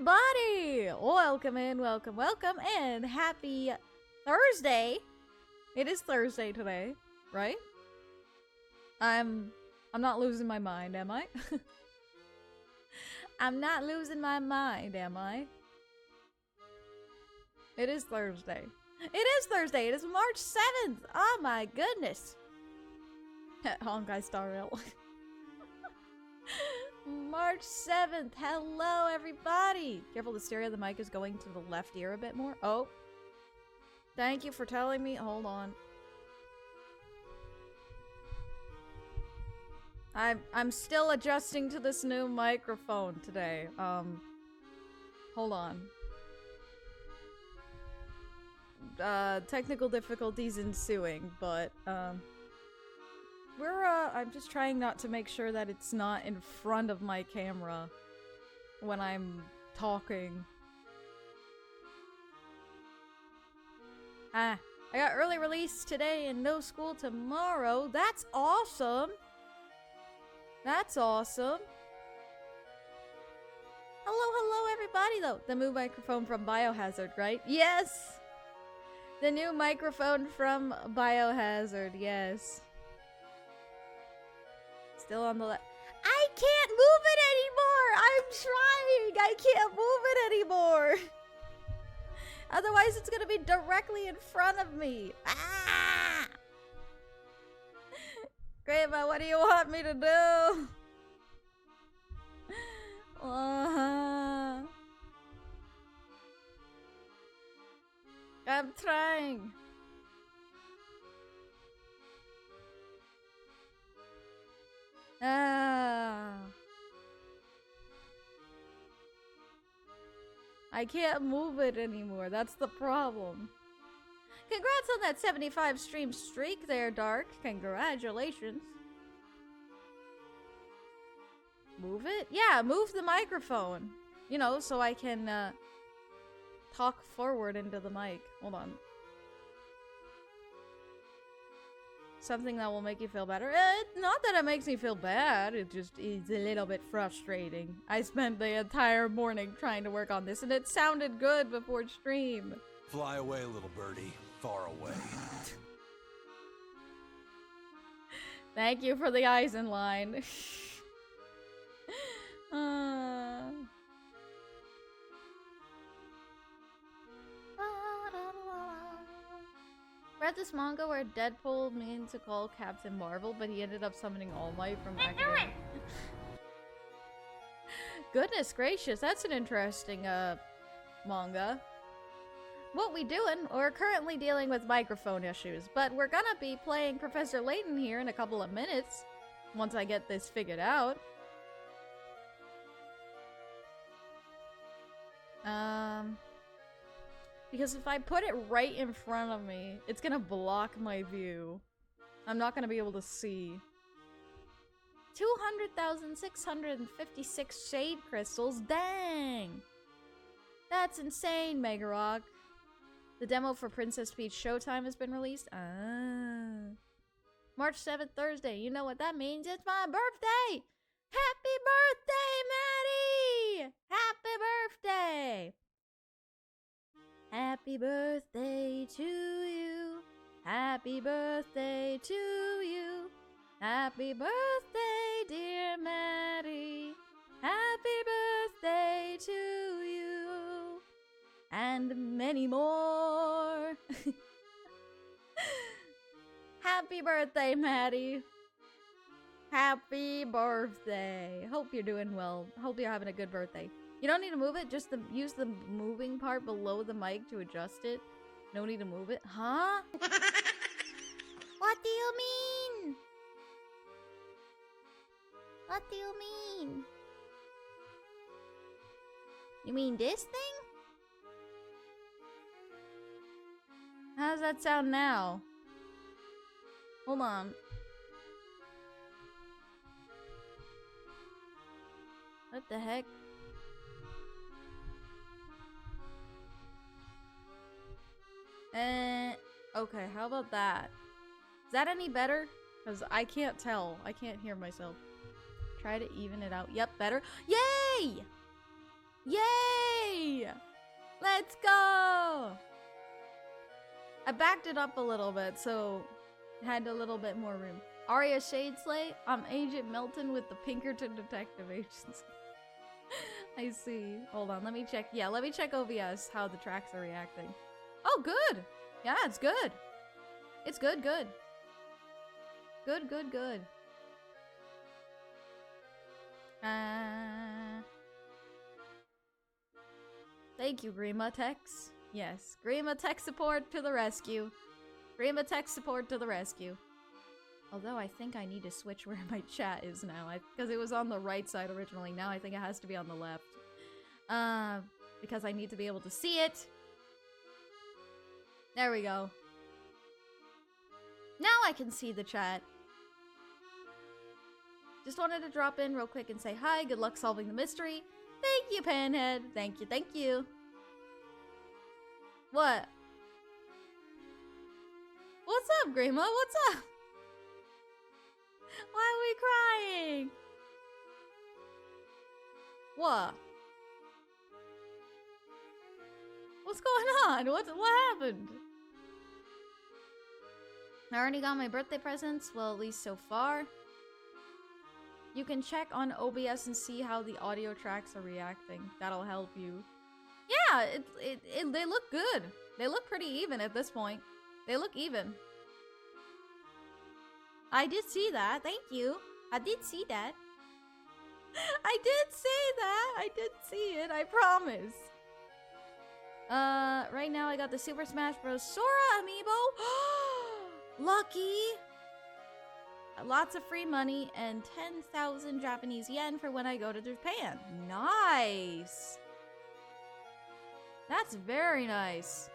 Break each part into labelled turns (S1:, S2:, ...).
S1: everybody! Welcome in, welcome, and happy Thursday. It is Thursday today, right? I'm not losing my mind, am I? I'm not losing my mind, am I? It is Thursday. It is Thursday. It is March 7th. Oh my goodness. Honkai Star Rail. March 7th. Hello, everybody. Careful, the stereo of the mic is going to the left ear a bit more. Oh. Thank you for telling me. Hold on. I'm still adjusting to this new microphone today. Hold on. Technical difficulties ensuing, but, I'm just trying not to make sure that it's not in front of my camera when I'm talking. I got early release today and no school tomorrow. That's awesome! That's awesome. Hello, everybody, though. The new microphone from Biohazard, right? Yes! The new microphone from Biohazard, yes. Still on the left. I can't move it anymore! I'm trying! I can't move it anymore! Otherwise, it's gonna be directly in front of me. Ah! Grandma, what do you want me to do? I'm trying. I can't move it anymore. That's the problem. Congrats on that 75 stream streak there, Dark. Congratulations. Move it? Yeah, move the microphone. You know, so I can talk forward into the mic. Hold on. Something that will make you feel better? Not that it makes me feel bad, it just is a little bit frustrating. I spent the entire morning trying to work on this and it sounded good before stream.
S2: Fly away, little birdie. Far away.
S1: Thank you for the eyes in line. Read this manga where Deadpool meant to call Captain Marvel, but he ended up summoning All Might from Academia. Goodness gracious, that's an interesting manga. What we doing? We're currently dealing with microphone issues, but we're gonna be playing Professor Layton here in a couple of minutes, once I get this figured out. Because if I put it right in front of me, it's gonna block my view. I'm not gonna be able to see. 200,656 shade crystals, dang! That's insane, Megarock. The demo for Princess Peach Showtime has been released. March 7th, Thursday. You know what that means? It's my birthday! Happy birthday, Maddie! Happy birthday! Happy birthday to you. Happy birthday to you. Happy birthday, dear Maddie. Happy birthday to you. And many more. Happy birthday, Maddie. Happy birthday. Hope you're doing well. Hope you're having a good birthday. You don't need to move it, just use the moving part below the mic to adjust it. No need to move it. Huh? What do you mean? What do you mean? You mean this thing? How does that sound now? Hold on. What the heck? Okay, how about that? Is that any better? Because I can't tell. I can't hear myself. Try to even it out. Yep, better. Yay! Yay! Let's go! I backed it up a little bit, so it had a little bit more room. Arya Shadeslay, I'm Agent Milton with the Pinkerton Detective Agency. I see. Hold on, let me check. Yeah, let me check OBS how the tracks are reacting. Oh, good! Yeah, it's good. It's good, good. Good, good, good. Thank you, Grima Tex. Yes, Grima Tech support to the rescue. Grima Tech support to the rescue. Although I think I need to switch where my chat is now, because it was on the right side originally. Now I think it has to be on the left. Because I need to be able to see it. There we go. Now I can see the chat. Just wanted to drop in real quick and say hi. Good luck solving the mystery. Thank you, Panhead. Thank you, thank you. What? What's up, Grima? What's up? Why are we crying? What? What's going on? What happened? I already got my birthday presents. Well, at least so far. You can check on OBS and see how the audio tracks are reacting. That'll help you. Yeah, they look good. They look pretty even at this point. They look even. I did see that. Thank you. I did see that. I did see that. I did see it. I promise. Right now I got the Super Smash Bros. Sora amiibo. Lucky. Lots of free money and 10,000 Japanese yen for when I go to Japan. Nice. That's very nice.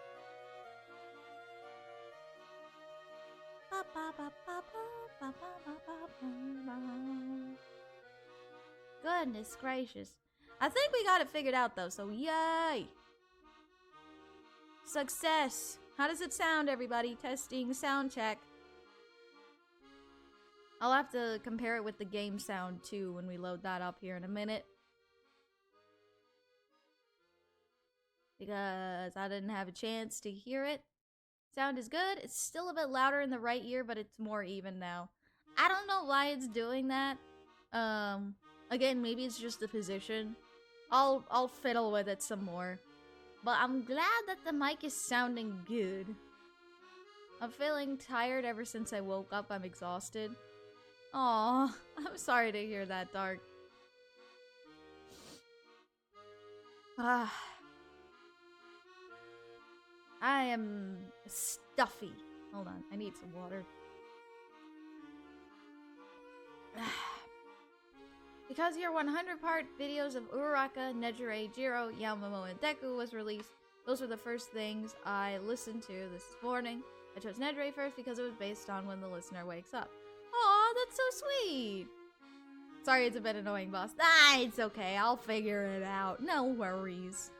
S1: Goodness gracious. I think we got it figured out though, so yay! Success! How does it sound, everybody? Testing, sound check. I'll have to compare it with the game sound too when we load that up here in a minute. Because I didn't have a chance to hear it. Sound is good. It's still a bit louder in the right ear, but it's more even now. I don't know why it's doing that. Again, maybe it's just the position. I'll fiddle with it some more. But I'm glad that the mic is sounding good. I'm feeling tired ever since I woke up. I'm exhausted. Aw, I'm sorry to hear that, Dark. Ah. I am stuffy. Hold on, I need some water. Because your 100-part videos of Uraraka, Nejire, Jiro, Yamamomo, and Deku was released, those were the first things I listened to this morning. I chose Nejire first because it was based on when the listener wakes up. Aw, that's so sweet! Sorry it's a bit annoying, boss. Ah, it's okay, I'll figure it out. No worries.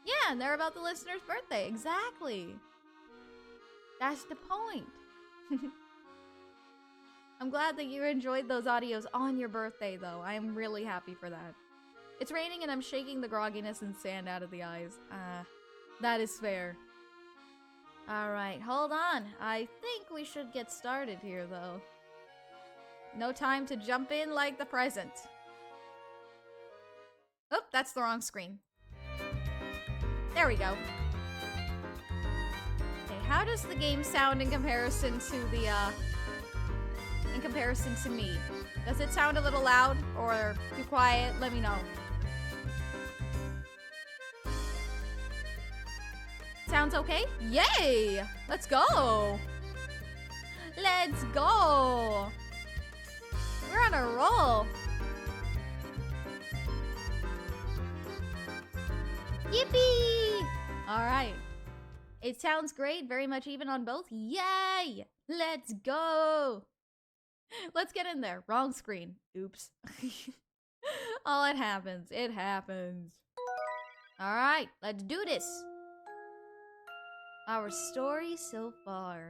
S1: Yeah, and they're about the listener's birthday. Exactly. That's the point. I'm glad that you enjoyed those audios on your birthday, though. I am really happy for that. It's raining and I'm shaking the grogginess and sand out of the eyes. That is fair. Alright, hold on. I think we should get started here, though. No time to jump in like the present. Oh, that's the wrong screen. There we go. Okay, how does the game sound in comparison to the, in comparison to me? Does it sound a little loud or too quiet? Let me know. Sounds okay? Yay! Let's go! Let's go! We're on a roll! Yippee! Alright. It sounds great, very much even on both. Yay! Let's go! Let's get in there. Wrong screen. Oops. Oh, it happens. It happens. Alright, let's do this. Our story so far.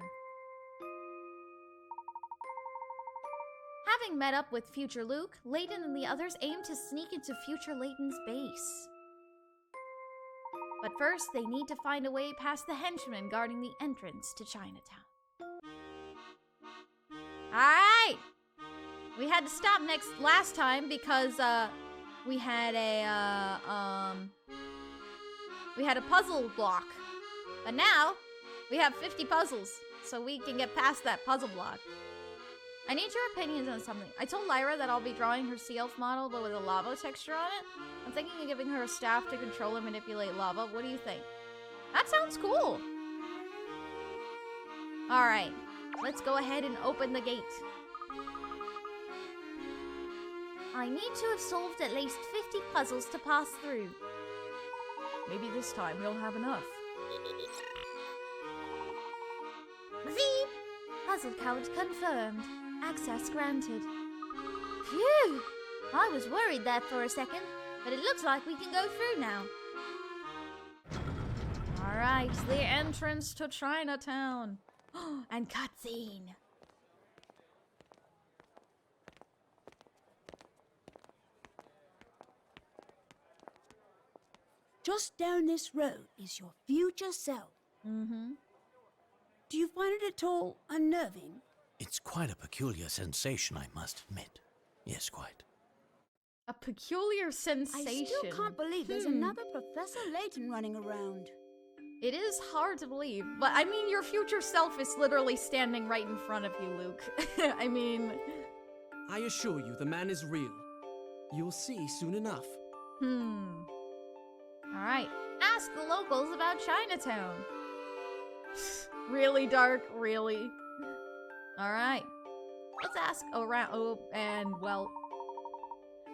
S1: Having met up with future Luke, Layton and the others aim to sneak into future Layton's base. But first, they need to find a way past the henchmen guarding the entrance to Chinatown. Alright! We had to stop last time because, we had a puzzle block. But now, we have 50 puzzles, so we can get past that puzzle block. I need your opinions on something. I told Lyra that I'll be drawing her sea elf model, but with a lava texture on it. I'm thinking of giving her a staff to control and manipulate lava. What do you think? That sounds cool. Alright, let's go ahead and open the gate. I need to have solved at least 50 puzzles to pass through.
S3: Maybe this time you'll have enough.
S1: Beep! Puzzle count confirmed. Access granted. Phew! I was worried there for a second, but it looks like we can go through now.
S3: Alright, the entrance to Chinatown.
S1: And cutscene.
S4: Just down this road is your future self.
S1: Mm-hmm.
S4: Do you find it at all unnerving?
S5: It's quite a peculiar sensation, I must admit. Yes, quite.
S1: A peculiar sensation.
S4: I still can't believe there's another Professor Layton running around.
S1: It is hard to believe, but I mean, your future self is literally standing right in front of you, Luke. I mean...
S6: I assure you, the man is real. You'll see soon enough.
S1: Alright, ask the locals about Chinatown. Really, Dark? Really? Alright. Let's ask around. Oh, and well...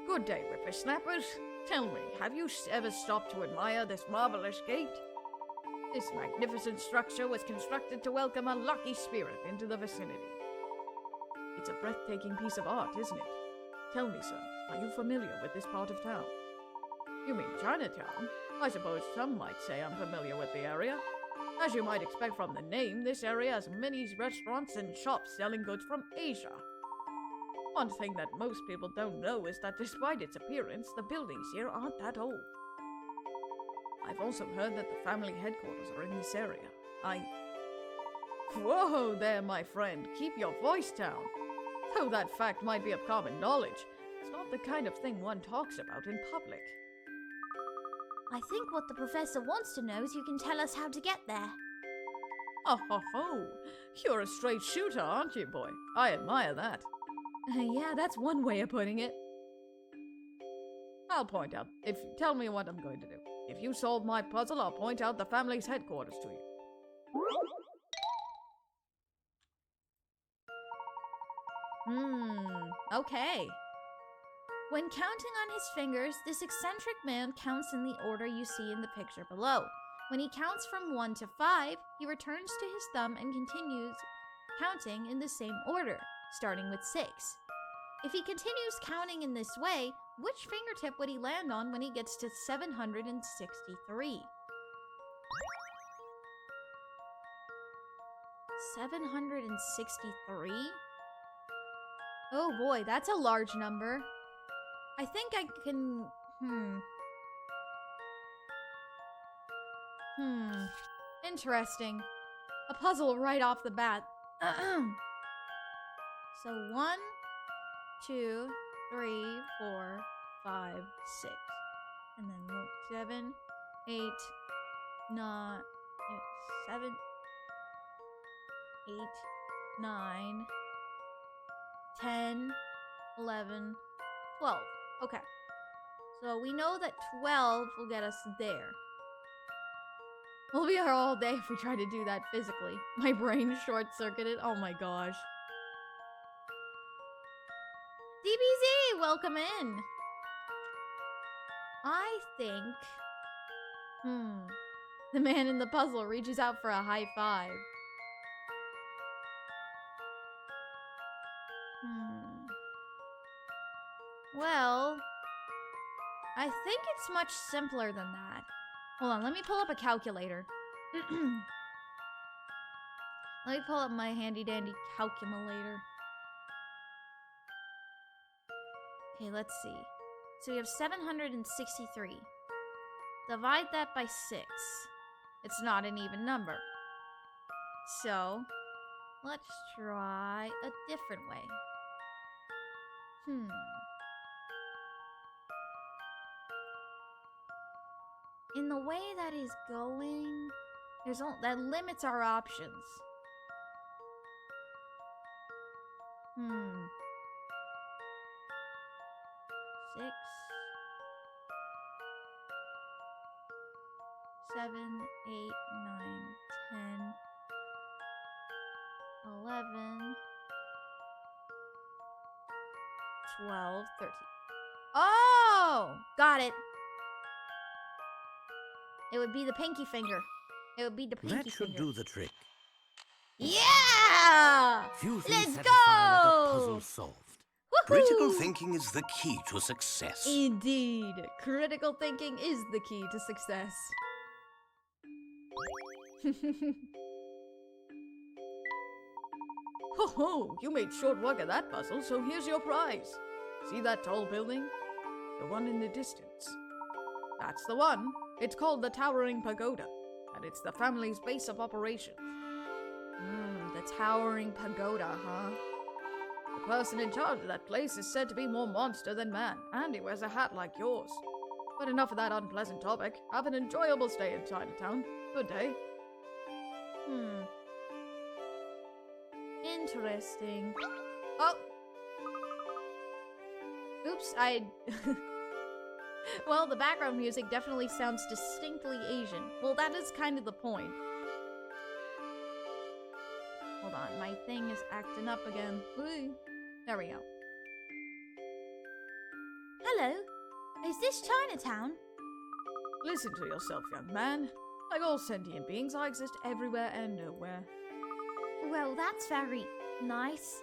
S3: Good day, whippersnappers. Tell me, have you ever stopped to admire this marvelous gate? This magnificent structure was constructed to welcome a lucky spirit into the vicinity. It's a breathtaking piece of art, isn't it? Tell me, sir, are you familiar with this part of town? You mean Chinatown? I suppose some might say I'm familiar with the area. As you might expect from the name, this area has many restaurants and shops selling goods from Asia. One thing that most people don't know is that despite its appearance, the buildings here aren't that old. I've also heard that the family headquarters are in this area. Whoa there, my friend. Keep your voice down. Though that fact might be of common knowledge, it's not the kind of thing one talks about in public.
S1: I think what the professor wants to know is you can tell us how to get there.
S3: Oh ho ho! You're a straight shooter, aren't you, boy? I admire that.
S1: Yeah, that's one way of putting it.
S3: I'll point out. Tell me what I'm going to do. If you solve my puzzle, I'll point out the family's headquarters to you.
S1: Okay. When counting on his fingers, this eccentric man counts in the order you see in the picture below. When he counts from 1 to 5, he returns to his thumb and continues counting in the same order, starting with 6. If he continues counting in this way, which fingertip would he land on when he gets to 763? 763? Oh boy, that's a large number. I think I can... Interesting. A puzzle right off the bat. So 1, 2, 3, 4, 5, 6. And then 7, 8, 9, 7, 8, 9, 10, 11, 12. Okay. So we know that 12 will get us there. We'll be here all day if we try to do that physically. My brain short-circuited. Oh my gosh. DBZ, welcome in. I think... The man in the puzzle reaches out for a high five. Well, I think it's much simpler than that. Hold on, let me pull up a calculator. Let me pull up my handy-dandy calculator. Okay, let's see. So we have 763. Divide that by 6. It's not an even number. So, let's try a different way. In the way that is going, that limits our options. 6, 7, 8, 9, 10, 11, 12, 13. Oh! Got it. It would be the pinky finger. It would be the pinky
S5: That should
S1: finger.
S5: do the trick.
S1: Yeah!
S5: Few things
S1: Let's
S5: satisfy like a
S1: go!
S5: puzzle solved.
S2: Critical
S1: Woohoo!
S2: thinking is the key to success.
S1: Indeed. Critical thinking is the key to success.
S3: Ho ho! You made short work of that puzzle, so here's your prize. See that tall building? The one in the distance. That's the one. It's called the Towering Pagoda, and it's the family's base of operations.
S1: The Towering Pagoda, huh?
S3: The person in charge of that place is said to be more monster than man, and he wears a hat like yours. But enough of that unpleasant topic. Have an enjoyable stay in Chinatown. Good day.
S1: Interesting. Oh! Oops, Well, the background music definitely sounds distinctly Asian. Well, that is kind of the point. Hold on, my thing is acting up again. Woo. There we go. Hello, is this Chinatown?
S3: Listen to yourself, young man. Like all sentient beings, I exist everywhere and nowhere.
S1: Well, that's very nice.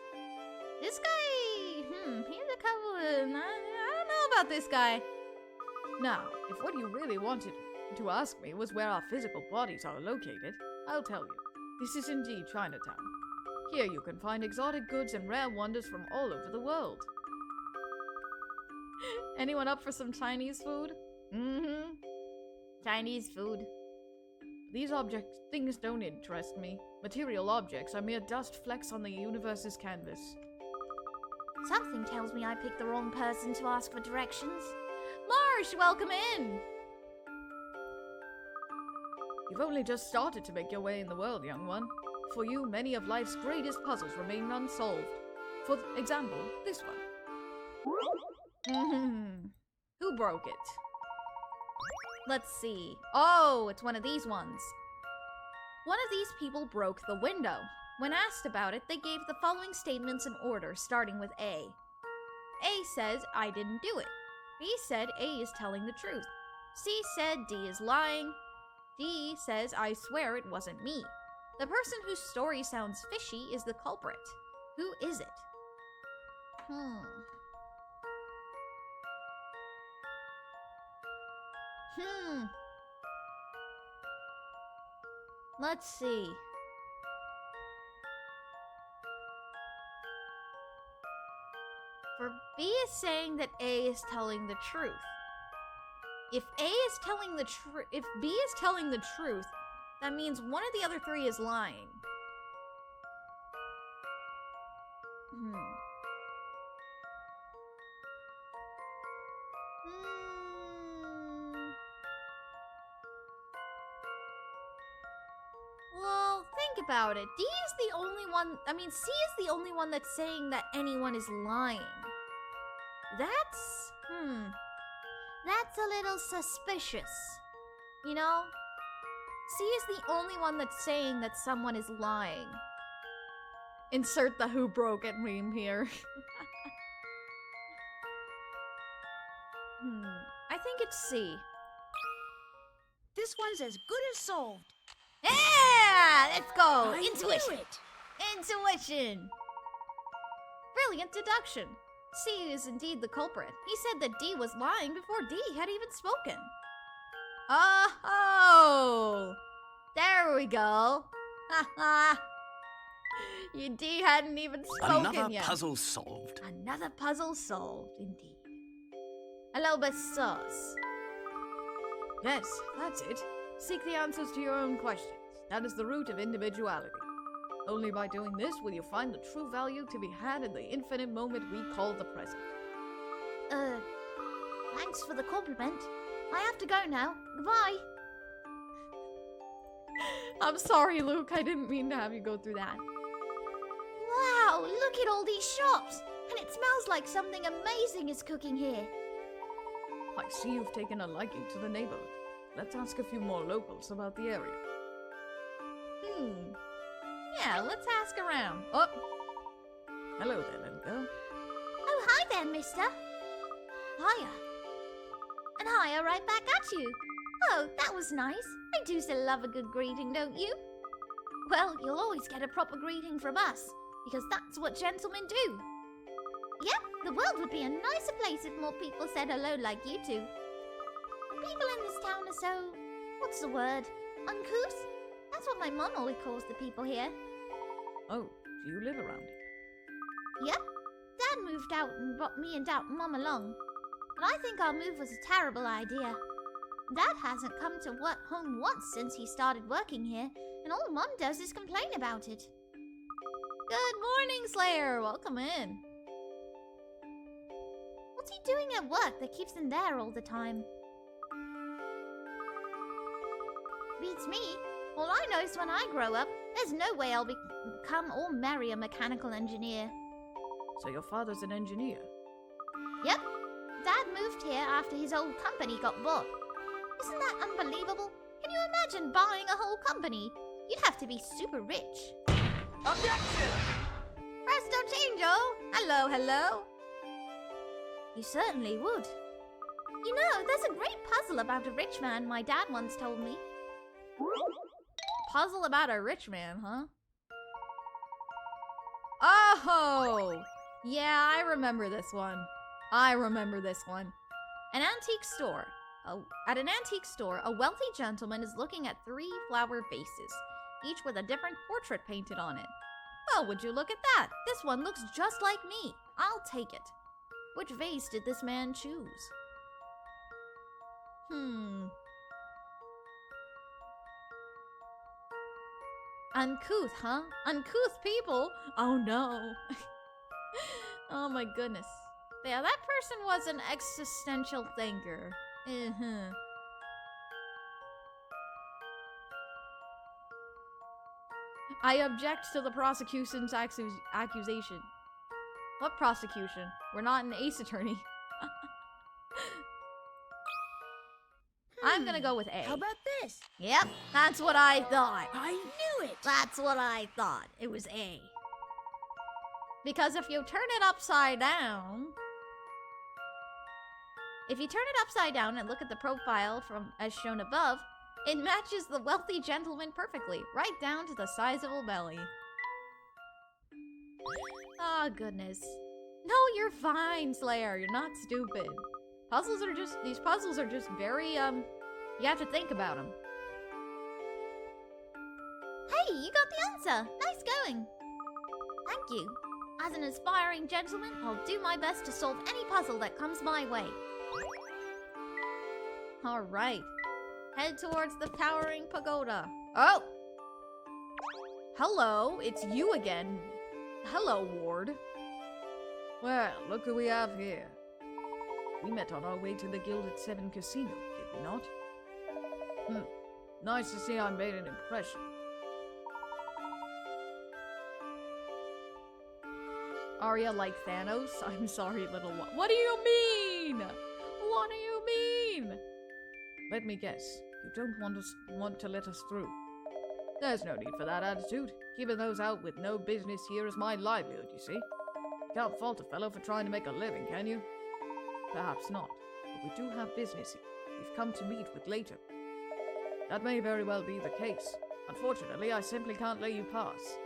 S1: This guy, he's a couple of... I don't know about this guy.
S3: Now, if what you really wanted to ask me was where our physical bodies are located, I'll tell you. This is indeed Chinatown. Here you can find exotic goods and rare wonders from all over the world.
S1: Anyone up for some Chinese food? Chinese food.
S3: These things don't interest me. Material objects are mere dust flecks on the universe's canvas.
S1: Something tells me I picked the wrong person to ask for directions. Marsh, welcome in!
S3: You've only just started to make your way in the world, young one. For you, many of life's greatest puzzles remain unsolved. For example, this one.
S1: Who broke it? Let's see. Oh, it's one of these ones. One of these people broke the window. When asked about it, they gave the following statements in order, starting with A. A says, I didn't do it. B said, A is telling the truth. C said, D is lying. D says, I swear it wasn't me. The person whose story sounds fishy is the culprit. Who is it? Let's see. For B is saying that A is telling the truth. If A is telling the truth, if B is telling the truth, that means one of the other three is lying. Well, think about it. D is the only one, C is the only one that's saying that anyone is lying. That's a little suspicious. You know? C is the only one that's saying that someone is lying. Insert the who broke it meme here. I think it's C.
S4: This one's as good as solved.
S1: Yeah! Let's go!
S4: I
S1: Intuition!
S4: knew it.
S1: Intuition! Brilliant deduction. C is indeed the culprit. He said that D was lying before D had even spoken. Oh! There we go. Haha! D hadn't even spoken
S2: Another
S1: yet.
S2: puzzle solved.
S1: Another puzzle solved, indeed. Alobus.
S3: Yes, that's it. Seek the answers to your own questions. That is the root of individuality. Only by doing this will you find the true value to be had in the infinite moment we call the present.
S1: Thanks for the compliment. I have to go now. Goodbye. I'm sorry, Luke. I didn't mean to have you go through that. Wow, look at all these shops. And it smells like something amazing is cooking here.
S3: I see you've taken a liking to the neighborhood. Let's ask a few more locals about the area.
S1: Yeah, let's ask around. Oh.
S3: Hello there, little girl.
S1: Oh, hi there, mister. Hiya. And hiya right back at you. Oh, that was nice. I do still love a good greeting, don't you? Well, you'll always get a proper greeting from us, because that's what gentlemen do. Yep, the world would be a nicer place if more people said hello like you two. People in this town are so... what's the word? Uncouth? That's what my mom always calls the people here.
S3: Oh, do you live around here?
S1: Yep. Dad moved out and brought me and Mom along. But I think our move was a terrible idea. Dad hasn't come to work home once since he started working here, and all Mom does is complain about it. Good morning, Slayer. Welcome in. What's he doing at work that keeps him there all the time? Beats me. All I know is when I grow up, there's no way I'll become or marry a mechanical engineer.
S3: So your father's an engineer?
S1: Yep. Dad moved here after his old company got bought. Isn't that unbelievable? Can you imagine buying a whole company? You'd have to be super rich.
S2: Objection!
S1: Presto chango! Hello, hello. You certainly would. You know, there's a great puzzle about a rich man my dad once told me. Puzzle about a rich man, huh? Oh! Yeah, I remember this one. An antique store. At an antique store, a wealthy gentleman is looking at 3 flower vases, each with a different portrait painted on it. Well, would you look at that? This one looks just like me. I'll take it. Which vase did this man choose? Uncouth, huh? Uncouth people? Oh no. Oh my goodness. Yeah, that person was an existential thinker. I object to the prosecution's accusation. What prosecution? We're not an ace attorney. I'm gonna go with A.
S4: How about this?
S1: Yep, that's what I thought.
S4: I knew it!
S1: That's what I thought. It was A. Because if you turn it upside down... If you turn it upside down and look at the profile from as shown above, it matches the wealthy gentleman perfectly, right down to the sizable belly. Oh, goodness. No, you're fine, Slayer. You're not stupid. These puzzles are just very, you have to think about them. Hey, you got the answer. Nice going. Thank you. As an aspiring gentleman, I'll do my best to solve any puzzle that comes my way. All right. Head towards the towering pagoda. Oh! Hello, it's you again. Hello, Ward.
S3: Well, look who we have here. We met on our way to the Gilded Seven Casino, did we not? Nice to see I made an impression.
S1: Arya like Thanos? I'm sorry, little one. What do you mean? What do you mean?
S3: Let me guess. You don't want to let us through. There's no need for that attitude. Keeping those out with no business here is my livelihood, you see. You can't fault a fellow for trying to make a living, can you? Perhaps not, but we do have business here. We've come to meet with later. That may very well be the case. Unfortunately, I simply can't let you pass.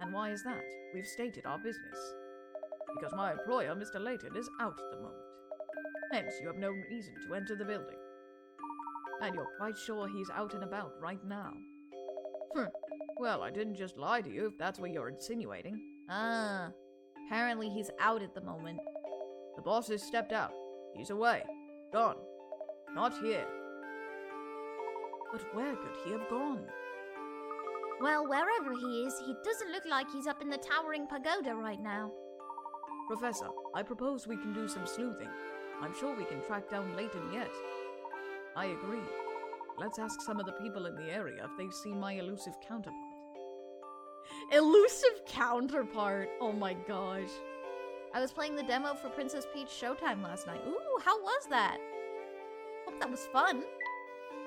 S3: And why is that? We've stated our business. Because my employer, Mr. Layton, is out at the moment. Hence, you have no reason to enter the building. And you're quite sure he's out and about right now. Well, I didn't just lie to you, if that's what you're insinuating.
S1: Ah, apparently he's out at the moment.
S3: The boss has stepped out. He's away. Gone. Not here. But where could he have gone?
S1: Well, wherever he is, he doesn't look like he's up in the towering pagoda right now.
S3: Professor, I propose we can do some sleuthing. I'm sure we can track down Layton yet. I agree. Let's ask some of the people in the area if they've seen my elusive counterpart.
S1: Elusive counterpart. Oh my gosh. I was playing the demo for Princess Peach Showtime last night. Ooh, how was that? Hope that was fun.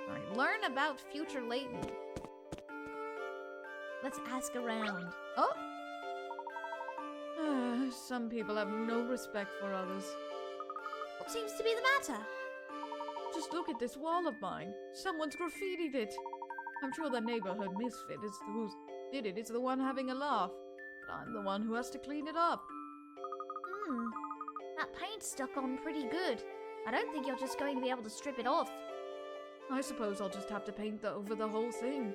S1: Alright, learn about future Layton. Let's ask around. Oh!
S3: Some people have no respect for others.
S1: What seems to be the matter?
S3: Just look at this wall of mine. Someone's graffitied it. I'm sure the neighborhood misfit is who did it. It's the one having a laugh. But I'm the one who has to clean it up.
S1: That paint's stuck on pretty good. I don't think you're just going to be able to strip it off.
S3: I suppose I'll just have to paint over the whole thing.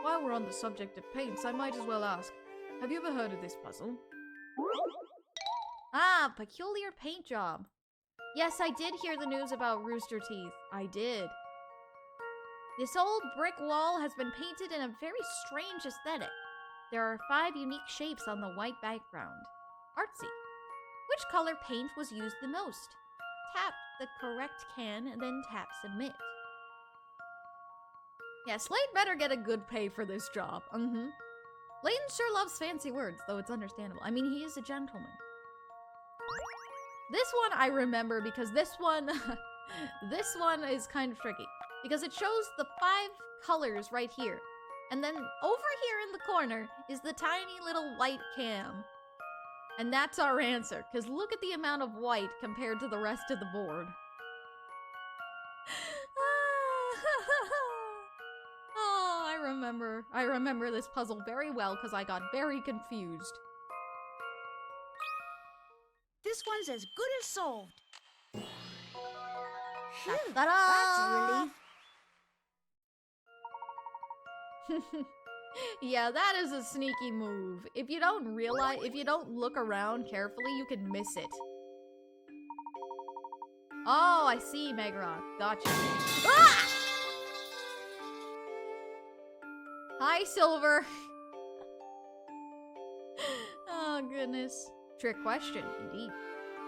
S3: While we're on the subject of paints, I might as well ask, have you ever heard of this puzzle?
S1: Ah, peculiar paint job. Yes, I did hear the news about Rooster Teeth. I did. This old brick wall has been painted in a very strange aesthetic. There are 5 unique shapes on the white background. Artsy. Which color paint was used the most? Tap the correct can and then tap submit. Yeah, Slate better get a good pay for this job. Layton sure loves fancy words, though it's understandable. I mean, he is a gentleman. This one I remember because this one is kind of tricky. Because it shows the 5 colors right here. And then over here in the corner is the tiny little white cam. And that's our answer, because look at the amount of white compared to the rest of the board. Oh, I remember this puzzle very well because I got very confused.
S4: This one's as good as solved.
S1: Ta-da!
S4: That's a relief.
S1: Yeah, that is a sneaky move. If you don't look around carefully, you can miss it. Oh, I see, Megarock. Gotcha. Ah! Hi, Silver. Oh, goodness. Trick question, indeed.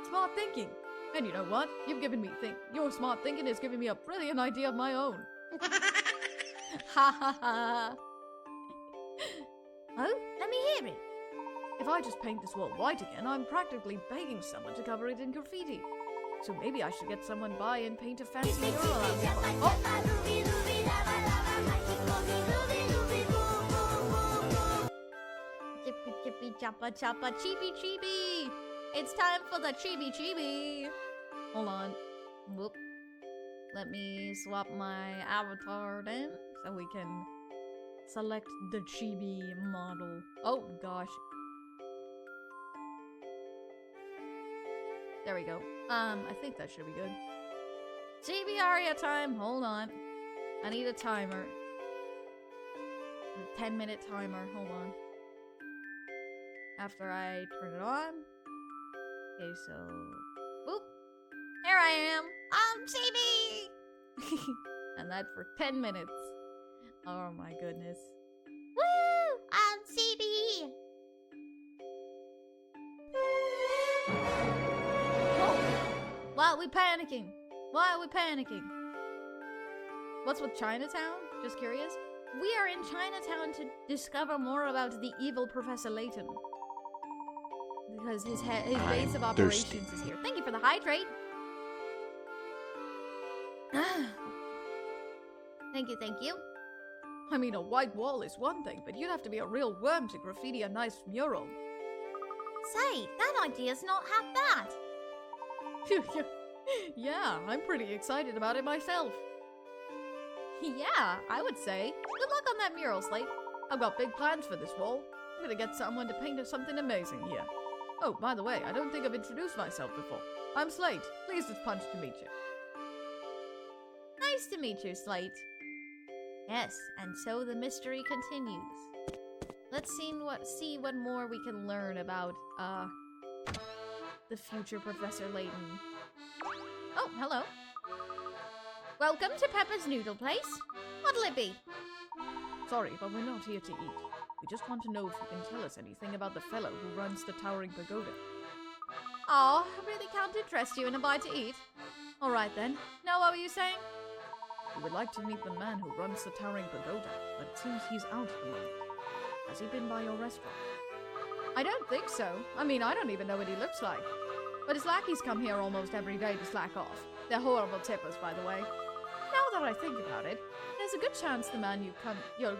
S3: Smart thinking. And you know what? Your smart thinking has given me a brilliant idea of my own.
S1: Ha ha ha. Oh, let me hear it.
S3: If I just paint this wall white again, I'm practically begging someone to cover it in graffiti. So maybe I should get someone by and paint a fancy mural out of it. Oh!
S1: Chippy chippy choppa choppa chibi chibi. It's time for the chibi chibi. Hold on. Whoop. Let me swap my avatar then so we can select the chibi model. Oh gosh. There we go. I think that should be good. Chibi Aria time. Hold on. I need a timer. A 10-minute timer. Hold on. After I turn it on. Okay, so... Boop. Here I am. I'm Chibi! And that for 10 minutes. Oh my goodness. Woo! I'm Chibi! Oh. Why are we panicking? Why are we panicking? What's with Chinatown? Just curious. We are in Chinatown to discover more about the evil Professor Layton. Because his base of operations is here. Thank you for the hydrate. Thank you.
S3: I mean, a white wall is one thing, but you'd have to be a real worm to graffiti a nice mural.
S1: Say, that idea's not half bad.
S3: Yeah, I'm pretty excited about it myself.
S1: Yeah, I would say. Good luck on that mural, Slate.
S3: I've got big plans for this wall. I'm gonna get someone to paint something amazing here. Oh, by the way, I don't think I've introduced myself before. I'm Slate. Pleased as punch to meet you.
S1: Nice to meet you, Slate. Yes, and so the mystery continues. Let's see what more we can learn about, the future Professor Layton.
S3: Oh, hello. Welcome to Peppa's Noodle Place. What'll it be? Sorry, but we're not here to eat. We just want to know if you can tell us anything about the fellow who runs the towering pagoda. Oh, I really can't interest you in a bite to eat. All right then. Now what were you saying? We would like to meet the man who runs the towering pagoda, but it seems he's out at the moment. Has he been by your restaurant? I don't think so. I mean, I don't even know what he looks like. But his lackeys come here almost every day to slack off. They're horrible tippers, by the way. Now that I think about it, there's a good chance the man you're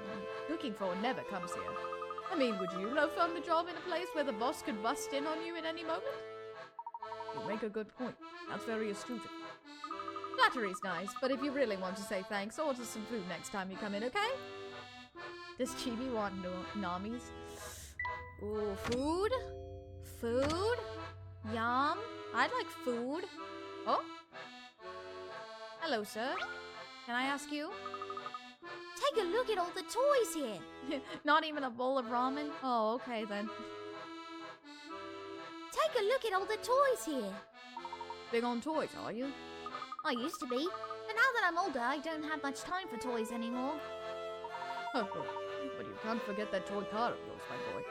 S3: looking for never comes here. I mean, would you love on the job in a place where the boss could bust in on you at any moment? You make a good point. That's very astute. Flattery's nice, but if you really want to say thanks, order some food next time you come in, okay? Does Chibi want Nami's? Ooh, food? Food? Yum. I'd like food. Oh? Hello, sir. Can I ask you?
S4: Take a look at all the toys here.
S3: Not even a bowl of ramen? Oh, okay then.
S4: Take a look at all the toys here.
S3: Big on toys, are you?
S4: I used to be, but now that I'm older, I don't have much time for toys anymore.
S3: But you can't forget that toy car of yours, my boy.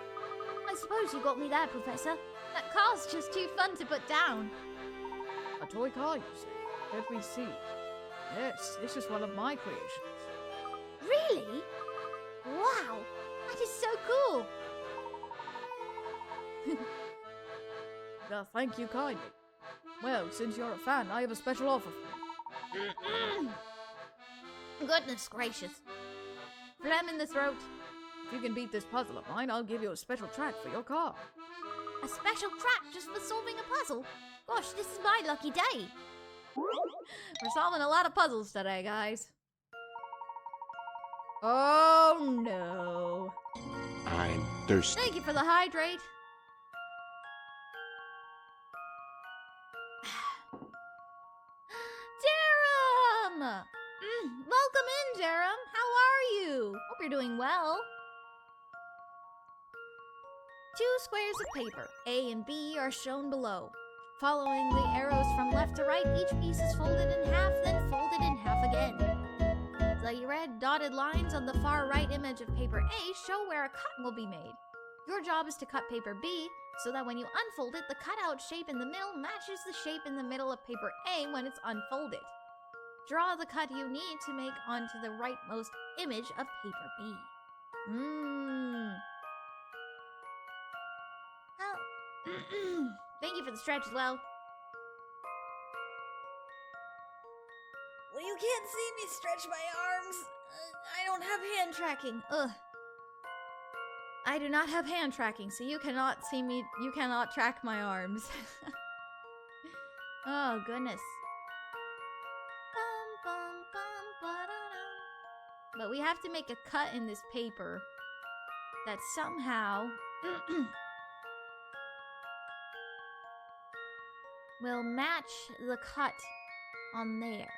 S4: I suppose you got me there, Professor. That car's just too fun to put down.
S3: A toy car, you say? Let me see. Yes, this is one of my creations.
S4: Really? Wow, that is so cool.
S3: Well, thank you kindly. Well, since you're a fan, I have a special offer for you.
S4: Goodness gracious.
S3: Phlegm in the throat. If you can beat this puzzle of mine, I'll give you a special track for your car.
S4: A special track just for solving a puzzle? Gosh, this is my lucky day.
S3: We're solving a lot of puzzles today, guys. Oh no.
S7: I'm thirsty.
S3: Thank you for the hydrate.
S1: Jerem! Welcome in, Jerem. How are you? Hope you're doing well. 2 squares of paper, A and B, are shown below. Following the arrows from left to right, each piece is folded in half, then folded in half again. The red dotted lines on the far right image of paper A show where a cut will be made. Your job is to cut paper B so that when you unfold it, the cutout shape in the middle matches the shape in the middle of paper A when it's unfolded. Draw the cut you need to make onto the rightmost image of paper B. Oh. Thank you for the stretch as well. Well, you can't see me stretch my arms. I don't have hand tracking. Ugh. I do not have hand tracking, so you cannot see me. You cannot track my arms. Oh, goodness. But we have to make a cut in this paper that somehow will match the cut on there.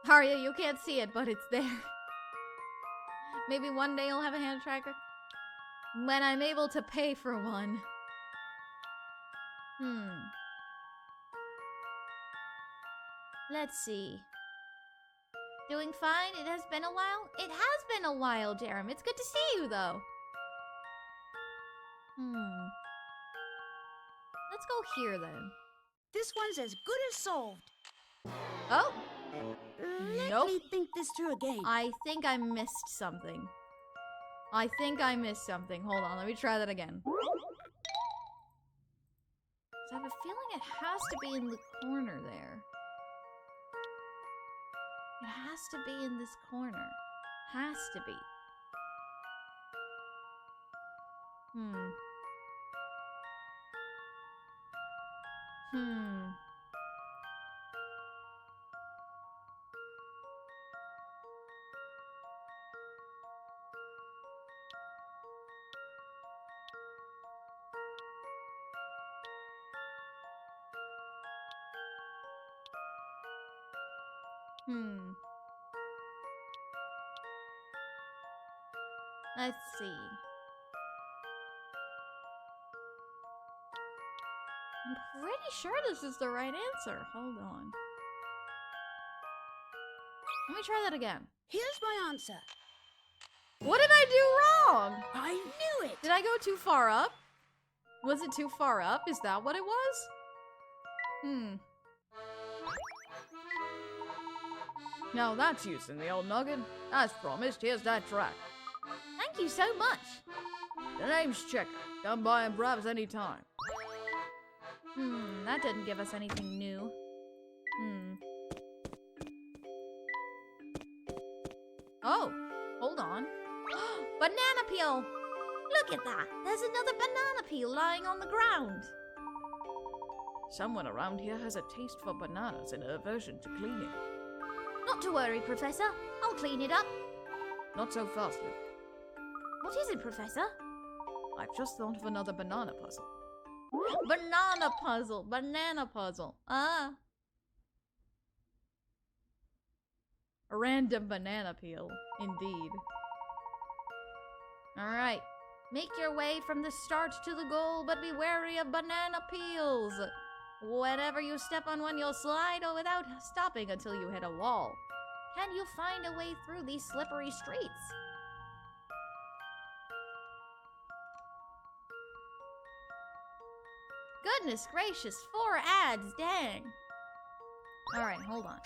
S1: Arya, you can't see it, but it's there. Maybe one day I'll have a hand tracker. When I'm able to pay for one. Let's see. Doing fine? It has been a while? It has been a while, Jerem. It's good to see you, though. Let's go here, then.
S4: This one's as good as solved.
S1: Oh!
S4: Let me think this through again.
S1: I think I missed something. Hold on, let me try that again. I have a feeling it has to be in the corner there. It has to be in this corner. Has to be. Let's see. I'm pretty sure this is the right answer. Hold on. Let me try that again.
S8: Here's my answer.
S1: What did I do wrong?
S8: I knew it!
S1: Did I go too far up? Was it too far up? Is that what it was?
S3: Now that's using the old noggin. As promised, here's that track.
S4: Thank you so much.
S3: The name's Checker. Come by and browse any time.
S1: That didn't give us anything new. Oh, hold on. Banana peel!
S4: Look at that. There's another banana peel lying on the ground.
S3: Someone around here has a taste for bananas and an aversion to cleaning.
S4: Not to worry, Professor. I'll clean it up.
S3: Not so fast, Luke.
S4: What is it, Professor?
S3: I've just thought of another banana puzzle.
S1: Banana puzzle! Banana puzzle! Ah! A random banana peel, indeed. Alright. Make your way from the start to the goal, but be wary of banana peels. Whenever you step on one, you'll slide without stopping until you hit a wall. Can you find a way through these slippery streets? Goodness gracious, 4 ads, dang. Alright, hold on.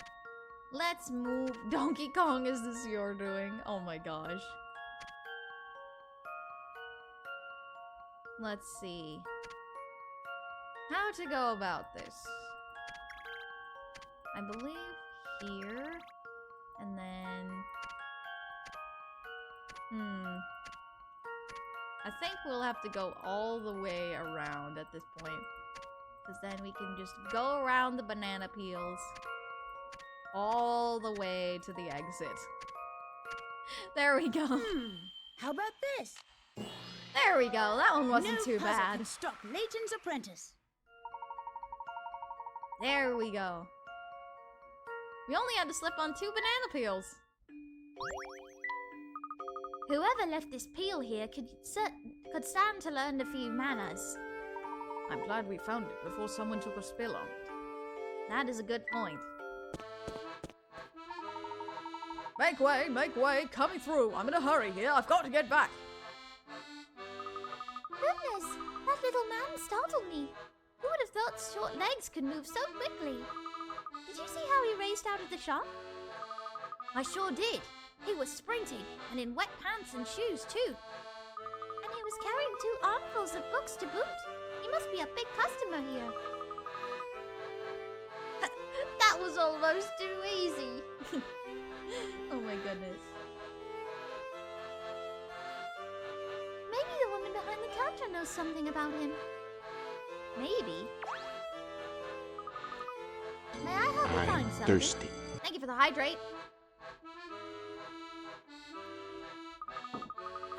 S1: Let's move. Donkey Kong, is this your doing? Oh my gosh. Let's see. How to go about this. I believe here. And then... I think we'll have to go all the way around at this point. Because then we can just go around the banana peels. All the way to the exit. There we go.
S8: How about this?
S1: There we go. That one wasn't
S8: no
S1: too
S8: puzzle
S1: bad.
S8: can stop Layton's apprentice.
S1: There we go. We only had to slip on 2 banana peels.
S4: Whoever left this peel here could stand to learn a few manners.
S3: I'm glad we found it before someone took a spill on it.
S1: That is a good point.
S3: Make way, coming through. I'm in a hurry here. I've got to get back.
S4: Goodness, that little man startled me. Who would have thought short legs could move so quickly? Did you see how he raced out of the shop? I sure did. He was sprinting, and in wet pants and shoes too. And he was carrying 2 armfuls of books to boot. He must be a big customer here.
S1: That was almost too easy. Oh my goodness.
S4: Maybe the woman behind the counter knows something about him.
S1: Maybe.
S4: May I help you find
S7: I'm
S4: something?
S7: thirsty.
S1: Thank you for the hydrate.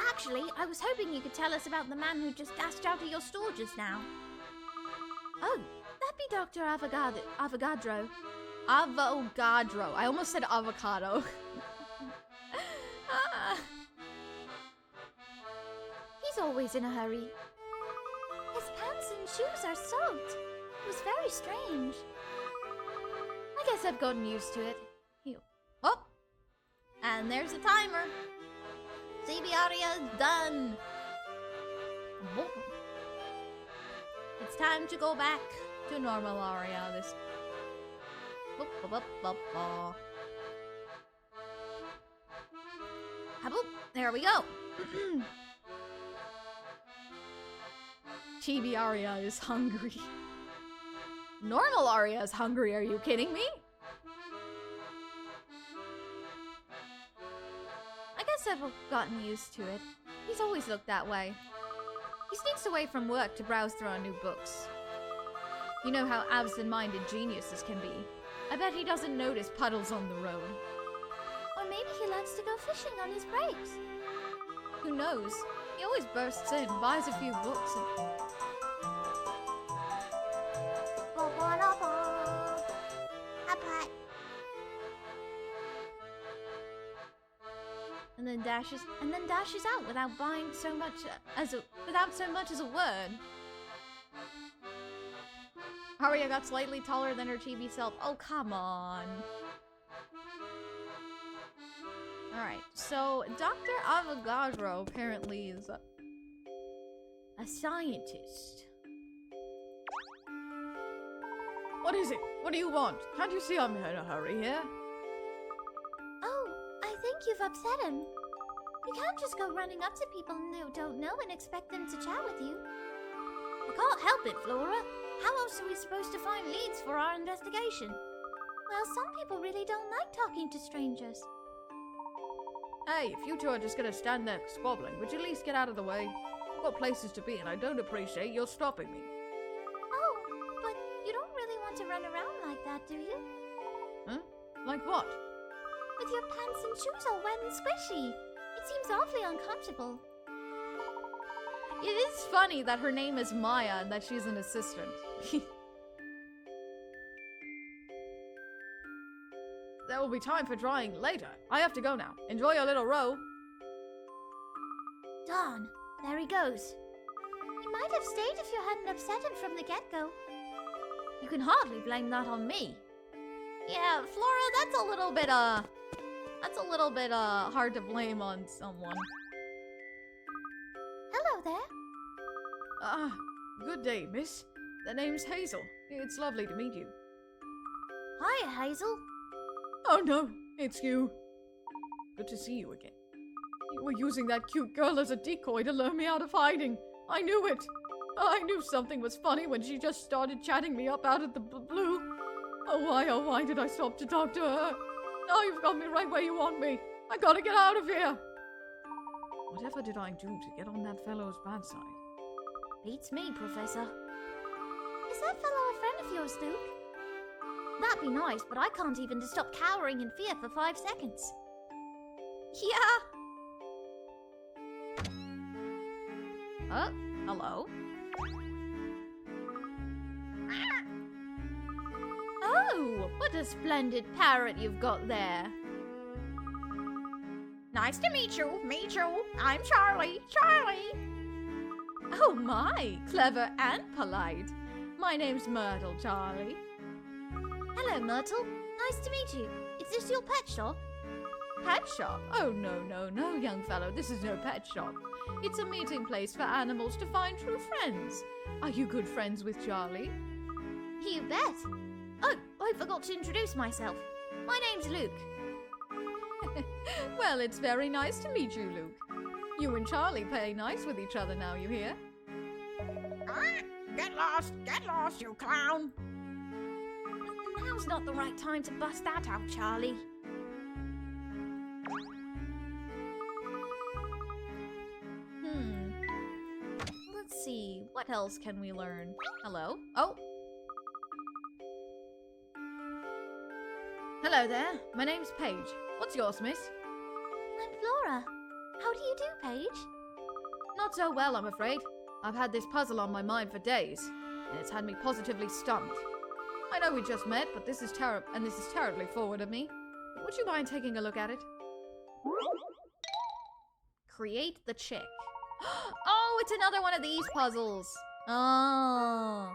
S4: Actually, I was hoping you could tell us about the man who just dashed out of your store just now.
S1: Oh, that'd be Dr. Avogadro. Avogadro. I almost said avocado.
S4: He's always in a hurry. His pants and shoes are soaked. It was very strange.
S1: I guess I've gotten used to it. Oh! And there's the timer. CB Aria done. It's time to go back to normal aria. This. Haboop. There we go. Chibi Aria is hungry. Normal Aria is hungry, are you kidding me? I guess I've gotten used to it. He's always looked that way. He sneaks away from work to browse through our new books. You know how absent-minded geniuses can be. I bet he doesn't notice puddles on the road.
S4: Or maybe he likes to go fishing on his breaks.
S1: Who knows? He always bursts in, buys a few books, and... and then dashes out without buying so much as a word. Haria got slightly taller than her chibi self. Oh, come on. Alright, so Dr. Avogadro apparently is a scientist.
S3: What is it? What do you want? Can't you see I'm in a hurry here?
S4: Oh, I think you've upset him. You can't just go running up to people you don't know and expect them to chat with you. I can't help it, Flora. How else are we supposed to find leads for our investigation? Well, some people really don't like talking to strangers.
S3: Hey, if you two are just gonna stand there squabbling, would you at least get out of the way? I've got places to be and I don't appreciate your stopping me.
S4: Oh, but you don't really want to run around like that, do you?
S3: Huh? Like what?
S4: With your pants and shoes all wet and squishy. It seems awfully uncomfortable.
S1: It is funny that her name is Maya and that she's an assistant.
S3: There will be time for drying later. I have to go now. Enjoy your little row.
S4: Darn, there he goes. He might have stayed if you hadn't upset him from the get-go.
S1: You can hardly blame that on me. Yeah, Flora, that's a little bit, hard to blame on someone.
S4: Hello there.
S3: Ah, good day, miss. The name's Hazel. It's lovely to meet you.
S4: Hiya, Hazel.
S3: Oh no, it's you. Good to see you again. You were using that cute girl as a decoy to lure me out of hiding. I knew it. I knew something was funny when she just started chatting me up out of the blue. Oh why did I stop to talk to her? Now you've got me right where you want me. I gotta get out of here. Whatever did I do to get on that fellow's bad side?
S4: Beats me, Professor. Is that fellow a friend of yours, Luke? That'd be nice, but I can't even just stop cowering in fear for 5 seconds.
S1: Yeah. Hello? Oh, what a splendid parrot you've got there. Nice to meet you. Meet you. I'm Charlie. Charlie. Oh my, clever and polite. My name's Myrtle, Charlie.
S4: Hello, Myrtle. Nice to meet you. Is this your pet shop?
S1: Pet shop? Oh, no, young fellow. This is no pet shop. It's a meeting place for animals to find true friends. Are you good friends with Charlie?
S4: You bet. Oh, I forgot to introduce myself. My name's Luke.
S1: Well, it's very nice to meet you, Luke. You and Charlie play nice with each other now, you hear?
S3: Get lost, you clown.
S4: Now's not the right time to bust that out, Charlie.
S1: Let's see, what else can we learn? Hello? Oh! Hello there, my name's Paige. What's yours, miss?
S4: I'm Flora. How do you do, Paige?
S1: Not so well, I'm afraid. I've had this puzzle on my mind for days, and it's had me positively stumped. I know we just met, but this is terribly forward of me. Would you mind taking a look at it? Create the chick. Oh, it's another one of these puzzles. Oh.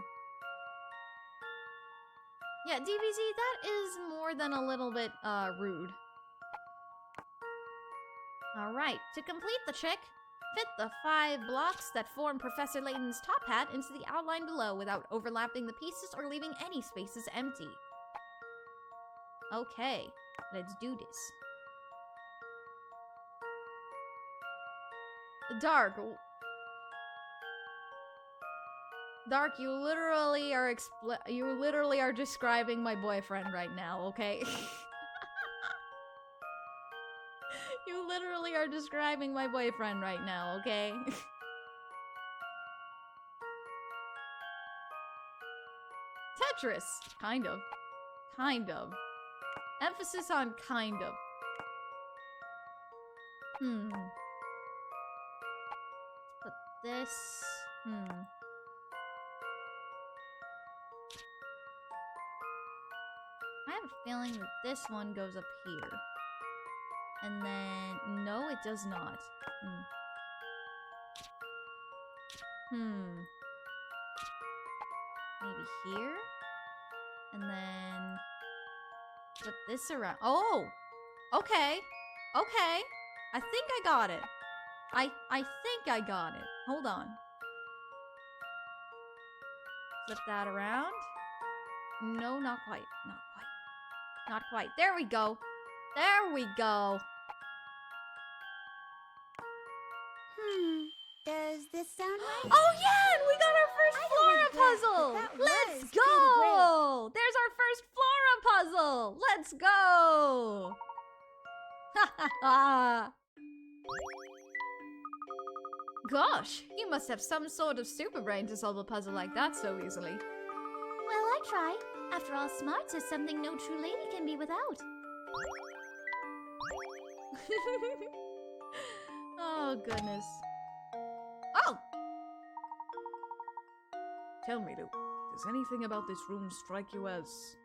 S1: Yeah, DBZ, that is more than a little bit, rude. Alright, to complete the chick, fit the 5 blocks that form Professor Layton's top hat into the outline below without overlapping the pieces or leaving any spaces empty. Okay, let's do this. Dark, you literally are describing my boyfriend right now, okay? You literally are describing my boyfriend right now, okay? Tetris, kind of. Kind of. Emphasis on kind of. Put this. I have a feeling that this one goes up here. And then, no, it does not. Maybe here? And then put this around. Oh! Okay. Okay. I think I got it. I think I got it. Hold on. Flip that around. No, not quite. Not quite. Not quite. There we go. There we go.
S8: Does this sound right?
S1: Oh yeah, and we got our first
S8: I
S1: Flora
S8: don't regret,
S1: puzzle.
S8: but that
S1: Let's
S8: was
S1: go. There's our first Flora puzzle. Let's go. Ha ha ha. Gosh, you must have some sort of super brain to solve a puzzle like that so easily.
S4: Well, I try. After all, smarts is something no true lady can be without.
S1: Oh, goodness. Oh!
S3: Tell me, Luke, does anything about this room strike you as...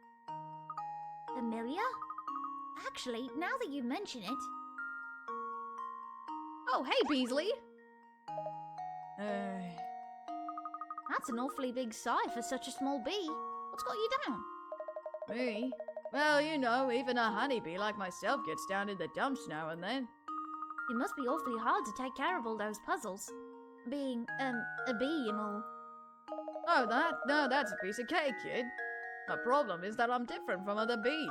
S4: Familiar? Actually, now that you mention it,
S1: Oh, hey, Beasley.
S4: that's an awfully big sigh for such a small bee. What's got you down?
S3: Me? Well, you know, even a honeybee like myself gets down in the dumps now and then.
S4: It must be awfully hard to take care of all those puzzles. Being, a bee and all.
S3: Oh, that's a piece of cake, kid. My problem is that I'm different from other bees.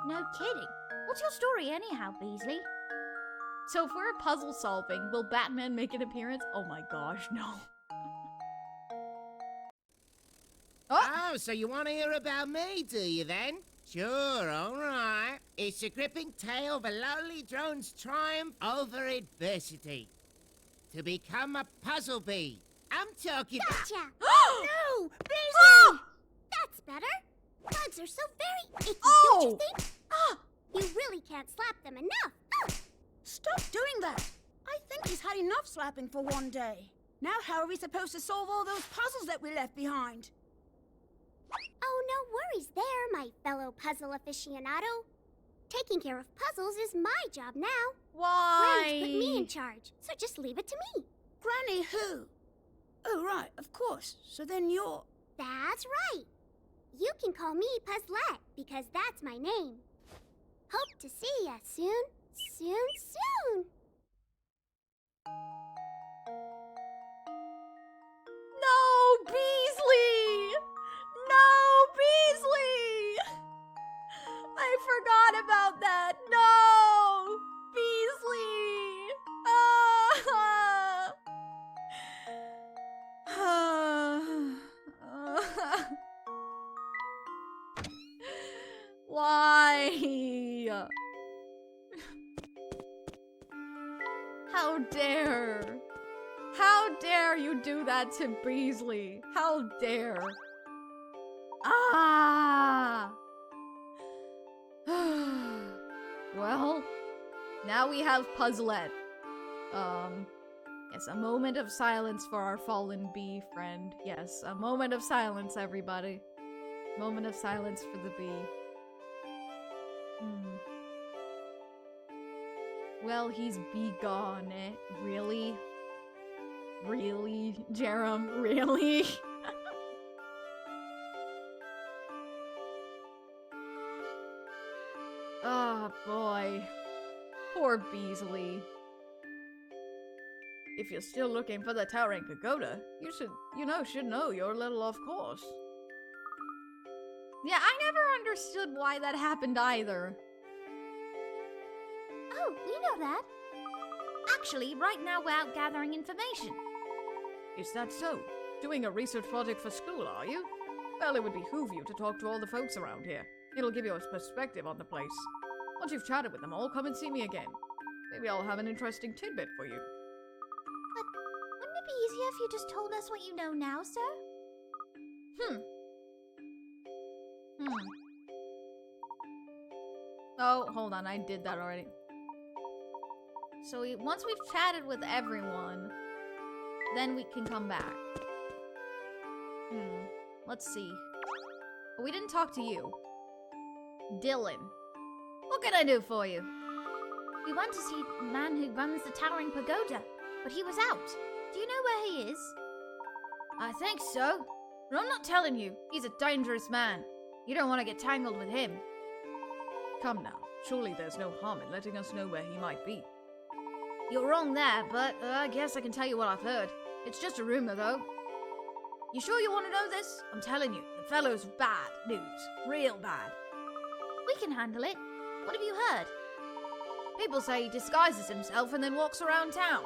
S4: No kidding. What's your story anyhow, Beasley?
S1: So if we're puzzle solving, will Batman make an appearance? Oh my gosh, no.
S9: Oh, so you want to hear about me, do you then? Sure, all right. It's a gripping tale of a lowly drone's triumph over adversity. To become a puzzle bee. I'm talking...
S8: Gotcha! No! Beasley! That's better. Bugs are so very icky, don't you think? You really can't slap them enough.
S10: Stop doing that! I think he's had enough slapping for one day. Now how are we supposed to solve all those puzzles that we left behind?
S8: Oh, no worries there, my fellow puzzle aficionado. Taking care of puzzles is my job now. Granny's put me in
S1: Why?
S8: charge, so just leave it to me.
S10: Granny who? Oh, right, of course. So then you're...
S8: That's right. You can call me Puzzlette, because that's my name. Hope to see ya soon. Soon.
S1: No, Beasley! No, Beasley! I forgot about that. No! Beasley! Why? How dare? How dare you do that to Beasley? How dare? Ah! Well, now we have Puzzlette. Yes, a moment of silence for our fallen bee friend. Yes, a moment of silence, everybody. Moment of silence for the bee. Well, he's be gone, eh? Really? Really, Jerem? Really? Oh, boy. Poor Beasley.
S3: If you're still looking for the towering pagoda, you should know you're a little off course.
S1: Yeah, I never understood why that happened either.
S4: Oh, we know that. Actually, right now we're out gathering information.
S3: Is that so? Doing a research project for school, are you? Well, it would behoove you to talk to all the folks around here. It'll give you a perspective on the place. Once you've chatted with them all, come and see me again. Maybe I'll have an interesting tidbit for you.
S4: But wouldn't it be easier if you just told us what you know now, sir?
S1: Oh, hold on, I did that already. So once we've chatted with everyone, then we can come back. Let's see. We didn't talk to you. Dylan. What can I do for you?
S4: We went to see the man who runs the towering pagoda, but he was out. Do you know where he is?
S1: I think so. But I'm not telling you. He's a dangerous man.
S3: You don't want to get tangled with him. Come now, surely there's no harm in letting us know where he might be. You're wrong there, but I guess I can tell you what I've heard. It's just a rumor, though. You sure you want to know this? I'm telling you, the fellow's bad news. Real bad.
S4: We can handle it. What have you heard?
S3: People say he disguises himself and then walks around town.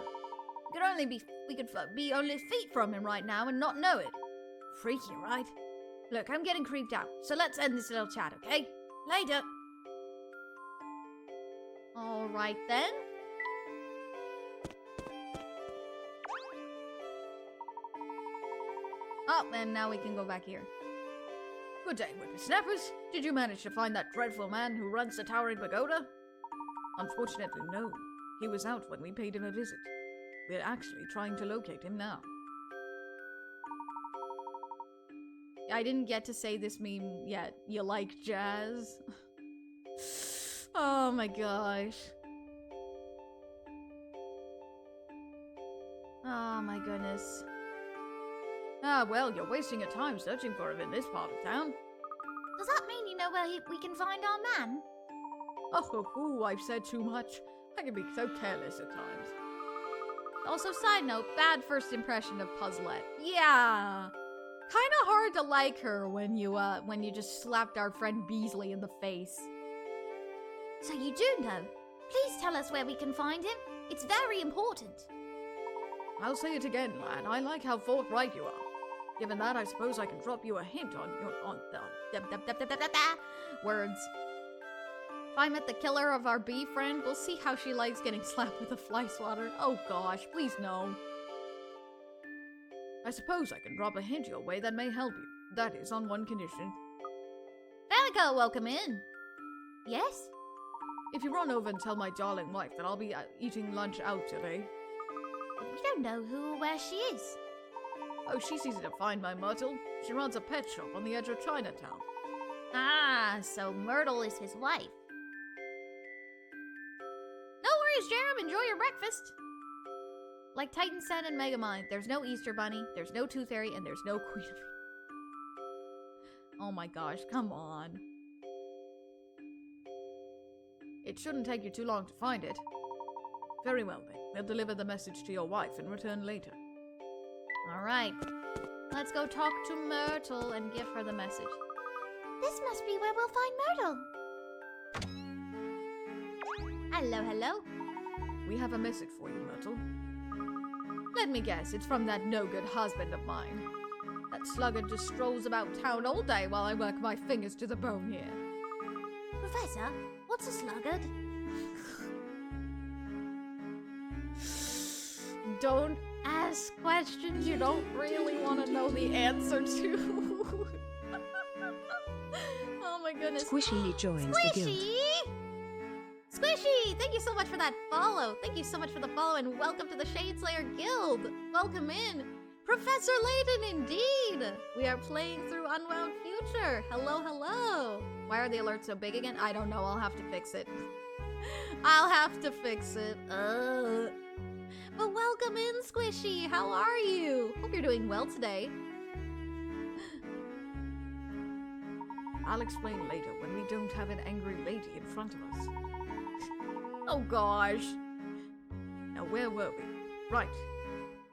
S3: We could be only feet from him right now and not know it. Freaky, right? Look, I'm getting creeped out, so let's end this little chat, okay? Later.
S1: All right then. Oh, and now we can go back here.
S3: Good day, whippersnappers. Did you manage to find that dreadful man who runs the towering pagoda? Unfortunately, no. He was out when we paid him a visit. We're actually trying to locate him now.
S1: I didn't get to say this meme yet. You like jazz? Oh my gosh. Oh my goodness.
S3: Ah, well, you're wasting your time searching for him in this part of town.
S4: Does that mean you know where we can find our man?
S3: Oh, I've said too much. I can be so careless at times.
S1: Also, side note, bad first impression of Puzzlet. Yeah. Kind of hard to like her when you just slapped our friend Beasley in the face.
S4: So you do know. Please tell us where we can find him. It's very important.
S3: I'll say it again, lad. I like how forthright you are. Given that, I suppose I can drop you a hint on
S1: words. If I met the killer of our bee friend, we'll see how she likes getting slapped with a fly swatter. Oh gosh, please no.
S3: I suppose I can drop a hint your way that may help you. That is on one condition.
S1: Danica, welcome in.
S4: Yes?
S3: If you run over and tell my darling wife that I'll be eating lunch out today.
S4: We don't know who or where she is.
S3: Oh, she's easy to find, my Myrtle. She runs a pet shop on the edge of Chinatown.
S4: Ah, so Myrtle is his wife.
S1: No worries, Jerem. Enjoy your breakfast. Like Titan said in Megamind, there's no Easter Bunny, there's no Tooth Fairy, and there's no Queen of... Oh my gosh, come on.
S3: It shouldn't take you too long to find it. Very well, then. We'll deliver the message to your wife and return later.
S1: Alright. Let's go talk to Myrtle and give her the message.
S4: This must be where we'll find Myrtle. Hello, hello.
S3: We have a message for you, Myrtle. Let me guess, it's from that no-good husband of mine. That sluggard just strolls about town all day while I work my fingers to the bone here.
S4: Professor, what's a sluggard?
S1: Don't ask questions you don't really want to know the answer to. Oh my goodness.
S11: Squishy joins the guild.
S1: Squishy! Thank you so much for that follow. Thank you so much for the follow and welcome to the Shadeslayer Guild. Welcome in. Professor Layton, indeed. We are playing through Unwound Future. Hello, hello. Why are the alerts so big again? I don't know. I'll have to fix it. I'll have to fix it. But welcome in, Squishy. How are you? Hope you're doing well today.
S3: I'll explain later when we don't have an angry lady in front of us.
S1: Oh gosh.
S3: Now where were we? Right.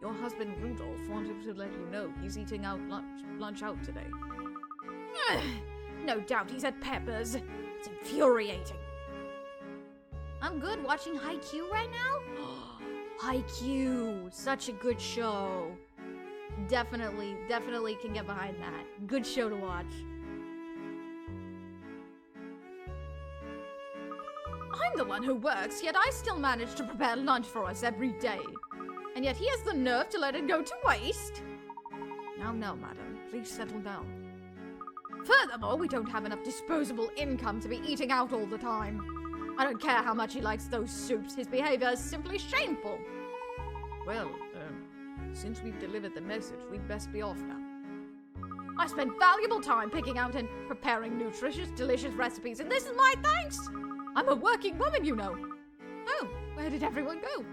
S3: Your husband Rudolph wanted to let you know he's eating out lunch out today.
S1: No doubt he's at Pepper's. It's infuriating. I'm good watching Haikyuu right now. Haikyuu, such a good show. Definitely can get behind that. Good show to watch. I'm the one who works, yet I still manage to prepare lunch for us every day. And yet he has the nerve to let it go to waste.
S3: Now, madam, please settle down.
S1: Furthermore, we don't have enough disposable income to be eating out all the time. I don't care how much he likes those soups, his behavior is simply shameful.
S3: Well, since we've delivered the message, we'd best be off now.
S1: I spent valuable time picking out and preparing nutritious, delicious recipes, and this is my thanks! I'm a working woman, you know. Oh, where did everyone go?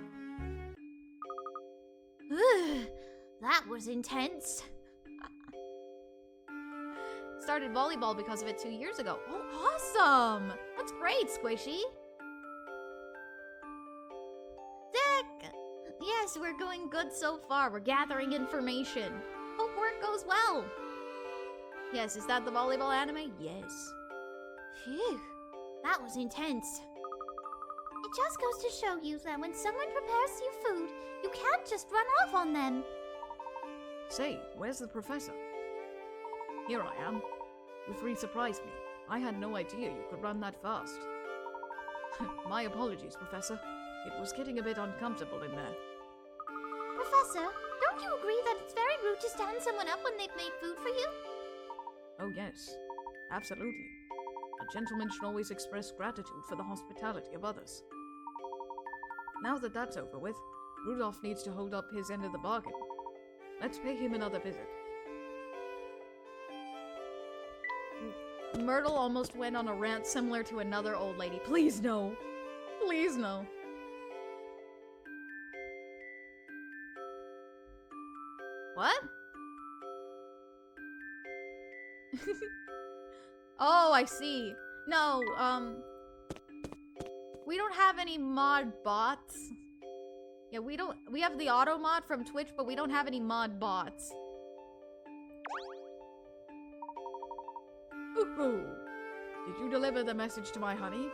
S4: That was intense.
S1: Started volleyball because of it 2 years ago. Oh, awesome! That's great, Squishy. Dick! Yes, we're going good so far. We're gathering information. Hope work goes well. Yes, is that the volleyball anime? Yes.
S4: Phew, that was intense. It just goes to show you that when someone prepares you food, you can't just run off on them.
S3: Say, where's the professor? Here I am. You three surprised me. I had no idea you could run that fast. My apologies, Professor. It was getting a bit uncomfortable in there.
S4: Professor, don't you agree that it's very rude to stand someone up when they've made food for you?
S3: Oh yes, absolutely. A gentleman should always express gratitude for the hospitality of others. Now that that's over with, Rudolph needs to hold up his end of the bargain. Let's pay him another visit.
S1: Myrtle almost went on a rant similar to another old lady. Please no. Please no. What? Oh, I see. No, we don't have any mod bots. Yeah, we have the auto mod from Twitch, but we don't have any mod bots.
S3: Ooh. Did you deliver the message to my honey?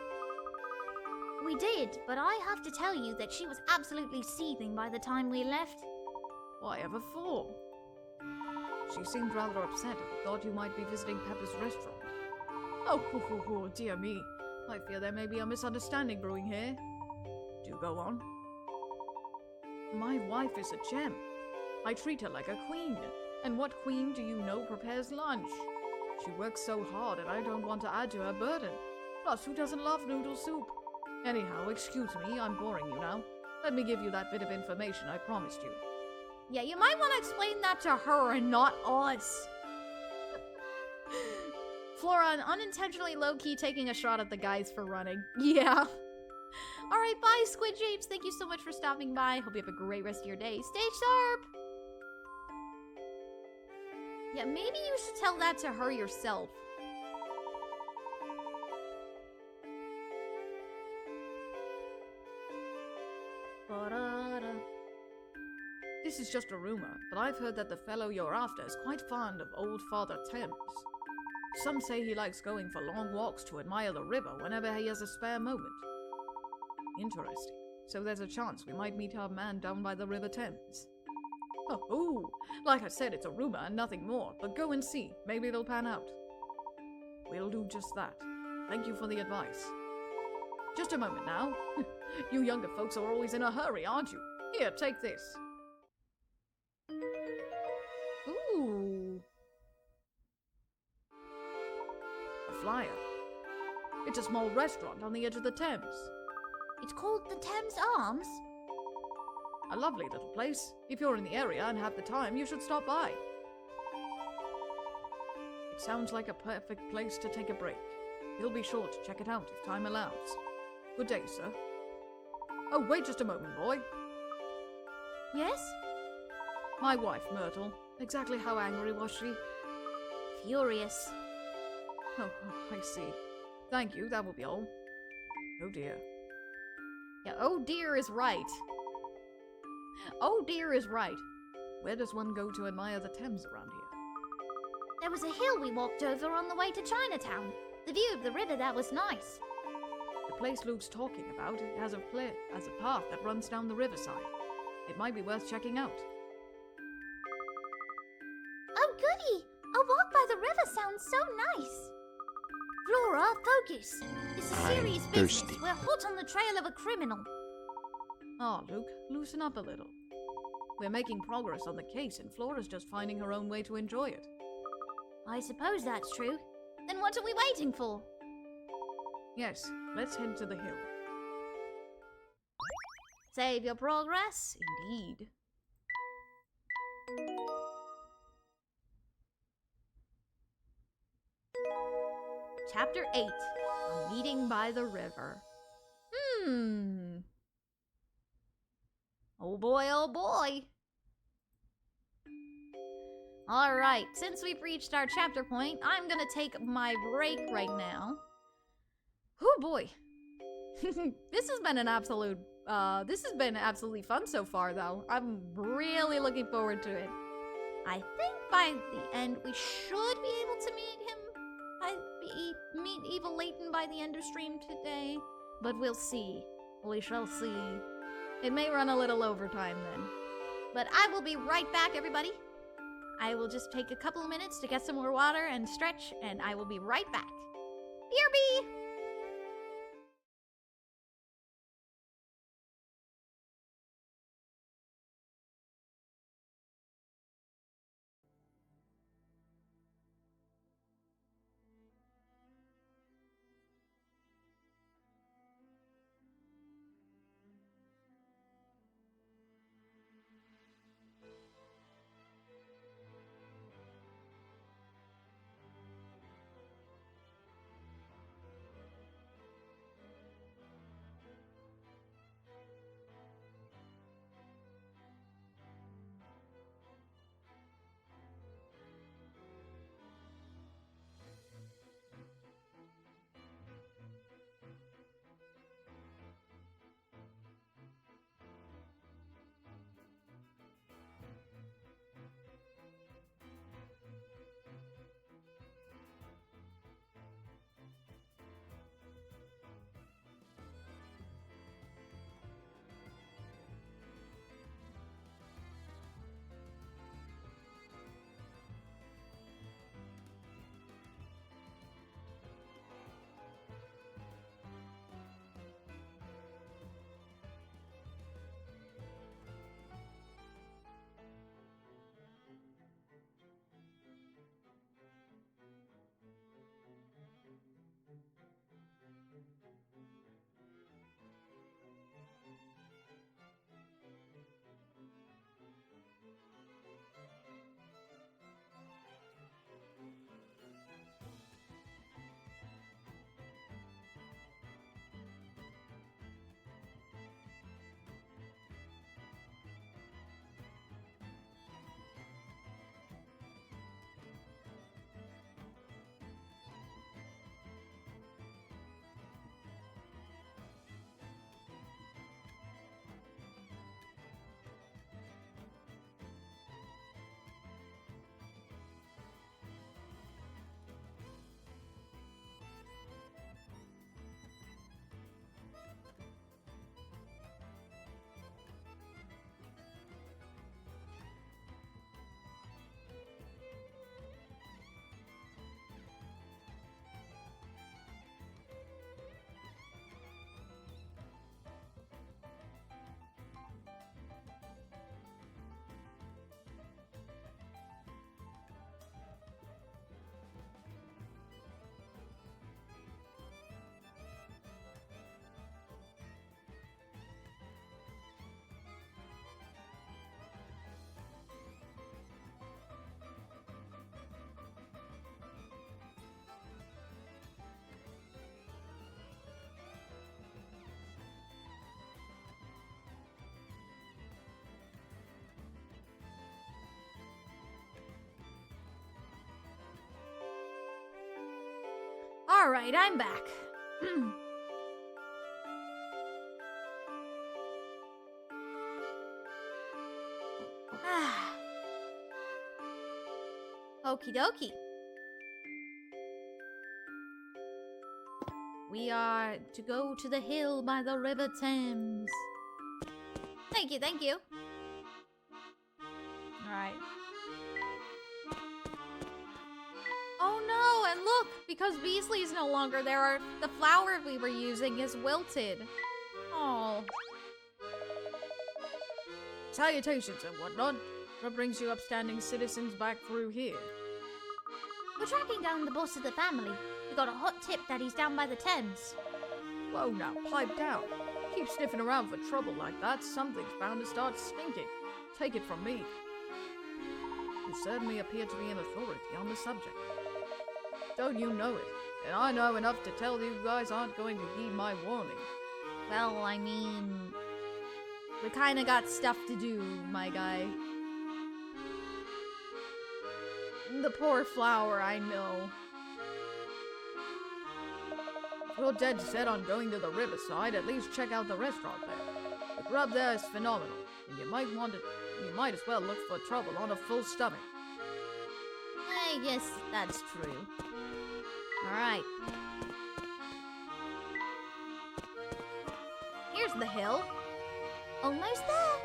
S4: We did, but I have to tell you that she was absolutely seething by the time we left.
S3: Whatever for? She seemed rather upset and thought you might be visiting Peppa's restaurant. Oh, dear me. I fear there may be a misunderstanding brewing here. Do go on. My wife is a gem. I treat her like a queen. And what queen do you know prepares lunch? She works so hard and I don't want to add to her burden. Plus, who doesn't love noodle soup? Anyhow, excuse me, I'm boring you now. Let me give you that bit of information I promised you.
S1: Yeah, you might want to explain that to her and not us. Flora, unintentionally low-key taking a shot at the guys for running. Yeah. Alright, bye, Squid Japes. Thank you so much for stopping by. Hope you have a great rest of your day. Stay sharp! Yeah, maybe you should tell that to her yourself.
S3: This is just a rumor, but I've heard that the fellow you're after is quite fond of old Father Thames. Some say he likes going for long walks to admire the river whenever he has a spare moment. Interesting. So there's a chance we might meet our man down by the River Thames. Oh, like I said, it's a rumor and nothing more, but go and see. Maybe it'll pan out. We'll do just that. Thank you for the advice. Just a moment now. You younger folks are always in a hurry, aren't you? Here, take this.
S1: Ooh.
S3: A flyer. It's a small restaurant on the edge of the Thames.
S4: It's called the Thames Arms.
S3: A lovely little place. If you're in the area and have the time, you should stop by. It sounds like a perfect place to take a break. He'll be sure to check it out if time allows. Good day, sir. Oh, wait just a moment, boy.
S4: Yes?
S3: My wife, Myrtle. Exactly how angry was she?
S4: Furious.
S3: Oh, I see. Thank you, that will be all. Oh dear.
S1: Yeah, oh dear is right. Oh dear is right.
S3: Where does one go to admire the Thames around here?
S4: There was a hill we walked over on the way to Chinatown. The view of the river there was nice.
S3: The place Luke's talking about has a path that runs down the riverside. It might be worth checking out.
S4: Oh goody! A walk by the river sounds so nice. Flora, focus. This is serious
S7: I'm
S4: business.
S7: thirsty.
S4: We're hot on the trail of a criminal.
S3: Ah, Luke, loosen up a little. We're making progress on the case and Flora's just finding her own way to enjoy it.
S4: I suppose that's true. Then what are we waiting for?
S3: Yes, let's head to the hill.
S1: Save your progress, indeed. Chapter 8. A meeting by the river. Oh boy, oh boy. Alright, since we've reached our chapter point, I'm gonna take my break right now. Oh boy. This has been absolutely fun so far, though. I'm really looking forward to it. I think by the end, we should be able to meet Evil Layton by the end of stream today. But we'll see. We shall see. It may run a little overtime then. But I will be right back, everybody. I will just take a couple of minutes to get some more water and stretch, and I will be right back. BRB! Alright, I'm back. Okie dokie. We are to go to the hill by the River Thames. Thank you, thank you. Alright. Oh no, and look! Because Beasley is no longer there, the flower we were using is wilted. Oh.
S3: Salutations and whatnot. What brings you upstanding citizens back through here?
S4: We're tracking down the boss of the family. We got a hot tip that he's down by the Thames.
S3: Whoa now, pipe down. Keep sniffing around for trouble like that, something's bound to start stinking. Take it from me. You certainly appear to be an authority on the subject. Don't you know it? And I know enough to tell you guys aren't going to heed my warning.
S1: Well, I mean, we kinda got stuff to do, my guy.
S3: The poor flower, I know. If you're dead set on going to the riverside, at least check out the restaurant there. The grub there is phenomenal, and you might as well look for trouble on a full stomach.
S4: I guess that's true. Alright. Here's the hill. Almost there.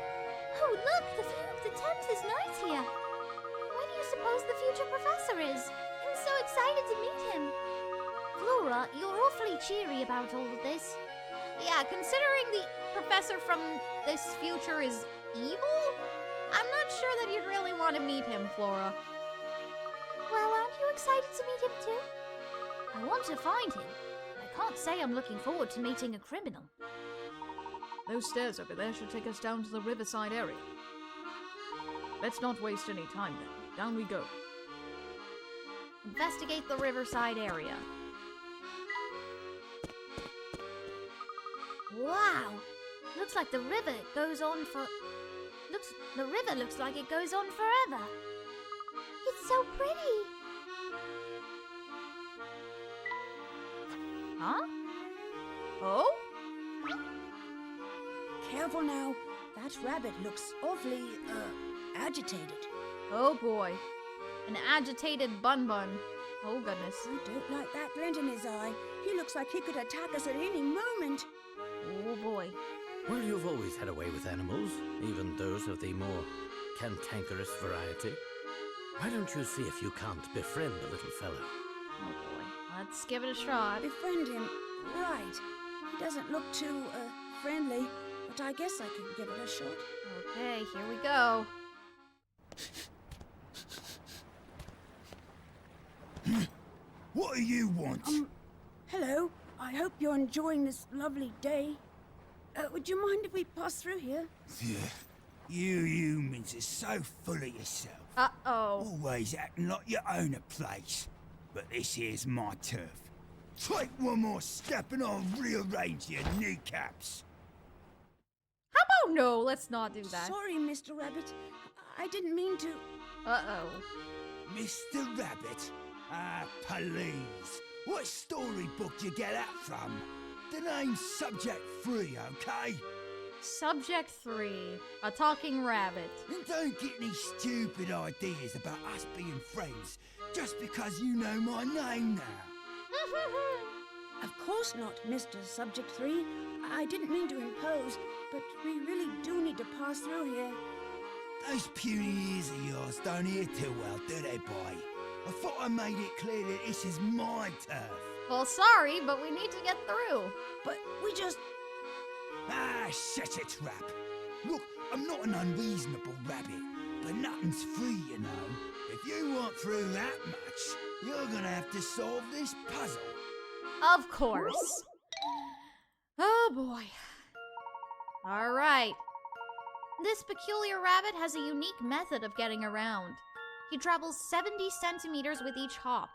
S4: Oh, look, the view of the Thames is nice here. Where do you suppose the future professor is? I'm so excited to meet him. Flora, you're awfully cheery about all of this.
S1: Yeah, considering the professor from this future is evil, I'm not sure that you'd really want to meet him, Flora.
S4: Well, aren't you excited to meet him too? I want to find him. I can't say I'm looking forward to meeting a criminal.
S3: Those stairs over there should take us down to the riverside area. Let's not waste any time then. Down we go.
S1: Investigate the riverside area.
S4: Wow! Looks like the river goes on for... The river looks like it goes on forever. It's so pretty.
S1: Huh? Oh?
S10: Careful now. That rabbit looks awfully, agitated.
S1: Oh boy. An agitated Bun-Bun. Oh goodness.
S10: I don't like that glint in his eye. He looks like he could attack us at any moment.
S1: Oh boy.
S5: Well, you've always had a way with animals, even those of the more cantankerous variety. Why don't you see if you can't befriend the little fellow?
S1: Oh boy. Let's give it a shot.
S10: Befriend him. Right. He doesn't look too, friendly, but I guess I can give it a shot.
S1: Okay, here we go.
S11: What do you want?
S10: Hello. I hope you're enjoying this lovely day. Would you mind if we pass through here?
S11: You humans are so full of yourself.
S1: Uh-oh.
S11: Always acting like you own a place. But this here's my turf. Take one more step and I'll rearrange your kneecaps.
S1: How about no? Let's not do that.
S10: Sorry, Mr. Rabbit. I didn't mean to...
S1: Uh-oh.
S11: Mr. Rabbit? Ah, please. What storybook you get that from? The name's Subject 3, okay?
S1: Subject 3. A talking rabbit.
S11: And don't get any stupid ideas about us being friends just because you know my name now.
S10: Of course not, Mr. Subject 3. I didn't mean to impose, but we really do need to pass through here.
S11: Those puny ears of yours don't hear too well, do they, boy? I thought I made it clear that this is my turf.
S1: Well, sorry, but we need to get through.
S10: But we just...
S11: Ah, shut your trap. Look, I'm not an unreasonable rabbit, but nothing's free, you know. If you want through that much, you're gonna have to solve this puzzle.
S1: Of course. Oh boy. All right. This peculiar rabbit has a unique method of getting around. He travels 70 centimeters with each hop,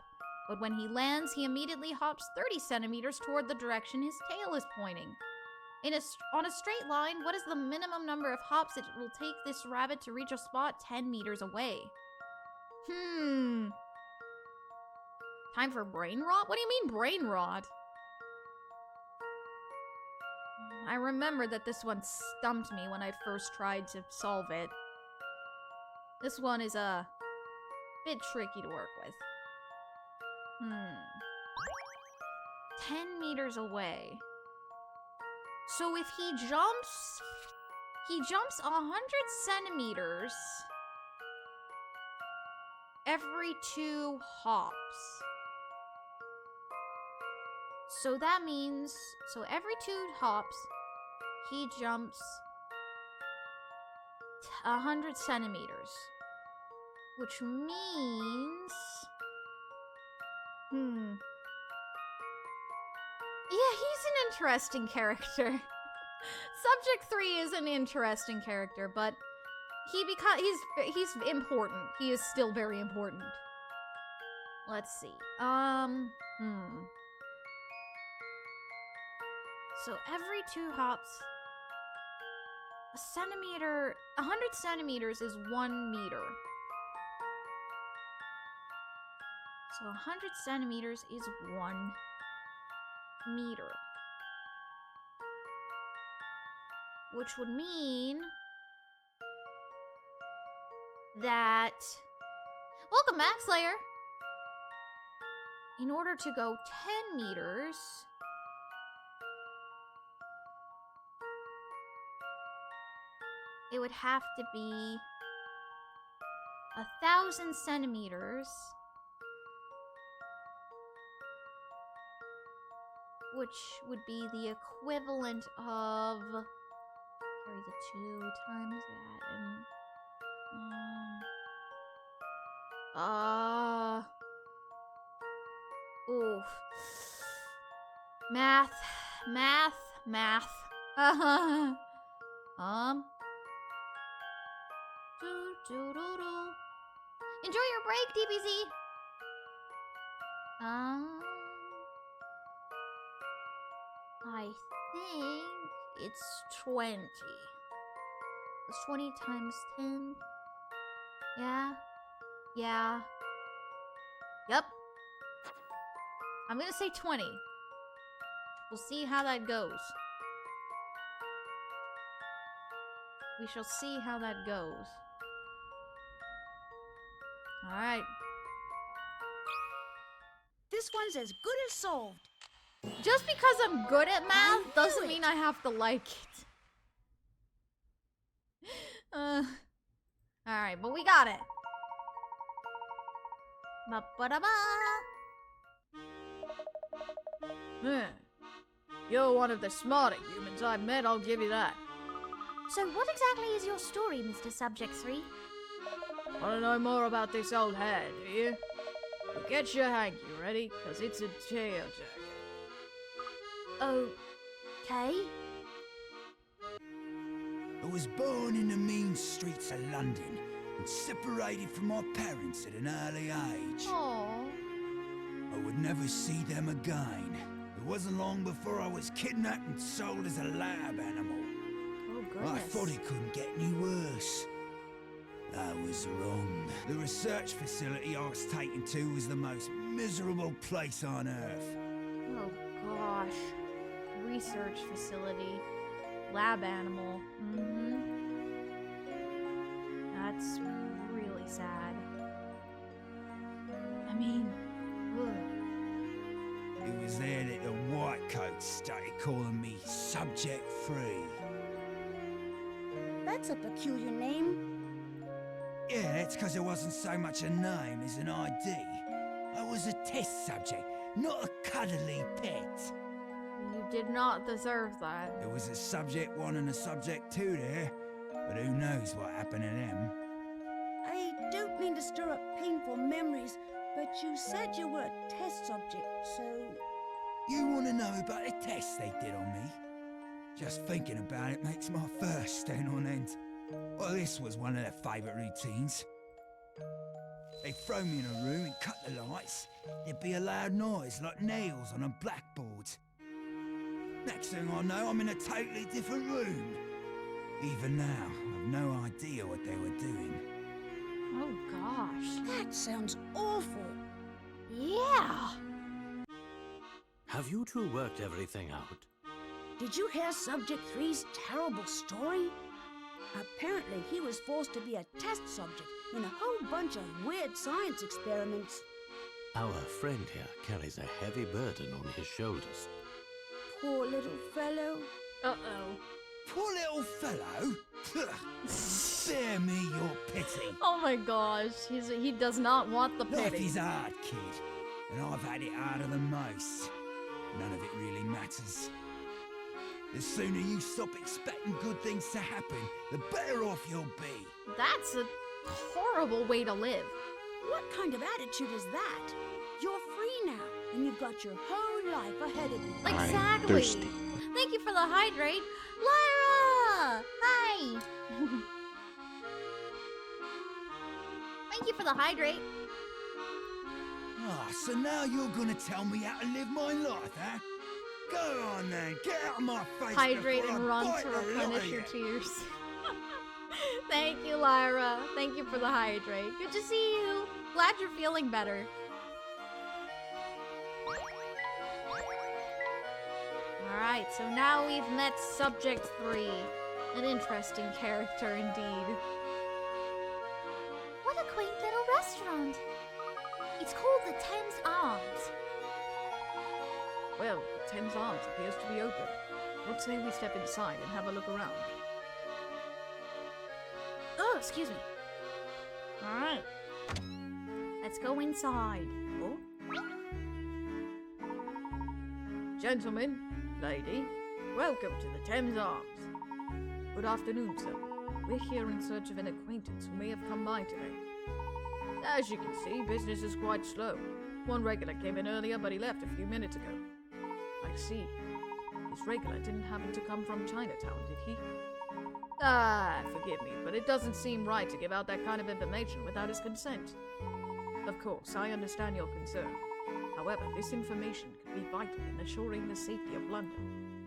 S1: but when he lands, he immediately hops 30 centimeters toward the direction his tail is pointing. On a straight line, what is the minimum number of hops it will take this rabbit to reach a spot 10 meters away? Time for brain rot? What do you mean brain rot? I remember that this one stumped me when I first tried to solve it. This one is a bit tricky to work with. 10 meters away. So if he jumps 100 centimeters every 2 hops. So that means, every 2 hops, he jumps 100 centimeters. Which means... Yeah, he's an interesting character. Subject 3 is an interesting character, but he's important. He is still very important. Let's see. So every 2 hops, 100 centimeters is 1 meter. So 100 centimeters is 1 meter. Which would mean that... Welcome back, Slayer! In order to go 10 meters... it would have to be 1,000 centimeters, which would be the equivalent of, carry the 2 times that, and oof. Math. Enjoy your break, DBZ. I think it's 20. It's 20 times 10. Yeah. Yep. I'm gonna say 20. We'll see how that goes. We shall see how that goes. Alright.
S10: This one's as good as solved.
S1: Just because I'm good at math doesn't mean I have to like it. Alright, but we got it. Ba-ba-da-ba.
S3: You're one of the smarter humans I've met, I'll give you that.
S4: So what exactly is your story, Mr. Subject 3?
S3: Want to know more about this old hat, do you? Well, get your hanky ready, cause it's a tail jacket.
S4: Okay.
S11: I was born in the mean streets of London and separated from my parents at an early age.
S1: Aww.
S11: I would never see them again. It wasn't long before I was kidnapped and sold as a lab animal.
S1: Oh, goodness.
S11: I thought it couldn't get any worse. I was wrong. The research facility I was taken to was the most miserable place on Earth.
S1: Oh, gosh. Research facility. Lab animal. That's really sad. I mean, ugh.
S11: It was there that the whitecoats started calling me Subject 3.
S10: That's a peculiar name.
S11: Yeah, that's because it wasn't so much a name as an ID. I was a test subject, not a cuddly pet.
S1: You did not deserve that.
S11: There was a Subject 1 and a Subject 2 there, but who knows what happened to them.
S10: I don't mean to stir up painful memories, but you said you were a test subject, so...
S11: You want to know about the tests they did on me? Just thinking about it makes my fur stand on end. Well, this was one of their favourite routines. They'd throw me in a room and cut the lights. There'd be a loud noise like nails on a blackboard. Next thing I know, I'm in a totally different room. Even now, I've no idea what they were doing.
S1: Oh, gosh.
S10: That sounds awful.
S1: Yeah.
S5: Have you two worked everything out?
S10: Did you hear Subject 3's terrible story? Apparently, he was forced to be a test subject in a whole bunch of weird science experiments.
S5: Our friend here carries a heavy burden on his shoulders.
S10: Poor little fellow.
S1: Uh-oh.
S11: Poor little fellow? Spare me your pity.
S1: Oh my gosh. He does not want the
S11: Life
S1: pity.
S11: is hard, kid. And I've had it harder than most. None of it really matters. The sooner you stop expecting good things to happen, the better off you'll be.
S1: That's a horrible way to live.
S10: What kind of attitude is that? You're free now, and you've got your whole life ahead of you.
S1: Exactly.
S7: I'm thirsty.
S1: Thank you for the hydrate. Lyra! Hi! Thank you for the hydrate.
S11: Ah, so now you're gonna tell me how to live my life, huh? Go on then, get out of my face.
S1: Hydrate
S11: before
S1: and
S11: I
S1: run
S11: bite
S1: to
S11: the lot
S1: replenish
S11: of
S1: your
S11: you.
S1: tears. Thank you, Lyra. Thank you for the hydrate. Good to see you. Glad you're feeling better. Alright, so now we've met Subject 3. An interesting character indeed.
S4: What a quaint little restaurant. It's called the Thames Arms.
S3: Well, the Thames Arms appears to be open. What say we step inside and have a look around?
S4: Oh, excuse me. Alright. Let's go inside.
S3: Oh? Gentlemen, lady, welcome to the Thames Arms. Good afternoon, sir. We're here in search of an acquaintance who may have come by today. As you can see, business is quite slow. One regular came in earlier, but he left a few minutes ago. I see. This regular didn't happen to come from Chinatown, did he? Forgive me, but it doesn't seem right to give out that kind of information without his consent. Of course, I understand your concern. However, this information could be vital in assuring the safety of London.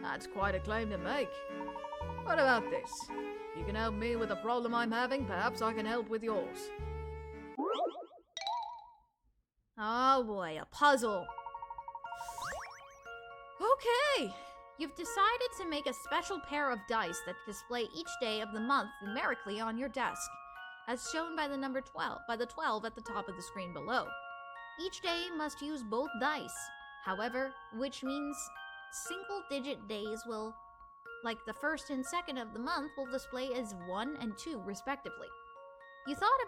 S3: That's quite a claim to make. What about this? If you can help me with the problem I'm having, perhaps I can help with yours.
S1: Oh boy, a puzzle. Okay. You've decided to make a special pair of dice that display each day of the month numerically on your desk, as shown by the number 12, by the 12 at the top of the screen below. Each day must use both dice, however, which means single-digit days will, like the first and second of the month, will display as 1 and 2 respectively. You thought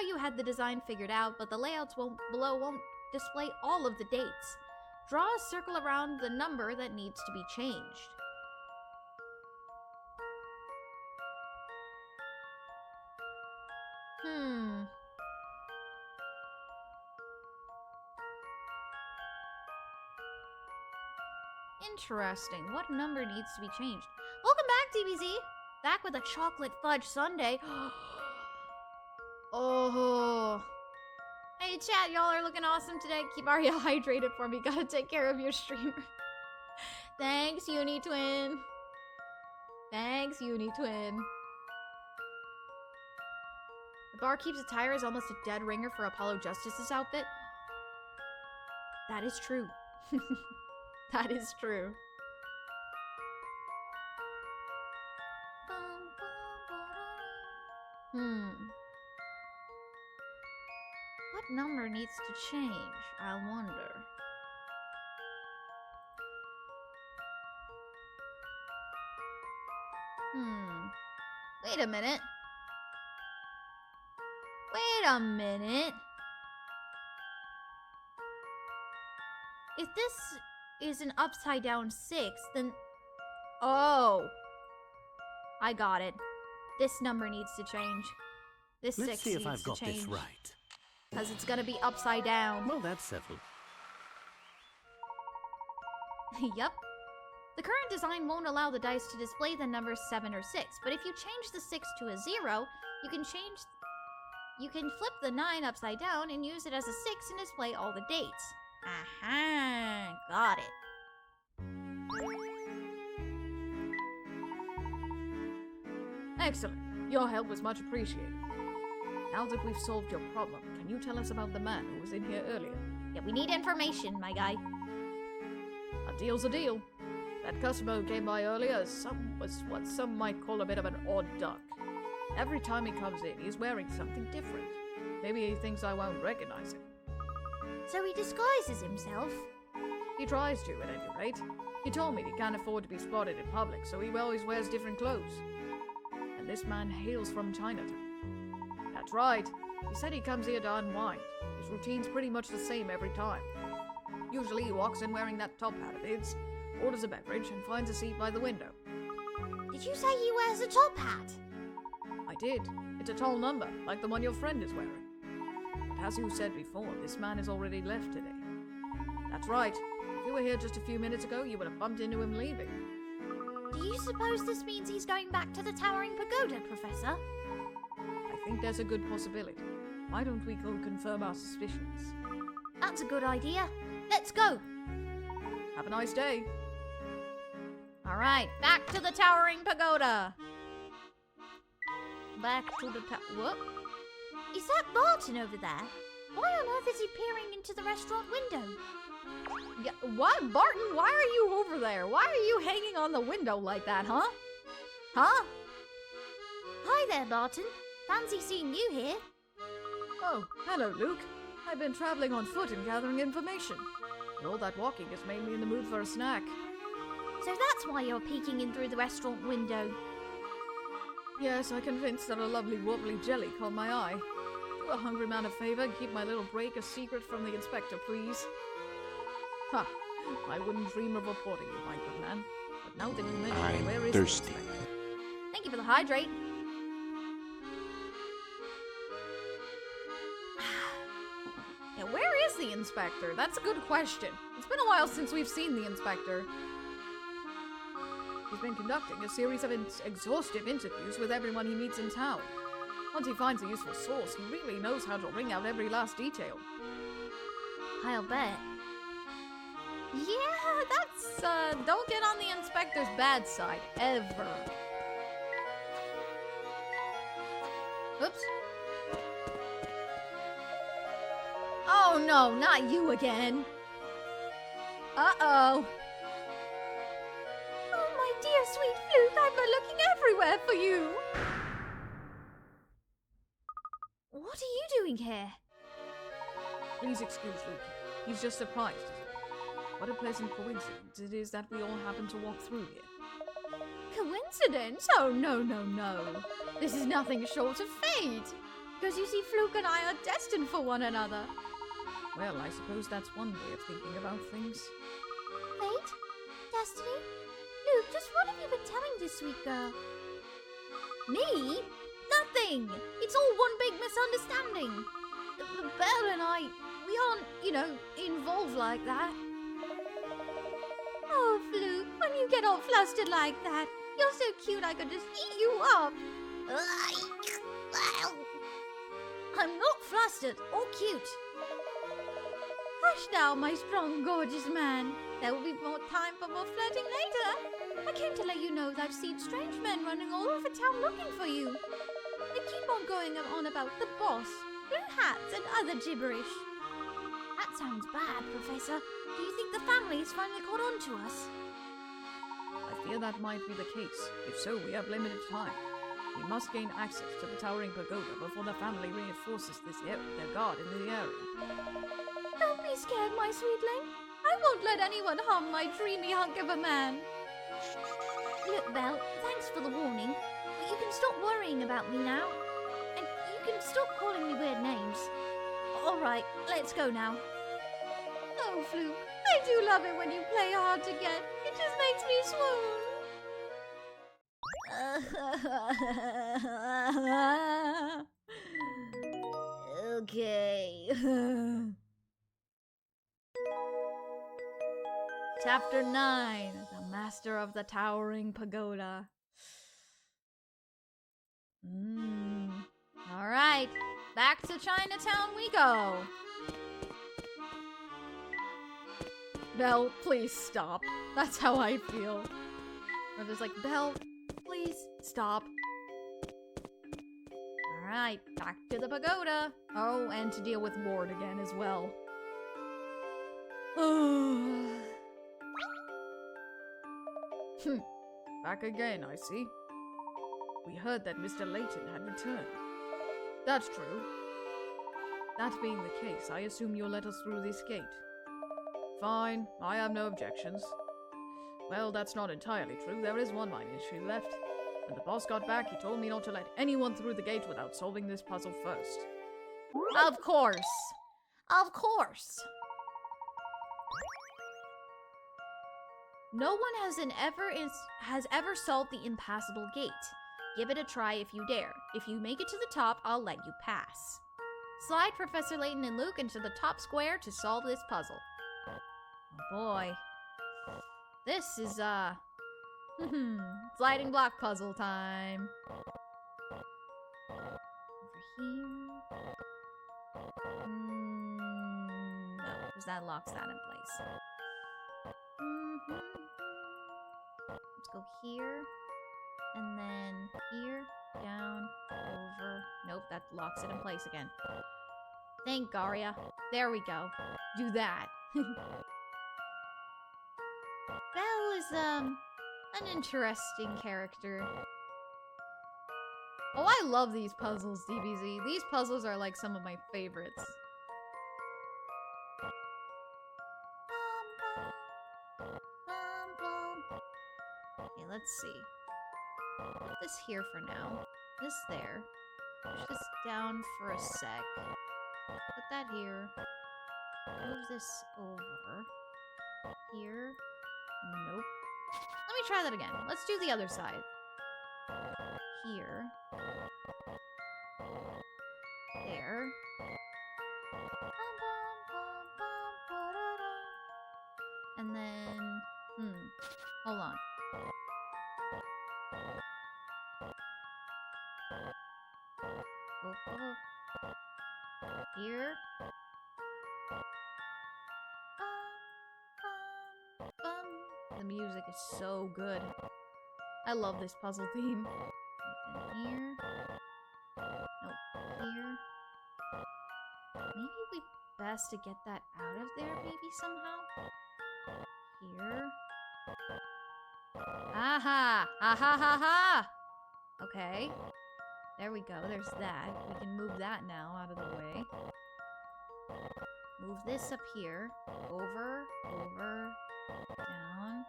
S1: you had the design figured out, but the layouts below won't display all of the dates. Draw a circle around the number that needs to be changed. Interesting. What number needs to be changed? Welcome back, DBZ! Back with a chocolate fudge sundae. Oh. Hey chat, y'all are looking awesome today. Keep Arya hydrated for me. Gotta take care of your streamer. Thanks, Unitwin. Thanks, Unitwin. The bar keeps attire is almost a dead ringer for Apollo Justice's outfit. That is true. That is true. What number needs to change? I wonder. Wait a minute. Wait a minute. If this is an upside down 6, then... Oh. I got it. This number needs to change. This
S5: Let's
S1: 6
S5: see
S1: needs
S5: if I've got
S1: to change.
S5: this right.
S1: Because it's gonna be upside down.
S5: Well, that's settled.
S1: Yep. The current design won't allow the dice to display the numbers 7 or 6, but if you change the 6 to a 0, you can flip the 9 upside down and use it as a 6 and display all the dates. Aha! Got it.
S3: Excellent. Your help was much appreciated. Now that we've solved your problem, can you tell us about the man who was in here earlier?
S1: Yeah, we need information, my guy.
S3: A deal's a deal. That customer who came by earlier was what some might call a bit of an odd duck. Every time he comes in, he's wearing something different. Maybe he thinks I won't recognize him.
S4: So he disguises himself?
S3: He tries to, at any rate. He told me he can't afford to be spotted in public, so he always wears different clothes. And this man hails from Chinatown. That's right. He said he comes here to unwind. His routine's pretty much the same every time. Usually he walks in wearing that top hat of his, orders a beverage, and finds a seat by the window.
S4: Did you say he wears a top hat?
S3: I did. It's a tall number, like the one your friend is wearing. But as you said before, this man has already left today. That's right. If you were here just a few minutes ago, you would have bumped into him leaving.
S4: Do you suppose this means he's going back to the Towering Pagoda, Professor?
S3: I think there's a good possibility. Why don't we go confirm our suspicions?
S4: That's a good idea. Let's go.
S3: Have a nice day.
S1: Alright, back to the Towering Pagoda. Back to the what?
S4: Is that Barton over there? Why on earth is he peering into the restaurant window?
S1: Yeah, what? Barton, why are you over there? Why are you hanging on the window like that, huh? Huh?
S4: Hi there, Barton. Fancy seeing you here.
S3: Oh, hello, Luke. I've been traveling on foot and gathering information. All that walking has made me in the mood for a snack.
S4: So that's why you're peeking in through the restaurant window.
S3: Yes, I'm convinced that a lovely wobbly jelly caught my eye. Do a hungry man a favor and keep my little break a secret from the inspector, please. Ha! I wouldn't dream of reporting you, my good man. But now that you mention it, where
S7: I'm
S3: is
S7: thirsty.
S3: the inspector?
S1: Thank you for the hydrate. Yeah, where is the inspector? That's a good question. It's been a while since we've seen the inspector.
S3: He's been conducting a series of exhaustive interviews with everyone he meets in town. Once he finds a useful source, he really knows how to wring out every last detail.
S4: I'll bet.
S1: Yeah, that's, don't get on the inspector's bad side, ever. Oops. Oh no, not you again. Uh-oh.
S4: Oh, my dear sweet Fluke, I've been looking everywhere for you. What are you doing here?
S3: Please excuse Luke. He's just surprised. What a pleasant coincidence it is that we all happen to walk through here.
S1: Coincidence? Oh, no, no, no. This is nothing short of fate. Because you see, Fluke and I are destined for one another.
S3: Well, I suppose that's one way of thinking about things.
S4: Fate? Destiny? Luke, just what have you been telling this sweet girl?
S1: Me? Nothing. It's all one big misunderstanding. Belle and I, we aren't, you know, involved like that.
S4: Oh, Fluke, when you get all flustered like that, you're so cute I could just eat you up.
S1: I'm not flustered or cute.
S4: Hush now, my strong, gorgeous man. There will be more time for more flirting later. I came to let you know that I've seen strange men running all over town looking for you. They keep on going on about the boss, blue hats, and other gibberish.
S1: That sounds bad, Professor. Do you think the family has finally caught on to us?
S3: I fear that might be the case. If so, we have limited time. We must gain access to the towering pagoda before the family reinforces their guard in the area.
S4: Don't be scared, my sweetling. I won't let anyone harm my dreamy hunk of a man.
S1: Look, Belle, thanks for the warning, but you can stop worrying about me now. And you can stop calling me weird names. All right, let's go now.
S4: Oh, Fluke, I do love it when you play hard to get. It just makes me swoon.
S1: Okay. Chapter 9, The Master of the Towering Pagoda. Alright, back to Chinatown we go. Belle, please stop. That's how I feel. We're just like, Belle, please stop. Alright, back to the pagoda. Oh, and to deal with Ward again as well.
S3: Back again, I see. We heard that Mr. Layton had returned. That's true. That being the case, I assume you'll let us through this gate. Fine, I have no objections. Well, that's not entirely true. There is one minor issue left. When the boss got back, he told me not to let anyone through the gate without solving this puzzle first.
S1: Of course. Of course. No one has ever solved the impassable gate. Give it a try if you dare. If you make it to the top, I'll let you pass. Slide Professor Layton and Luke into the top square to solve this puzzle. Oh boy. This is, sliding block puzzle time. Over here. No, because that locks that in place. Let's go here. And then here, down, over. Nope, that locks it in place again. Thank Garia. There we go. Do that. Belle is, an interesting character. Oh, I love these puzzles, DBZ. These puzzles are like some of my favorites. Okay, let's see. Put this here for now. This there. Push this down for a sec. Put that here. Move this over. Here. Nope. Let me try that again. Let's do the other side. Here. There. And then... Hold on. Here. The music is so good. I love this puzzle theme. And here. Nope. Here. Maybe we best to get that out of there, maybe somehow? Here. Aha! Ha ha ha ha! Okay. There we go. There's that. We can move that now out of the way. Move this up here. Over. Over. Down.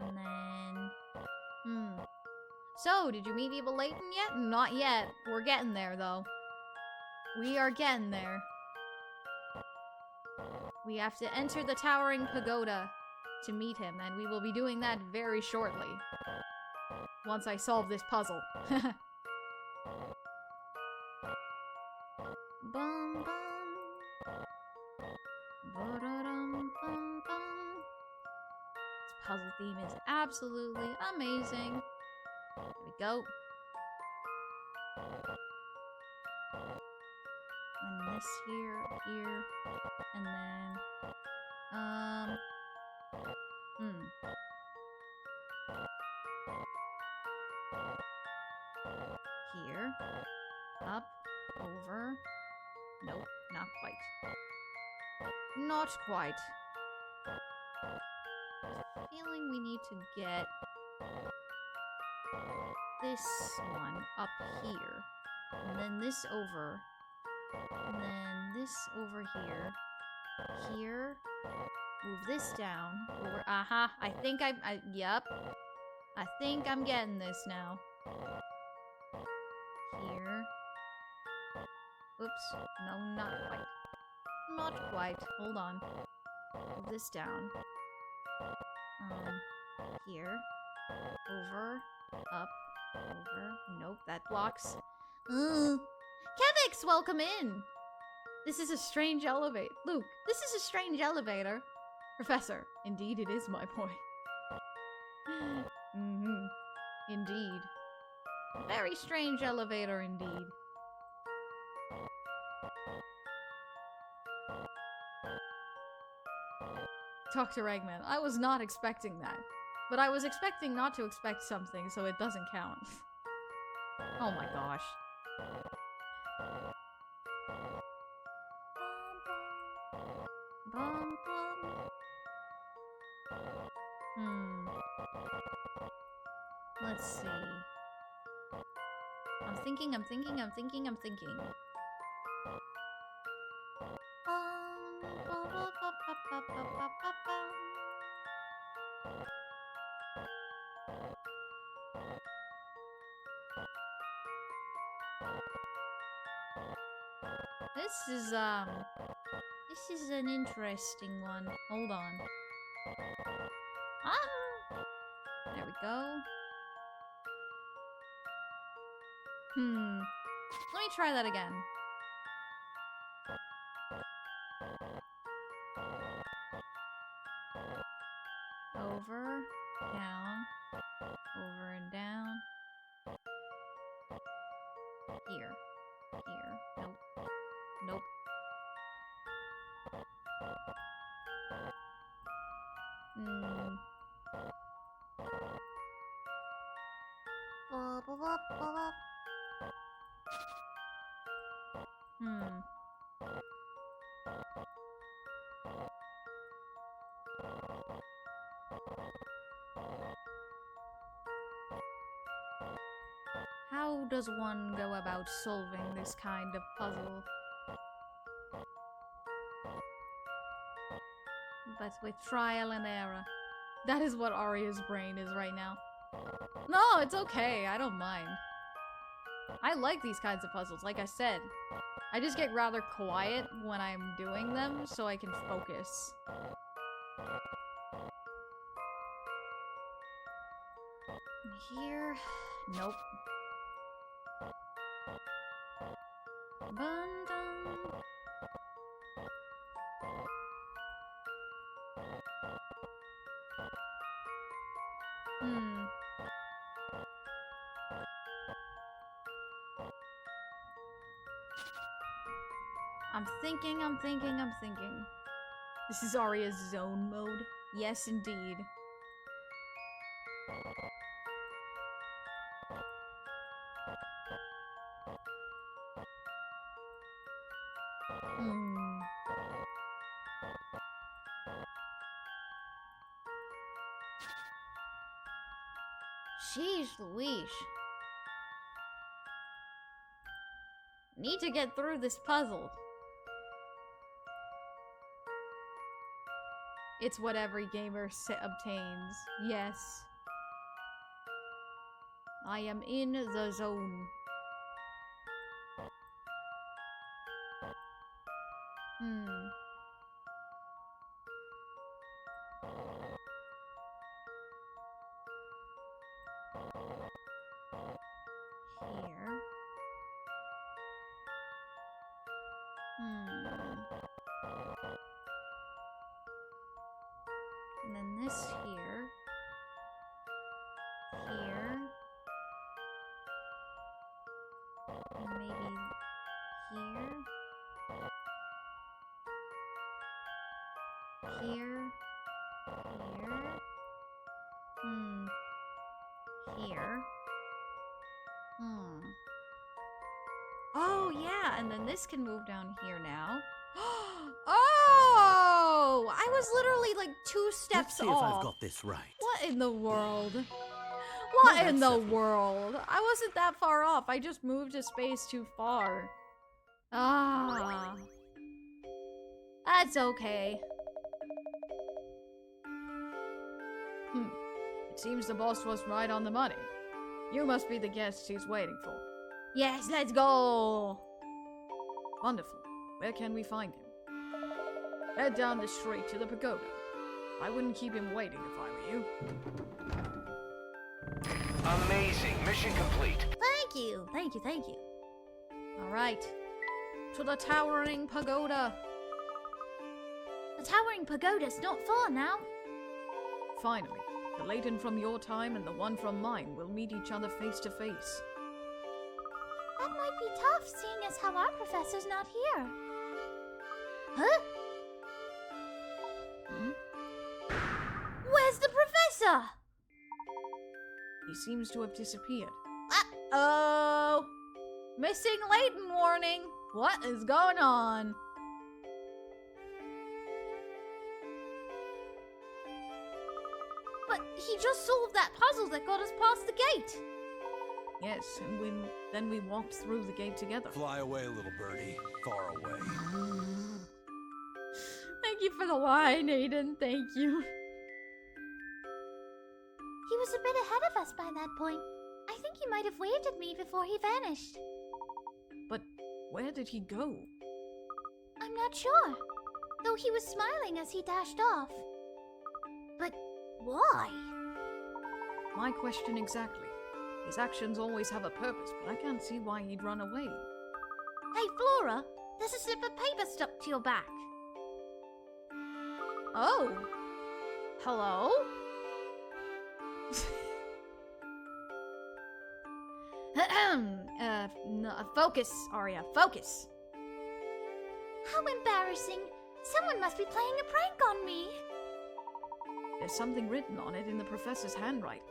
S1: And then... So, did you meet Evil Layton yet? Not yet. We're getting there, though. We are getting there. We have to enter the Towering Pagoda to meet him, and we will be doing that very shortly. Once I solve this puzzle. Bum bum. Ba-da-dum, bum bum. This puzzle theme is absolutely amazing. There we go. And this here, and then, here, up, over, nope, not quite. Not quite. Feeling we need to get this one up here, and then this over, and then this over here, here, move this down, over, I think yep, I think I'm getting this now. Here, oops, no, not quite, not quite, hold on, move this down, here, over, up, over, nope, that blocks. Kevix, welcome in! This is a strange elevator. Luke, this is a strange elevator. Professor, indeed it is my point. Indeed. Very strange elevator indeed. Dr. Eggman, I was not expecting that. But I was expecting not to expect something, so it doesn't count. Oh my gosh. Bum, bum. Let's see. I'm thinking. This is an interesting one. Hold on. There we go. Let me try that again. Over, down, over and down. Here. Here. Nope. Nope. How does one go about solving this kind of puzzle? But with trial and error. That is what Arya's brain is right now. No, it's okay. I don't mind. I like these kinds of puzzles, like I said. I just get rather quiet when I'm doing them, so I can focus. Here? Nope. Bun-dun. I'm thinking. This is Arya's zone mode. Yes, indeed. Sheesh Louise. Need to get through this puzzle. It's what every gamer obtains. Yes. I am in the zone. Here. And then this here. Here. And maybe here. Here. Here. Oh, yeah, and then this can move down here now. Oh! I was literally like 2 steps
S5: Let's see
S1: off.
S5: if I've got this right.
S1: What in the world? What in the world? I wasn't that far off. I just moved a space too far. Ah. That's okay.
S3: It seems the boss was right on the money. You must be the guest he's waiting for.
S1: Yes, let's go!
S3: Wonderful. Where can we find him? Head down the street to the pagoda. I wouldn't keep him waiting if I were you.
S12: Amazing. Mission complete.
S1: Thank you. Thank you.
S3: Alright. To the towering pagoda.
S4: The towering pagoda's not far now.
S3: Finally, the Layton from your time and the one from mine will meet each other face to face.
S4: That might be tough, seeing as how our professor's not here. Huh? Where's the professor?
S3: He seems to have disappeared.
S1: Uh-oh! Missing Layton warning! What is going on?
S4: But he just solved that puzzle that got us past the gate.
S3: Yes, and then we walked through the gate together.
S11: Fly away, little birdie. Far away.
S1: Thank you for the line, Aiden. Thank you.
S4: He was a bit ahead of us by that point. I think he might have waved at me before he vanished.
S3: But where did he go?
S4: I'm not sure, though he was smiling as he dashed off. But why?
S3: My question exactly. His actions always have a purpose, but I can't see why he'd run away.
S4: Hey, Flora, there's a slip of paper stuck to your back.
S1: Oh. Hello? Focus, Arya, focus.
S4: How embarrassing. Someone must be playing a prank on me.
S3: There's something written on it in the professor's handwriting.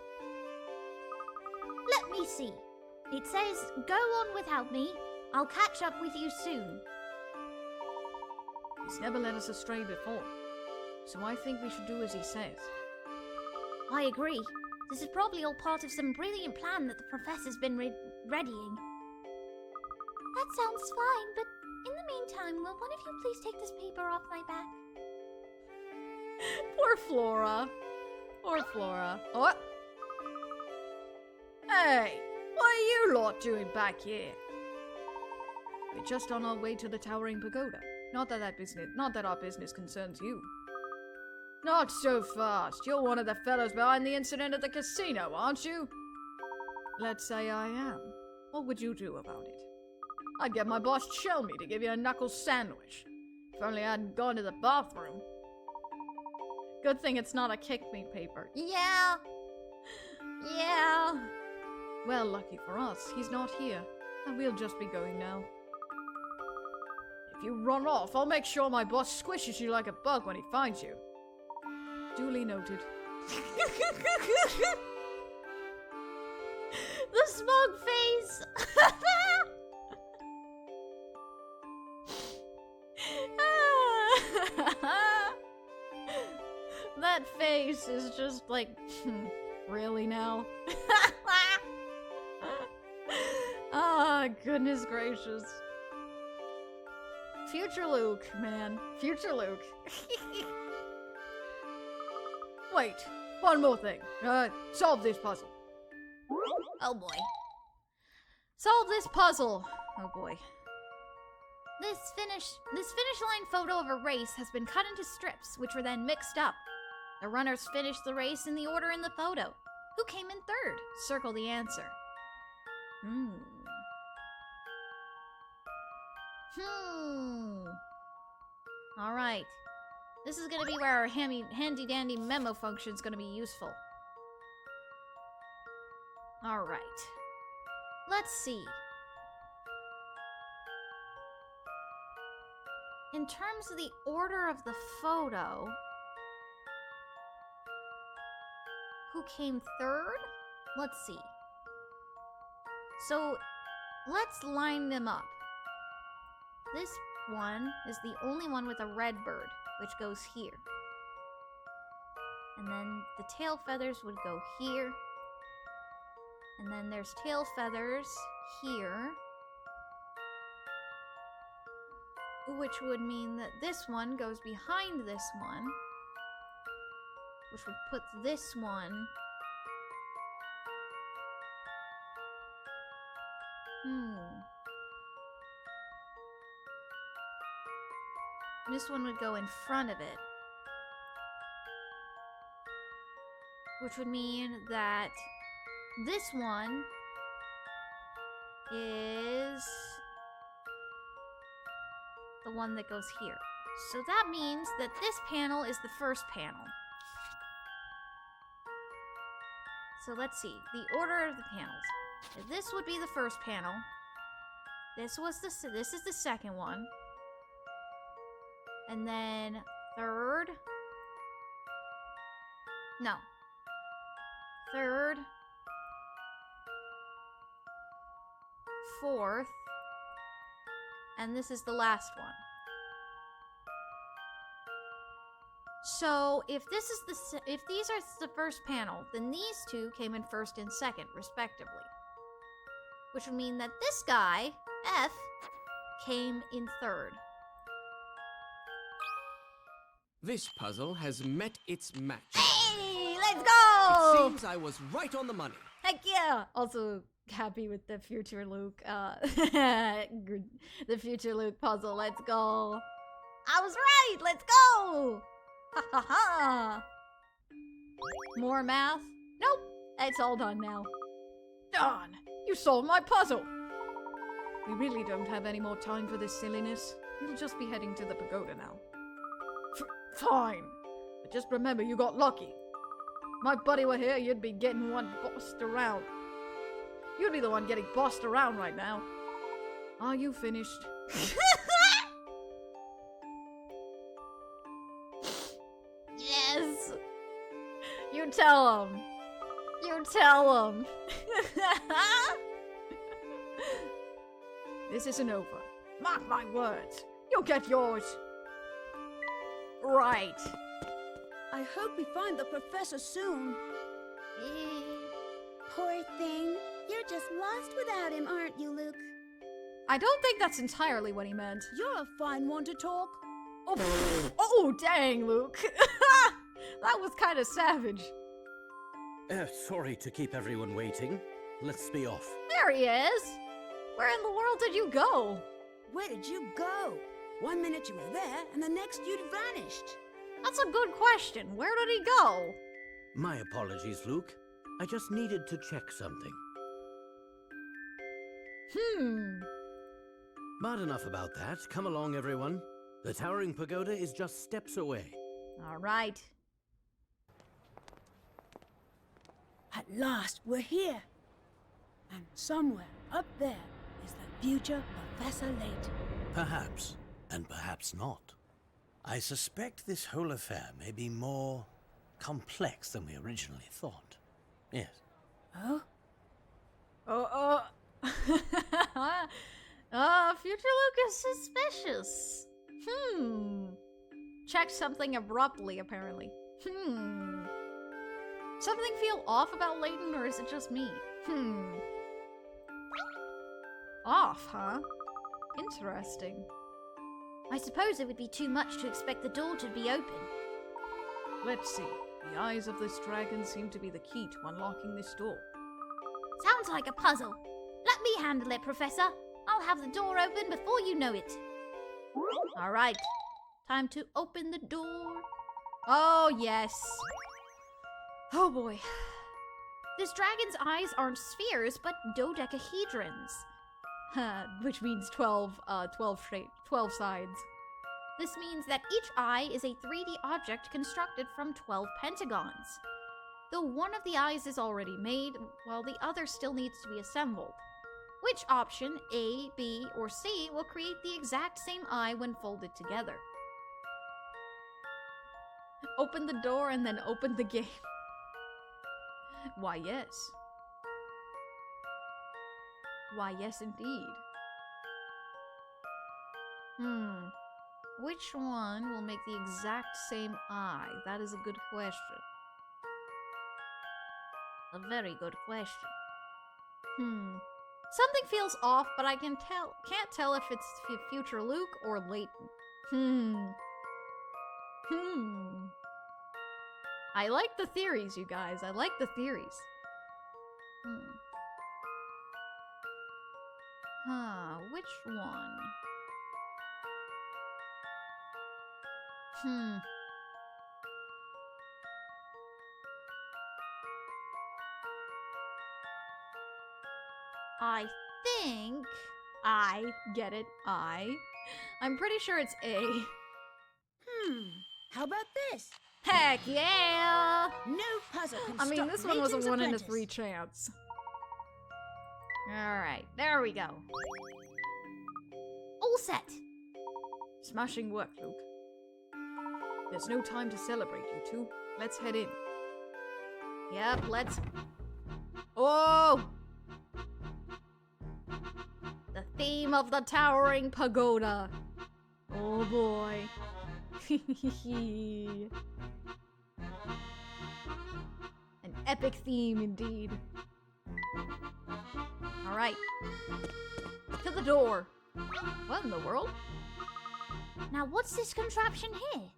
S4: Let me see. It says, "Go on without me. I'll catch up with you soon."
S3: He's never led us astray before, so I think we should do as he says.
S4: I agree. This is probably all part of some brilliant plan that the professor's been readying. That sounds fine, but in the meantime, will one of you please take this paper off my back?
S3: Poor Flora. Poor Flora. What? Hey, what are you lot doing back here? We're just on our way to the towering pagoda. Not that our business concerns you. Not so fast. You're one of the fellows behind the incident at the casino, aren't you? Let's say I am. What would you do about it? I'd get my boss Chelmy to give you a knuckle sandwich. If only I hadn't gone to the bathroom. Good thing it's not a kick-me paper.
S1: Yeah. Yeah.
S3: Well, lucky for us, he's not here. And we'll just be going now. If you run off, I'll make sure my boss squishes you like a bug when he finds you. Duly noted.
S1: The smug face. That face is just like, really now? Ah, goodness gracious. Future Luke, man. Future Luke.
S3: Wait, one more thing. Solve this puzzle.
S1: Oh boy. Solve this puzzle. Oh boy.
S4: This finish line photo of a race has been cut into strips, which were then mixed up. The runners finished the race in the order in the photo. Who came in third? Circle the answer.
S1: Alright. This is gonna be where our handy-dandy memo function is gonna be useful. Alright. Let's see. In terms of the order of the photo, who came third? Let's see. So, let's line them up. This one is the only one with a red bird, which goes here. And then the tail feathers would go here. And then there's tail feathers here. Which would mean that this one goes behind this one. Which would put this one... This one would go in front of it. Which would mean that this one is the one that goes here. So that means that this panel is the first panel. So let's see, the order of the panels. This would be the first panel. This is the second one. And then third. No. Third. Fourth. And this is the last one. So, if these are the first panel, then these two came in first and second, respectively. Which would mean that this guy, F, came in third.
S6: This puzzle has met its match.
S1: Hey, let's go!
S6: It seems I was right on the money.
S1: Heck yeah! Also, happy with the future Luke, the future Luke puzzle. Let's go! I was right! Let's go! Ha ha ha! More math? Nope, it's all done now.
S3: Darn! You solved my puzzle! We really don't have any more time for this silliness. We'll just be heading to the pagoda now. Fine! But just remember you got lucky. If my buddy were here, you'd be getting one bossed around. You'd be the one getting bossed around right now. Are you finished?
S1: Yes! You tell him. You tell him.
S3: This isn't over. Mark my words. You'll get yours. Right.
S10: I hope we find the professor soon.
S8: Poor thing.
S10: You're just lost without him, aren't you, Luke?
S1: I don't think that's entirely what he meant.
S10: You're a fine one to talk.
S1: Oh, dang, Luke. That was kind of savage.
S5: Sorry to keep everyone waiting. Let's be off.
S1: There he is. Where in the world did you go?
S10: Where did you go? 1 minute you were there, and the next you'd vanished.
S1: That's a good question. Where did he go?
S5: My apologies, Luke. I just needed to check something. But enough about that. Come along, everyone. The towering pagoda is just steps away.
S1: All right.
S10: At last, we're here. And somewhere up there is the future Professor Layton.
S2: Perhaps, and perhaps not. I suspect this whole affair may be more complex than we originally thought. Yes.
S10: Oh?
S1: Future Luke is suspicious. Check something abruptly, apparently. Something feel off about Layton, or is it just me? Off, huh? Interesting.
S4: I suppose it would be too much to expect the door to be open.
S3: Let's see. The eyes of this dragon seem to be the key to unlocking this door.
S4: Sounds like a puzzle. Let me handle it, Professor. I'll have the door open before you know it.
S1: All right. Time to open the door. Oh, yes. Oh, boy.
S4: This dragon's eyes aren't spheres, but dodecahedrons.
S1: Which means 12 sides.
S4: This means that each eye is a 3D object constructed from 12 pentagons. Though one of the eyes is already made, while the other still needs to be assembled. Which option, A, B, or C, will create the exact same eye when folded together?
S1: Open the door and then open the game. Why, yes. Why, yes, indeed. Which one will make the exact same eye? That is a good question. A very good question. Something feels off, but I can't tell if it's future Luke or Layton. I like the theories, you guys. I like the theories. Which one? I think I get it. I'm pretty sure it's A.
S10: How about this?
S1: Heck yeah!
S10: No puzzle can
S1: I mean,
S10: stop
S1: this one was a
S10: Layton's
S1: 1 in
S10: apprentice.
S1: 3 chance. Alright, there we go.
S4: All set.
S3: Smashing work, Luke. There's no time to celebrate, you two. Let's head in.
S1: Yep, let's... Oh! The theme of the towering pagoda. Oh boy. An epic theme indeed. Alright. To the door. What in the world?
S4: Now what's this contraption here?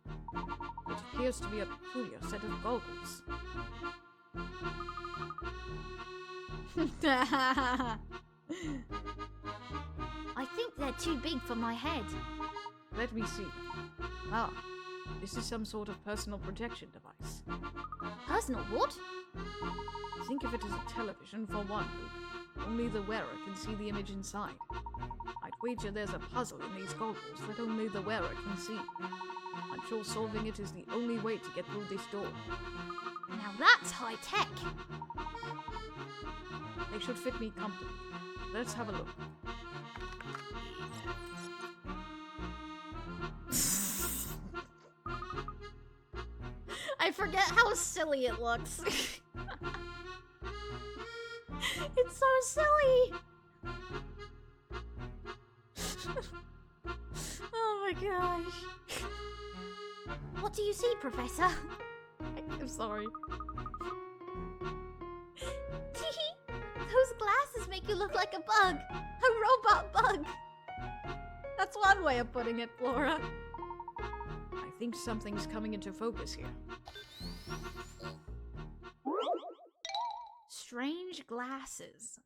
S3: It appears to be a peculiar set of goggles.
S4: I think they're too big for my head.
S3: Let me see. Ah, this is some sort of personal protection device.
S4: Personal what?
S3: Think of it as a television for one, Luke. Only the wearer can see the image inside. I'd wager there's a puzzle in these goggles that only the wearer can see. I'm sure solving it is the only way to get through this door.
S4: Now that's high tech.
S3: They should fit me comfortably. Let's have a look.
S1: I forget how silly it looks. It's so silly. Oh my gosh.
S4: What do you see, Professor?
S1: I'm sorry.
S4: Those glasses make you look like a bug. A robot bug.
S1: That's one way of putting it, Flora.
S3: I think something's coming into focus here.
S1: Strange glasses.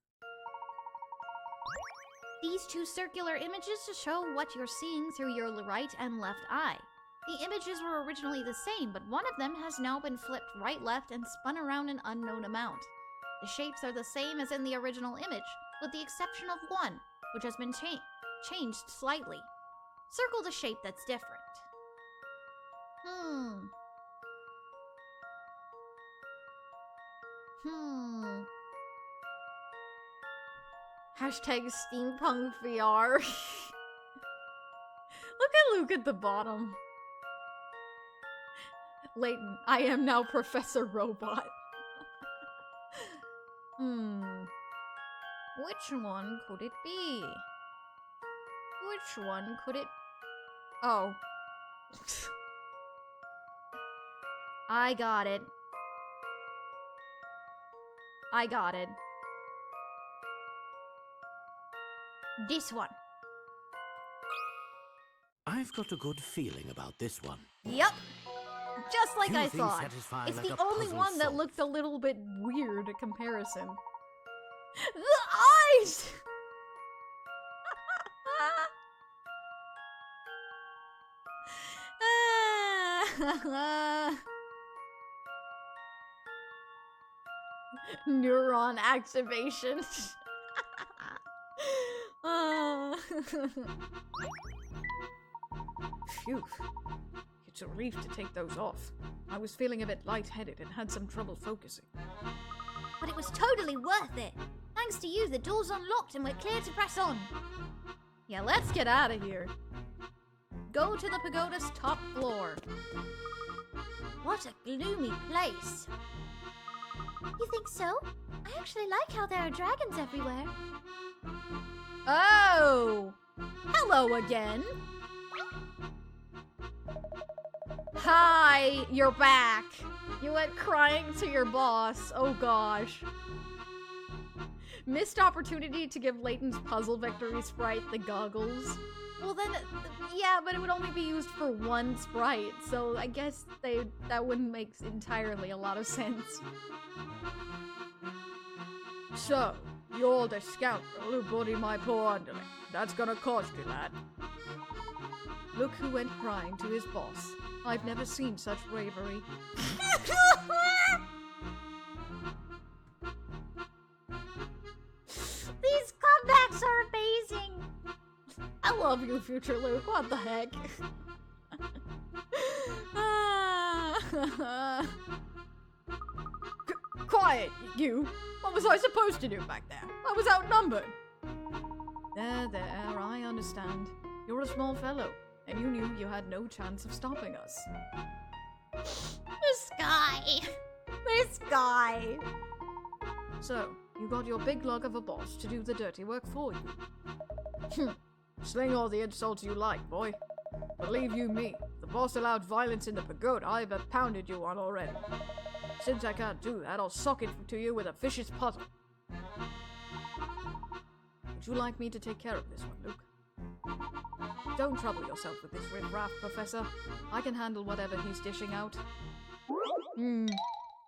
S4: These two circular images to show what you're seeing through your right and left eye. The images were originally the same, but one of them has now been flipped right-left and spun around an unknown amount. The shapes are the same as in the original image, with the exception of one, which has been changed slightly. Circle the shape that's different.
S1: Hashtag steampunk VR. Look at Luke at the bottom. Layton, I am now Professor Robot. Which one could it be? Which one could it... Oh. I got it. I got it. This one.
S5: I've got a good feeling about this one.
S1: Yep. Just like
S5: Few
S1: I
S5: things
S1: thought.
S5: satisfy
S1: It's
S5: like
S1: the
S5: a
S1: only
S5: puzzle
S1: one that
S5: solved.
S1: looked a little bit weird in comparison. The eyes! Neuron activation.
S3: Phew. It's a relief to take those off. I was feeling a bit lightheaded and had some trouble focusing.
S4: But it was totally worth it. Thanks to you, the door's unlocked and we're clear to press on.
S1: Yeah, let's get out of here. Go to the pagoda's top floor.
S4: What a gloomy place. You think so? I actually like how there are dragons everywhere.
S1: Oh! Hello again. Hi, you're back. You went crying to your boss. Oh gosh. Missed opportunity to give Layton's puzzle victory sprite the goggles. Well then, yeah, but it would only be used for one sprite, so I guess that wouldn't make entirely a lot of sense.
S3: So, you're the scoundrel who bullied my poor underling. That's gonna cost you, lad. Look who went crying to his boss. I've never seen such bravery.
S4: These comebacks are amazing.
S1: I love you, future Luke. What the heck?
S3: Quiet, you! What was I supposed to do back there? I was outnumbered! There, I understand. You're a small fellow, and you knew you had no chance of stopping us.
S4: This guy.
S1: This guy.
S3: So, you got your big lug of a boss to do the dirty work for you. Sling all the insults you like, boy. Believe you me, if the boss allowed violence in the pagoda, I've pounded you on already. Since I can't do that, I'll sock it to you with a vicious puzzle. Would you like me to take care of this one, Luke? Don't trouble yourself with this riff-raff, Professor. I can handle whatever he's dishing out.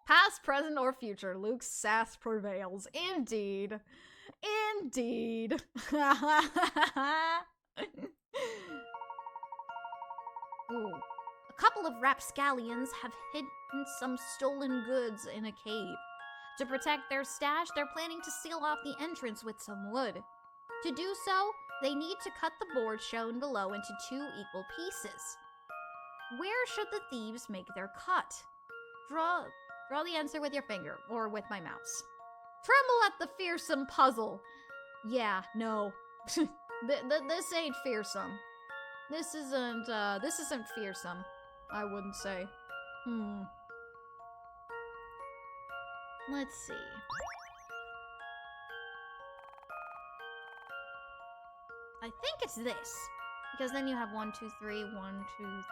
S1: Past, present, or future, Luke's sass prevails. Indeed. Indeed.
S4: Ooh. A couple of rapscallions have hidden some stolen goods in a cave. To protect their stash, they're planning to seal off the entrance with some wood. To do so, they need to cut the board shown below into 2 equal pieces. Where should the thieves make their cut? Draw the answer with your finger, or with my mouse.
S1: Tremble at the fearsome puzzle. Yeah, no. This ain't fearsome. This isn't fearsome, I wouldn't say.
S4: Let's see. I think it's this. Because then you have 1, 2, 3, 1, 2, 3,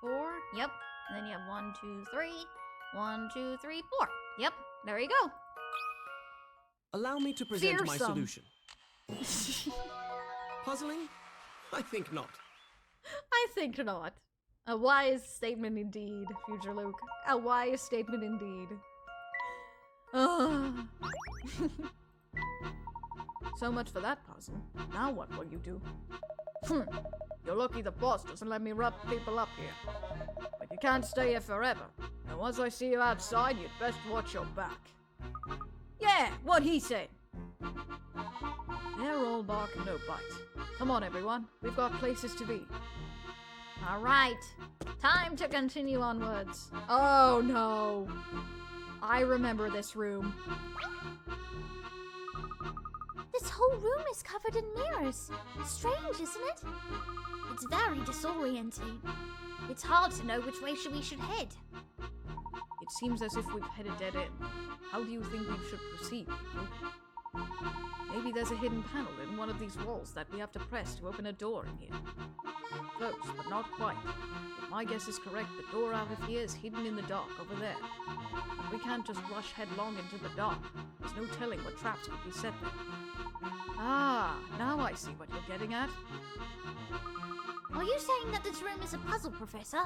S4: 4. Yep. And then you have 1, 2, 3, 1, 2, 3, 4. Yep. There you go.
S6: Allow me to present my
S1: Fearsome.
S6: solution. Puzzling? I think not.
S1: I think not. A wise statement indeed, future Luke. A wise statement indeed. Ugh.
S3: So much for that puzzle. Now what will you do? You're lucky the boss doesn't let me wrap people up here. But you can't stay here forever. And once I see you outside, you'd best watch your back. Yeah, what he said. They're all bark and no bite. Come on, everyone. We've got places to be.
S1: Alright. Time to continue onwards. Oh no. I remember this room.
S4: This whole room is covered in mirrors. Strange, isn't it? It's very disorienting. It's hard to know which way we should head.
S3: It seems as if we've hit a dead end. How do you think we should proceed? Maybe there's a hidden panel in one of these walls that we have to press to open a door in here. Close, but not quite. If my guess is correct, the door out of here is hidden in the dark over there. But we can't just rush headlong into the dark. There's no telling what traps could be set there. Ah, now I see what you're getting at.
S4: Are you saying that this room is a puzzle, Professor?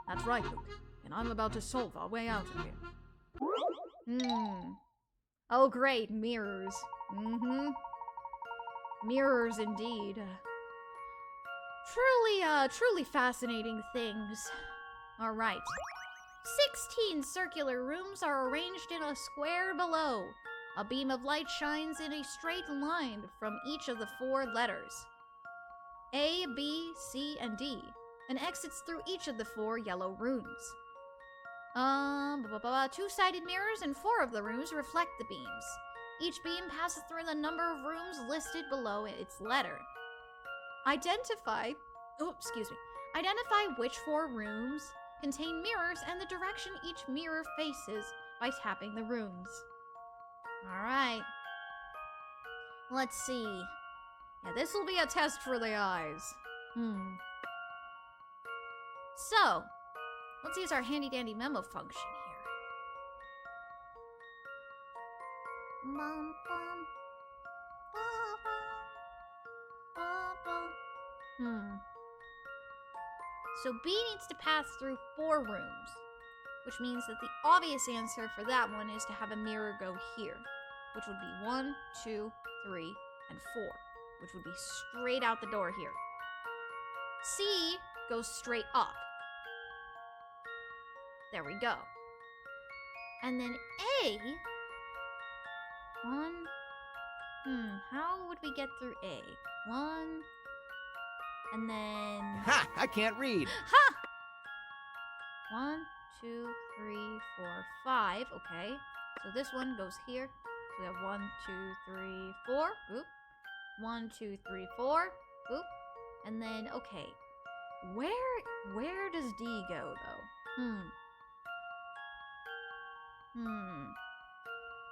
S3: That's right, Luke. And I'm about to solve our way out of here.
S1: Oh great, mirrors. Mirrors indeed. Truly fascinating things. Alright. 16 circular rooms are arranged in a square below. A beam of light shines in a straight line from each of the 4 letters. A, B, C, and D, and exits through each of the 4 yellow rooms. 2-sided mirrors in 4 of the rooms reflect the beams. Each beam passes through the number of rooms listed below its letter. Identify which 4 rooms contain mirrors and the direction each mirror faces by tapping the rooms. Alright. Let's see. Yeah, this will be a test for the eyes. So, let's use our handy dandy memo function here.
S4: Bum, bum.
S1: So B needs to pass through 4 rooms, which means that the obvious answer for that one is to have a mirror go here, which would be 1, 2, 3, and 4, which would be straight out the door here. C goes straight up. There we go. And then A... how would we get through A? 1... And then...
S13: Ha! I can't read!
S1: Ha! 1, 2, 3, 4, 5. Okay. So this one goes here. So we have 1, 2, 3, 4. Oop. 1, 2, 3, 4. Oop. And then, okay. Where does D go, though?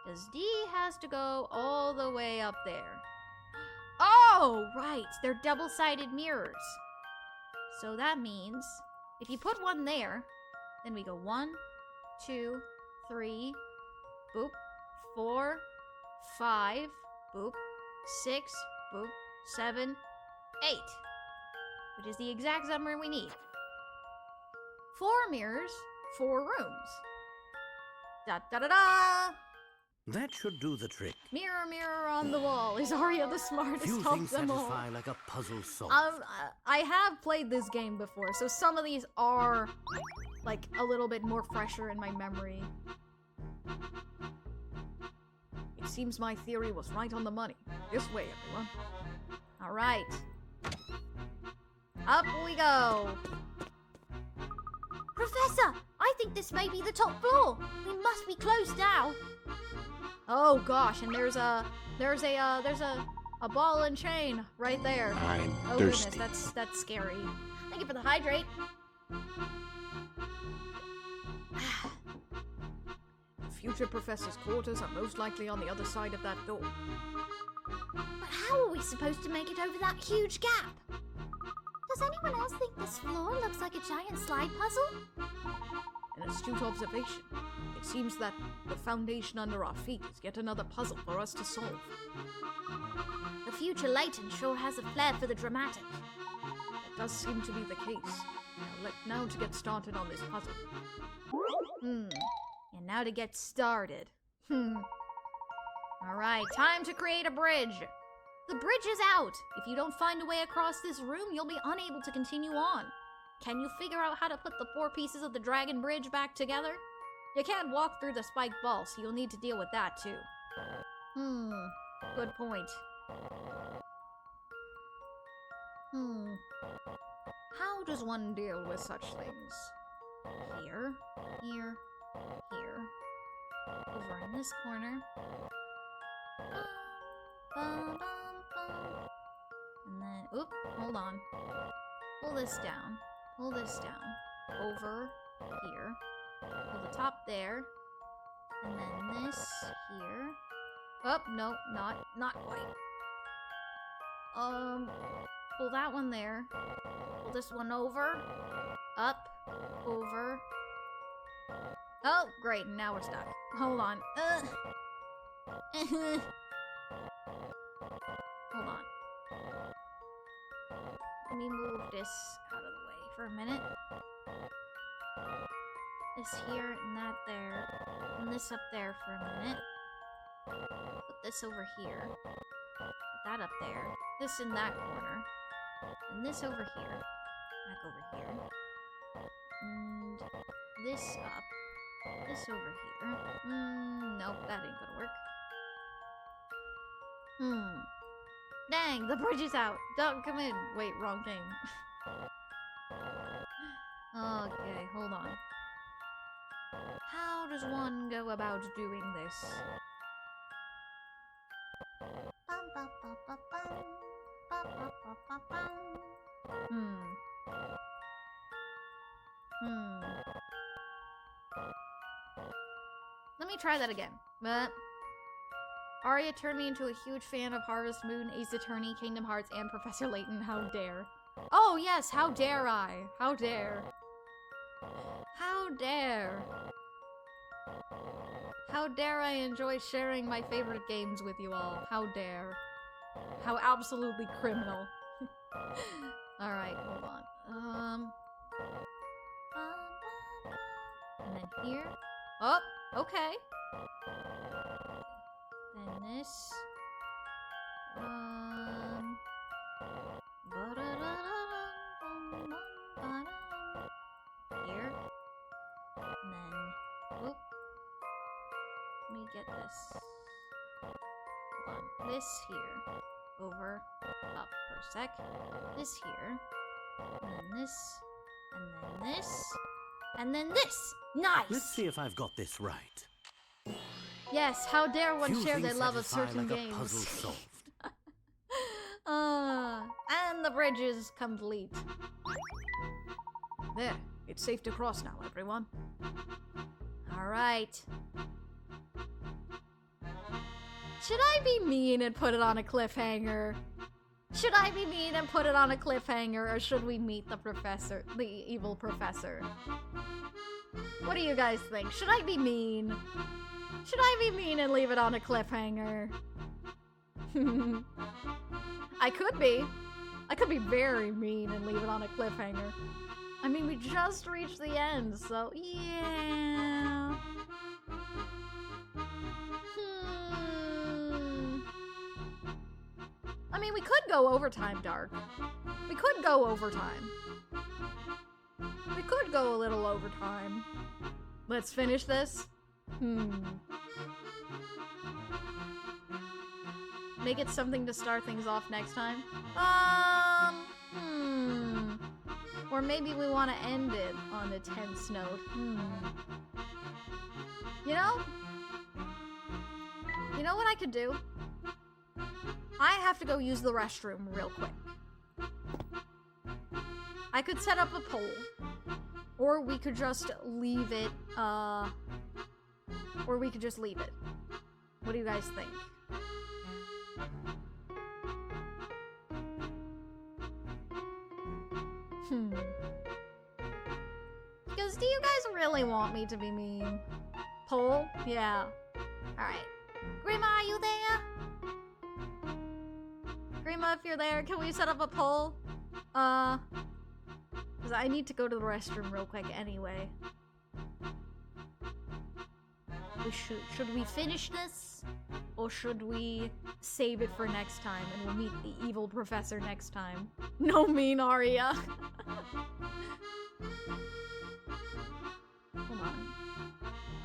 S1: Because D has to go all the way up there. Oh, right. They're double-sided mirrors. So that means if you put one there, then we go 1, 2, 3, boop, 4, 5, boop, 6, boop, 7, 8. Which is the exact number we need. 4 mirrors, 4 rooms. Da-da-da-da!
S5: That should do the trick.
S1: Mirror, mirror on the wall. Is Arya the smartest
S5: Few
S1: of
S5: things
S1: them all?
S5: satisfy like a puzzle solved.
S1: I have played this game before, so some of these are, like, a little bit more fresher in my memory.
S3: It seems my theory was right on the money. This way, everyone.
S1: Alright. Up we go.
S4: Professor, I think this may be the top floor. We must be close now.
S1: Oh gosh, and there's a ball and chain right there.
S7: I'm
S1: oh
S7: thirsty.
S1: Goodness, that's scary. Thank you for the hydrate.
S3: The future professor's quarters are most likely on the other side of that door.
S4: But how are we supposed to make it over that huge gap? Does anyone else think this floor looks like a giant slide puzzle?
S3: An astute observation. It seems that the foundation under our feet is yet another puzzle for us to solve.
S4: The future Layton sure has a flair for the dramatic.
S3: That does seem to be the case. Now to get started on this puzzle.
S1: And now to get started. Alright, time to create a bridge. The bridge is out. If you don't find a way across this room, you'll be unable to continue on. Can you figure out how to put the 4 pieces of the dragon bridge back together? You can't walk through the spiked ball, so you'll need to deal with that too. Good point. How does one deal with such things? Here, here, here. Over in this corner. And then, oop, hold on. Pull this down. Pull this down. Over here. Pull the top there. And then this here. Oh, no, not quite. Pull that one there. Pull this one over. Up. Over. Oh, great, now we're stuck. Hold on. Hold on. Let me move this out of the way for a minute. This here and that there. And this up there for a minute. Put this over here. Put that up there. This in that corner. And this over here. Back over here. And this up. This over here. Nope, that ain't gonna work. Dang, the bridge is out. Don't come in. Wait, wrong game. Okay, hold on. How does one go about doing this? Let me try that again. Arya turned me into a huge fan of Harvest Moon, Ace Attorney, Kingdom Hearts, and Professor Layton. How dare. Oh yes, how dare I? How dare. How dare. How dare I enjoy sharing my favorite games with you all. How dare. How absolutely criminal. Alright, hold on. And then here. Oh, okay. Then this. Here. And then, whoop. Let me get this. Hold on. This here. Over. Up for a sec. This here. And then this. And then this. And then this! Nice!
S5: Let's see if I've got this right.
S1: Yes, how dare one
S5: Few
S1: share their
S5: things
S1: love of
S5: satisfy
S1: certain
S5: like a
S1: games.
S5: puzzle solved.
S1: And the bridge is complete.
S3: There, it's safe to cross now, everyone.
S1: Alright. Should I be mean and put it on a cliffhanger? Should I be mean and put it on a cliffhanger, or should we meet the professor, the evil professor? What do you guys think? Should I be mean? Should I be mean and leave it on a cliffhanger? I could be. I could be very mean and leave it on a cliffhanger. I mean, we just reached the end, so yeah. I mean, we could go overtime, Dark. We could go overtime. We could go a little overtime. Let's finish this. Make it something to start things off next time. Or maybe we want to end it on a tense note. You know? You know what I could do? I have to go use the restroom real quick. I could set up a poll. Or we could just leave it, or we could just leave it. What do you guys think? Because do you guys really want me to be mean? Poll? Yeah. Alright. Grima, are you there? Grima, if you're there, can we set up a poll? Because I need to go to the restroom real quick anyway. Should we finish this? Or should we save it for next time and we'll meet the evil professor next time? No mean Arya. Hold on.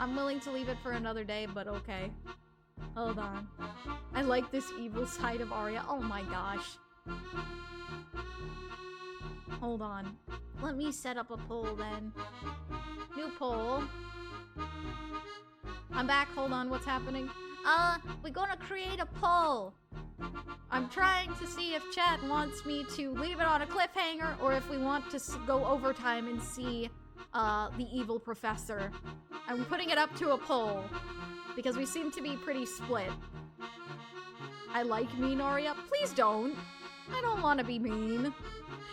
S1: I'm willing to leave it for another day, but okay. Hold on. I like this evil side of Arya. Oh my gosh. Hold on. Let me set up a poll then. New poll. I'm back. Hold on. What's happening? We're gonna create a poll. I'm trying to see if chat wants me to leave it on a cliffhanger or if we want to go overtime and see the evil professor. I'm putting it up to a poll because we seem to be pretty split. I like mean Arya. Please don't. I don't want to be mean.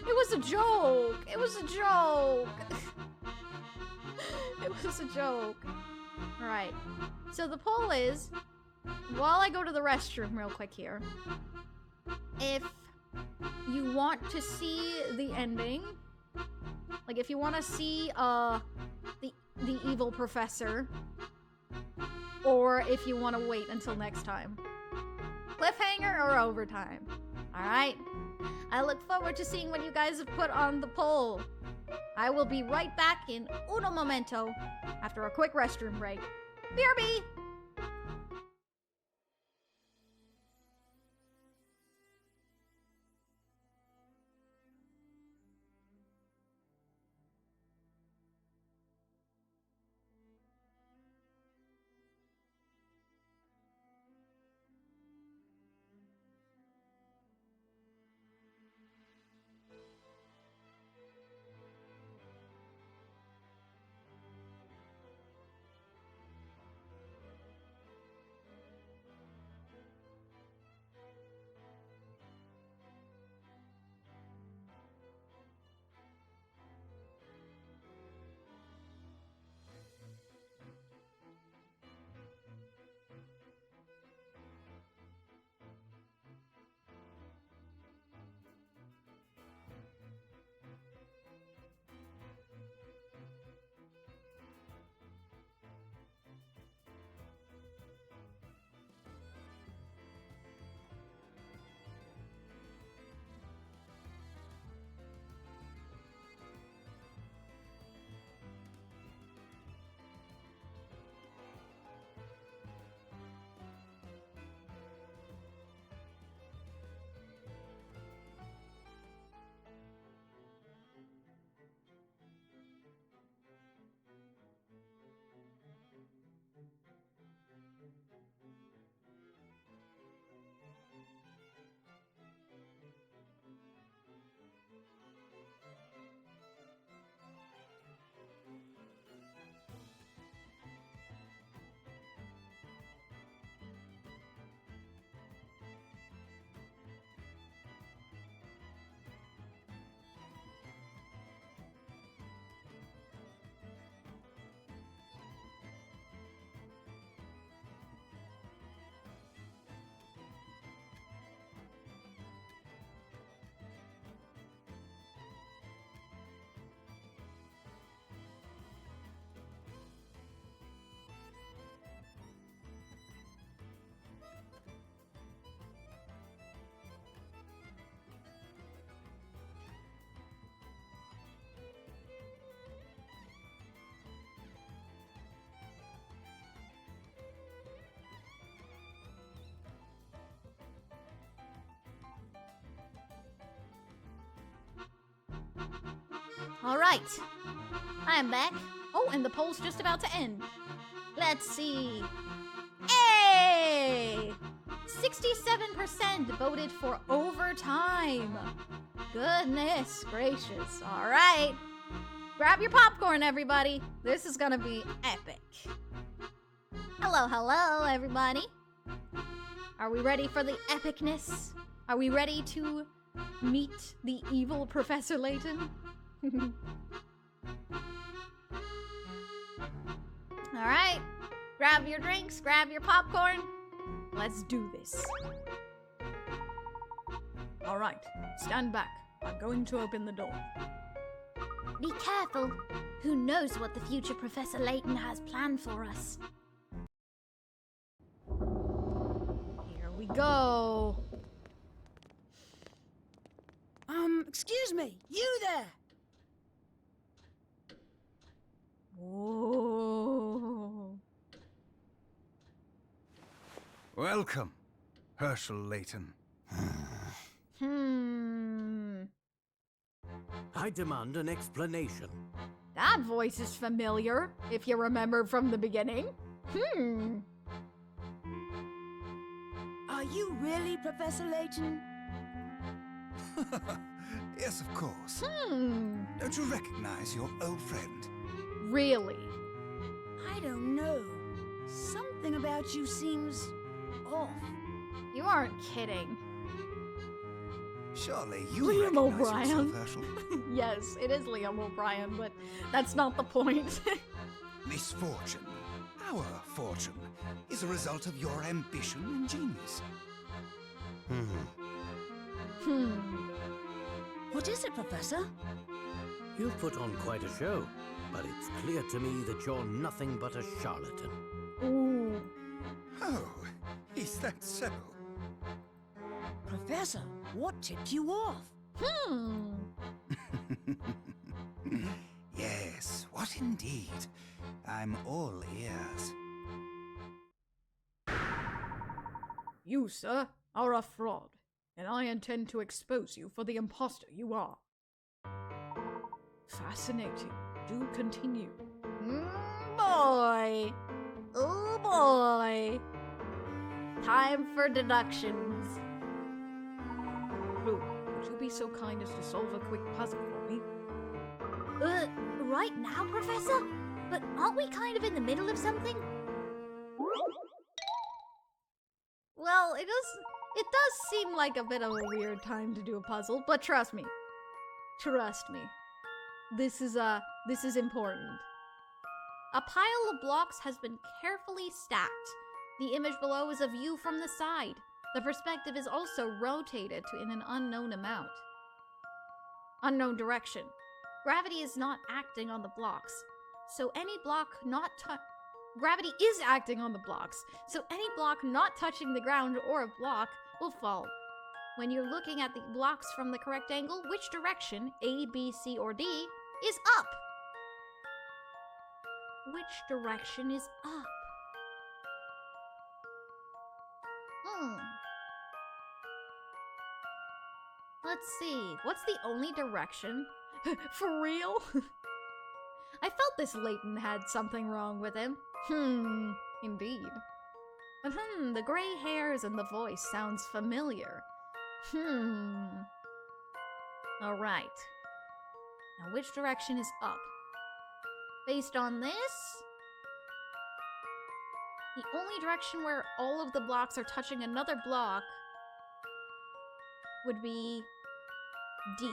S1: It was a joke. It was a joke. It was a joke. Alright. So the poll is, while I go to the restroom real quick here, if you want to see the ending, like if you want to see the evil professor, or if you want to wait until next time. Cliffhanger or overtime? Alright? I look forward to seeing what you guys have put on the poll. I will be right back in uno momento after a quick restroom break. BRB! Alright. I'm back. Oh, and the poll's just about to end. Let's see. Hey! 67% voted for overtime. Goodness gracious. Alright. Grab your popcorn, everybody. This is gonna be epic. Hello, hello, everybody. Are we ready for the epicness? Are we ready to meet the evil Professor Layton? Alright. Grab your drinks, grab your popcorn. Let's do this.
S3: Alright, stand back. I'm going to open the door.
S4: Be careful. Who knows what the future Professor Layton has planned for us?
S1: Here we go.
S10: Excuse me, you there!
S1: Whoa.
S11: Welcome, Herschel Layton.
S5: I demand an explanation.
S1: That voice is familiar, if you remember from the beginning.
S10: Are you really Professor Layton?
S11: Yes, of course. Don't you recognize your old friend?
S1: Really?
S10: I don't know. Something about you seems off.
S1: You aren't kidding.
S11: Surely you
S1: Liam
S11: recognize
S1: O'Brien.
S11: yourself, Herschel.
S1: Yes, it is Liam O'Brien, but that's not the point.
S11: Misfortune, our fortune, is a result of your ambition and genius.
S10: What is it, Professor?
S5: You've put on quite a show, but it's clear to me that you're nothing but a charlatan.
S1: Ooh.
S11: Oh, is that so?
S10: Professor, what tipped you off?
S11: Yes, what indeed? I'm all ears.
S3: You, sir, are a fraud, and I intend to expose you for the imposter you are. Fascinating. Do continue.
S1: Boy. Oh boy. Time for deductions.
S3: Blue, would you be so kind as to solve a quick puzzle for me?
S4: Right now, Professor? But aren't we kind of in the middle of something?
S1: Well, it does seem like a bit of a weird time to do a puzzle, but trust me. Trust me. This is important. A pile of blocks has been carefully stacked. The image below is a view from the side. The perspective is also rotated in an unknown direction. Gravity is not acting on the blocks, so any block not Gravity is acting on the blocks, so any block not touching the ground or a block will fall. When you're looking at the blocks from the correct angle, which direction, A, B, C, or D, is up? Which direction is up? Let's see. What's the only direction? For real? I felt this Layton had something wrong with him. Indeed. But the gray hairs and the voice sounds familiar. Alright. Now which direction is up? Based on this, the only direction where all of the blocks are touching another block would be D.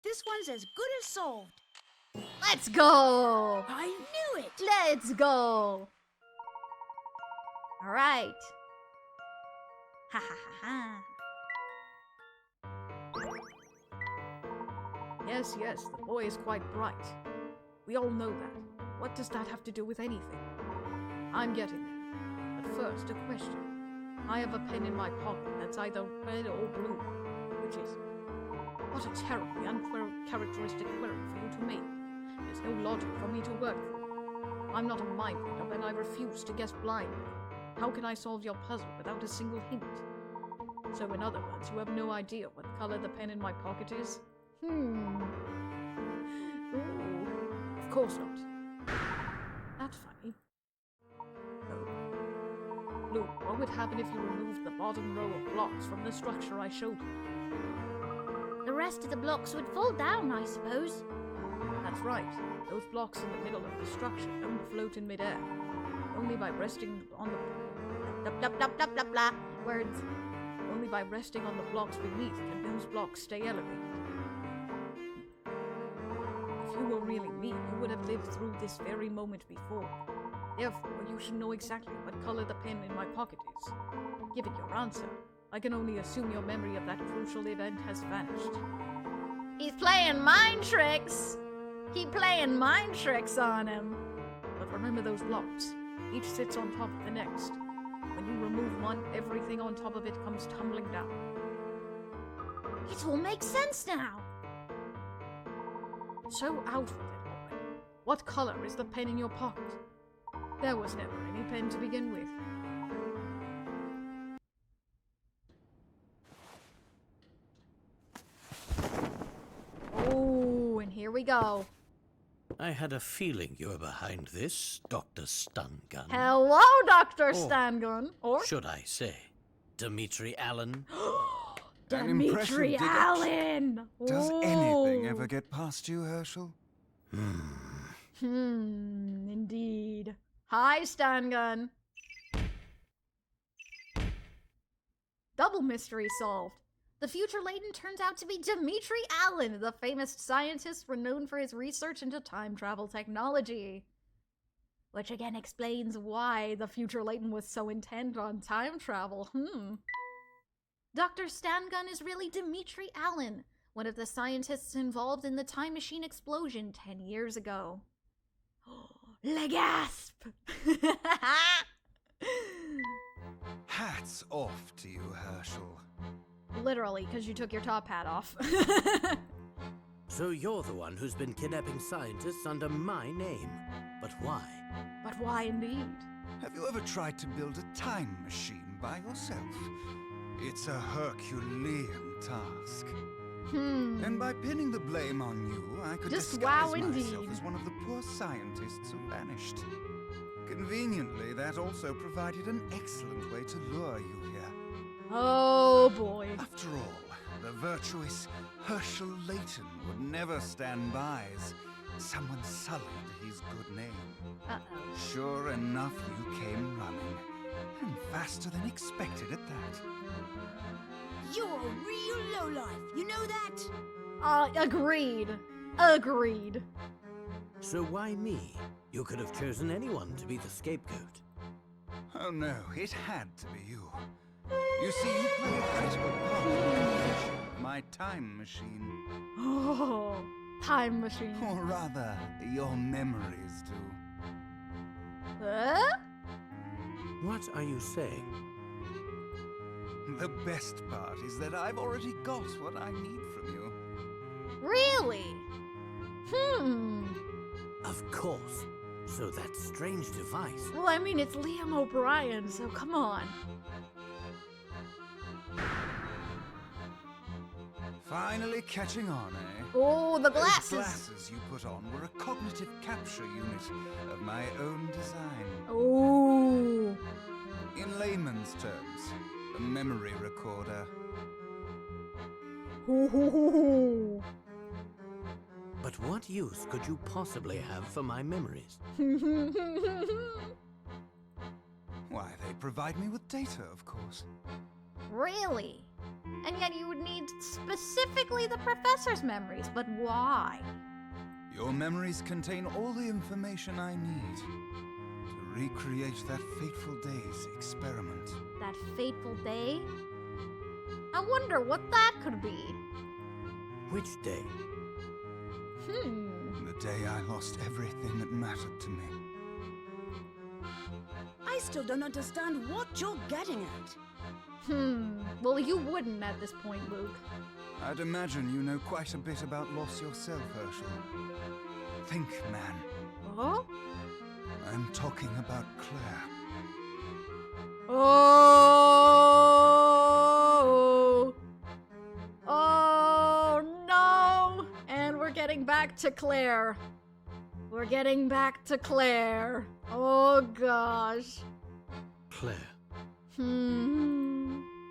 S10: This one's as good as solved.
S1: Let's go!
S10: I knew it!
S1: Let's go! Alright. Ha ha ha ha.
S3: Yes, the boy is quite bright. We all know that. What does that have to do with anything? I'm getting there. But first, a question. I have a pen in my pocket that's either red or blue. Which is? What a terribly uncharacteristic query for you to make. There's no logic for me to work through. I'm not a mind reader, and I refuse to guess blindly. How can I solve your puzzle without a single hint? So in other words, you have no idea what color the pen in my pocket is? Ooh, of course not. That's funny. Oh. Blue, what would happen if you removed the bottom row of blocks from the structure I showed you?
S4: The rest of the blocks would fall down, I suppose.
S3: That's right. Those blocks in the middle of the structure don't float in midair. Only by resting on the
S1: words.
S3: Only by resting on the blocks beneath can those blocks stay elevated. If you were really me, you would have lived through this very moment before. Therefore, you should know exactly what color the pen in my pocket is. Given your answer, I can only assume your memory of that crucial event has vanished.
S1: He's playing mind tricks. Keep playing mind tricks on him.
S3: But remember those blocks. Each sits on top of the next. When you remove one, everything on top of it comes tumbling down.
S4: It all makes sense now.
S3: So out with it, Owen. What color is the pen in your pocket? There was never any pen to begin with.
S1: Oh, and here we go.
S2: I had a feeling you were behind this, Dr. Stungun.
S1: Hello, Dr. Stangun. Or
S2: Should I say, Dimitri Allen?
S1: Dimitri Allen.
S13: Does anything ever get past you, Herschel?
S1: Indeed. Hi, Stangun. Double mystery solved. The future Layton turns out to be Dimitri Allen, the famous scientist renowned for his research into time travel technology. Which again explains why the future Layton was so intent on time travel. Dr. Stangun is really Dimitri Allen, one of the scientists involved in the time machine explosion 10 years ago. Le gasp!
S13: Hats off to you, Herschel.
S1: Literally, because you took your top hat off.
S5: So you're the one who's been kidnapping scientists under my name. But why?
S1: But why indeed?
S13: Have you ever tried to build a time machine by yourself? It's a Herculean task. And by pinning the blame on you, I could
S1: Just
S13: disguise
S1: wow, indeed.
S13: myself as one of the poor scientists who vanished. Conveniently, that also provided an excellent way to lure you here.
S1: Oh boy.
S13: After all, the virtuous Herschel Layton would never stand by as someone sullied his good name.
S1: Uh-oh.
S13: Sure enough, you came running. And faster than expected at that.
S10: You're a real lowlife, you know that?
S1: Agreed. Agreed.
S5: So why me? You could have chosen anyone to be the scapegoat.
S13: Oh no, it had to be you. You see, you play a critical part in the creation of my time machine.
S1: Oh, time machine.
S13: Or rather, your memories do.
S1: Huh?
S5: What are you saying?
S13: The best part is that I've already got what I need from you.
S1: Really?
S5: Of course. So that strange device.
S1: Well, I mean, it's Liam O'Brien, so come on.
S13: Finally catching on, eh?
S1: Oh, the
S13: Those
S1: glasses.
S13: glasses you put on were a cognitive capture unit of my own design.
S1: Oh.
S13: In layman's terms, a memory recorder.
S5: But what use could you possibly have for my memories?
S13: Why, they provide me with data, of course.
S1: Really? And yet you would need specifically the professor's memories, but why?
S13: Your memories contain all the information I need to recreate that fateful day's experiment.
S1: That fateful day? I wonder what that could be.
S5: Which day?
S13: The day I lost everything that mattered to me.
S10: I still don't understand what you're getting at.
S1: Well, you wouldn't at this point, Luke.
S13: I'd imagine you know quite a bit about loss yourself, Herschel. Think, man.
S1: Oh?
S13: I'm talking about Claire.
S1: Oh! Oh, no! And we're getting back to Claire. We're getting back to Claire. Oh, gosh.
S5: Claire.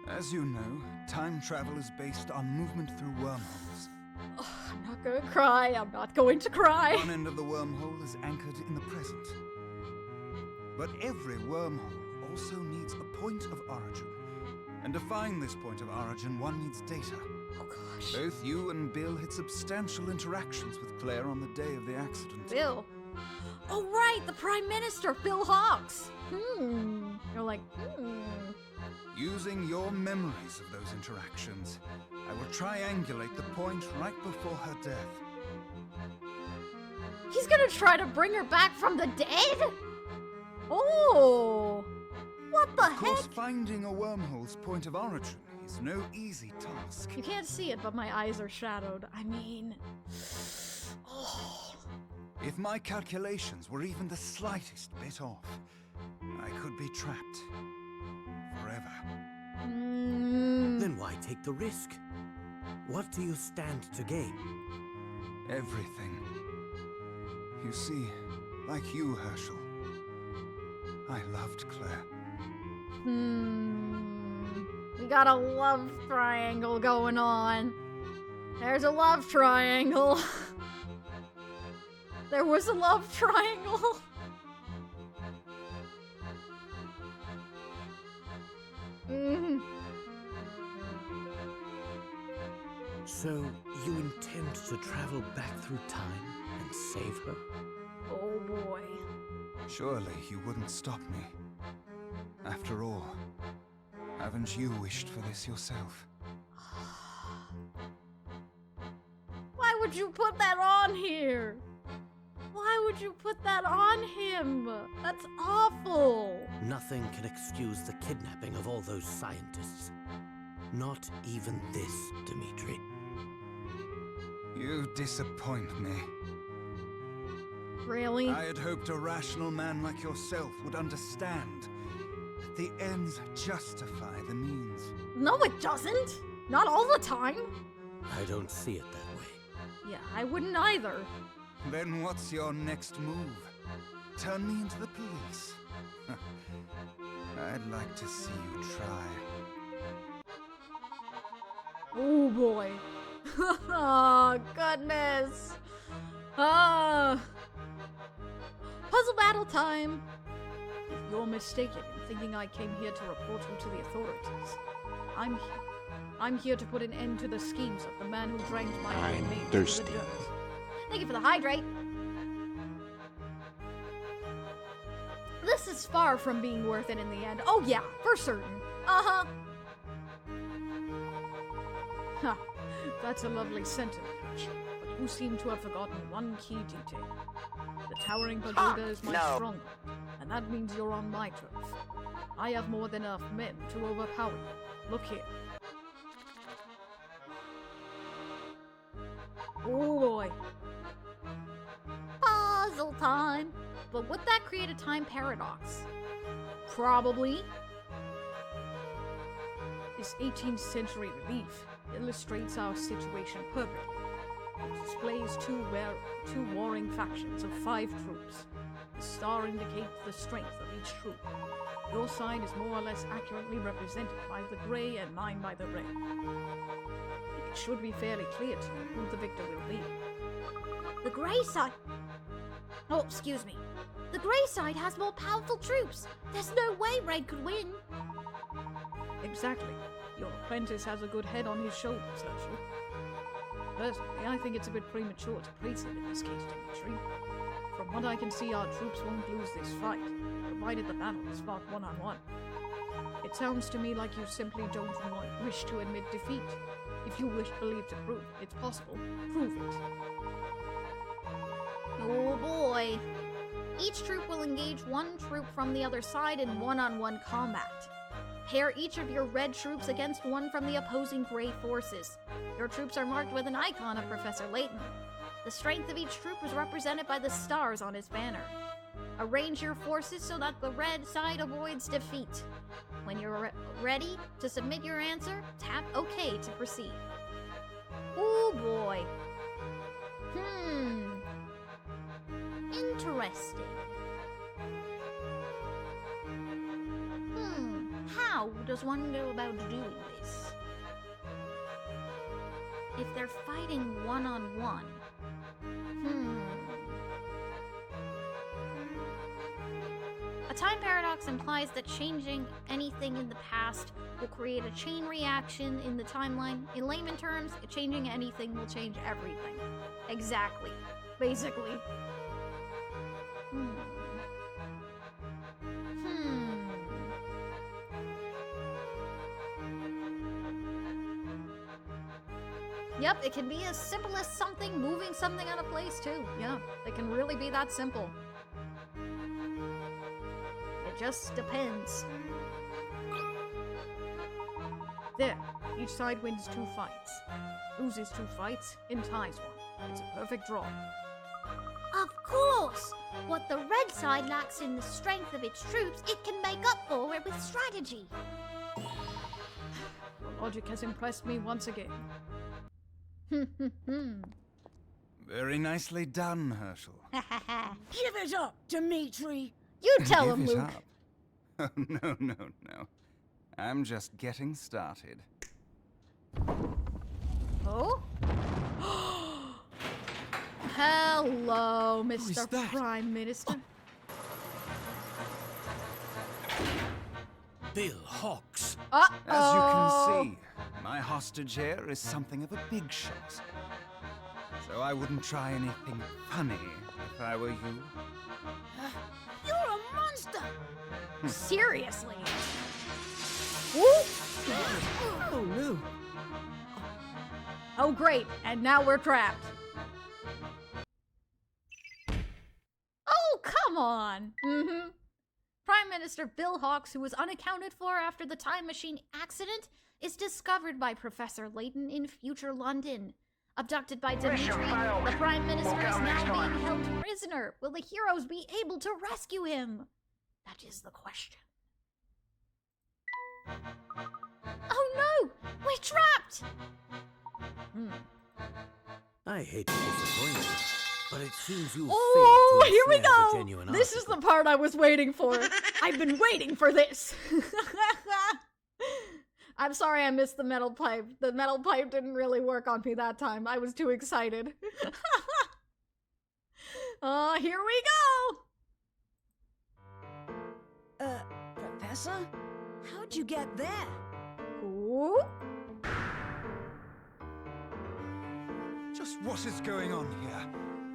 S13: As you know, time travel is based on movement through wormholes.
S1: Oh, I'm not going to cry. I'm not going to cry.
S13: One end of the wormhole is anchored in the present. But every wormhole also needs a point of origin. And to find this point of origin, one needs data.
S1: Oh, gosh.
S13: Both you and Bill had substantial interactions with Claire on the day of the accident.
S1: Bill? Oh, right, the Prime Minister, Phil Hawks. You're like,
S13: Using your memories of those interactions, I will triangulate the point right before her death.
S1: He's gonna try to bring her back from the dead? Oh! What the
S13: Of course,
S1: heck?
S13: finding a wormhole's point of origin is no easy task.
S1: You can't see it, but my eyes are shadowed. I mean... Oh.
S13: If my calculations were even the slightest bit off, I could be trapped. Forever.
S5: Then why take the risk? What do you stand to gain?
S13: Everything. You see, like you, Herschel, I loved Claire.
S1: We got a love triangle going on. There's a love triangle. There was a love triangle.
S5: So, you intend to travel back through time and save her?
S1: Oh boy.
S13: Surely you wouldn't stop me. After all, haven't you wished for this yourself?
S1: Why would you put that on here? Why would you put that on him? That's awful.
S5: Nothing can excuse the kidnapping of all those scientists. Not even this, Dimitri.
S13: You disappoint me.
S1: Really?
S13: I had hoped a rational man like yourself would understand that the ends justify the means.
S1: No, it doesn't. Not all the time.
S5: I don't see it that way.
S1: Yeah, I wouldn't either.
S13: Then what's your next move? Turn me into the police? I'd like to see you try.
S1: Oh boy. Oh, goodness. Ah. Puzzle battle time. If you're mistaken in thinking I came here to report you to the authorities, I'm here to put an end to the schemes of the man who drained my
S7: I'm
S1: name
S7: thirsty.
S1: to the dirt. Thank you for the hydrate. This is far from being worth it in the end. Oh yeah, for certain. Uh-huh. Huh. That's a lovely sentiment, but you seem to have forgotten one key detail. The towering pagoda is my stronghold, and that means you're on my turf. I have more than enough men to overpower you. Look here. Oh boy. Puzzle time. But would that create a time paradox? Probably. This 18th century relief illustrates our situation perfectly. It displays two warring factions of 5 troops. The star indicates the strength of each troop. Your side is more or less accurately represented by the gray and mine by the red. It should be fairly clear to you who the victor will be.
S4: The gray side... Oh, excuse me. The gray side has more powerful troops. There's no way red could win.
S1: Exactly. Your apprentice has a good head on his shoulders, Herschel. Personally, I think it's a bit premature to praise him in this case, Dimitri. From what I can see, our troops won't lose this fight, provided the battle is fought one-on-one. It sounds to me like you simply don't wish to admit defeat. If you believe to prove it's possible, prove it.
S4: Oh boy. Each troop will engage one troop from the other side in one-on-one combat. Pair each of your red troops against one from the opposing gray forces. Your troops are marked with an icon of Professor Layton. The strength of each troop is represented by the stars on his banner. Arrange your forces so that the red side avoids defeat. When you're ready to submit your answer, tap OK to proceed. Oh boy. Interesting. How does one go about doing this? If they're fighting one-on-one. A time paradox implies that changing anything in the past will create a chain reaction in the timeline. In layman terms, changing anything will change everything. Exactly. Basically.
S1: Yep, it can be as simple as moving something out of place too. Yeah, it can really be that simple. It just depends. There, each side wins 2 fights. Loses 2 fights and ties 1. It's a perfect draw.
S4: Of course! What the red side lacks in the strength of its troops, it can make up for it with strategy.
S3: Your logic has impressed me once again.
S13: Very nicely done, Herschel.
S10: Give it up, Dimitri!
S1: You tell him,
S13: Give it
S1: Luke.
S13: up. Oh, no, no, no. I'm just getting started.
S1: Oh? Hello,
S6: is
S1: Mr.
S6: that?
S1: Prime Minister.
S2: Bill Hawks.
S1: Uh-oh.
S13: As you can see, my hostage here is something of a big shot. So I wouldn't try anything funny if I were you.
S10: You're a monster!
S1: Seriously.
S6: Oh no.
S1: Oh, great. And now we're trapped. Oh, come on. Prime Minister Bill Hawks, who was unaccounted for after the time machine accident, is discovered by Professor Layton in future London. Abducted by Dimitri, the Prime Minister is now being held prisoner. Will the heroes be able to rescue him? That is the question. Oh no! We're trapped!
S2: I hate to disappoint you, but it seems you
S1: Oh,
S2: failed to
S1: here we
S2: ensnare the
S1: go!
S2: genuine
S1: This is
S2: article.
S1: the part I was waiting for. I've been waiting for this. I'm sorry I missed the metal pipe. The metal pipe didn't really work on me that time. I was too excited. Here we go!
S10: Professor? How'd you get there?
S1: Ooh.
S13: Just what is going on here?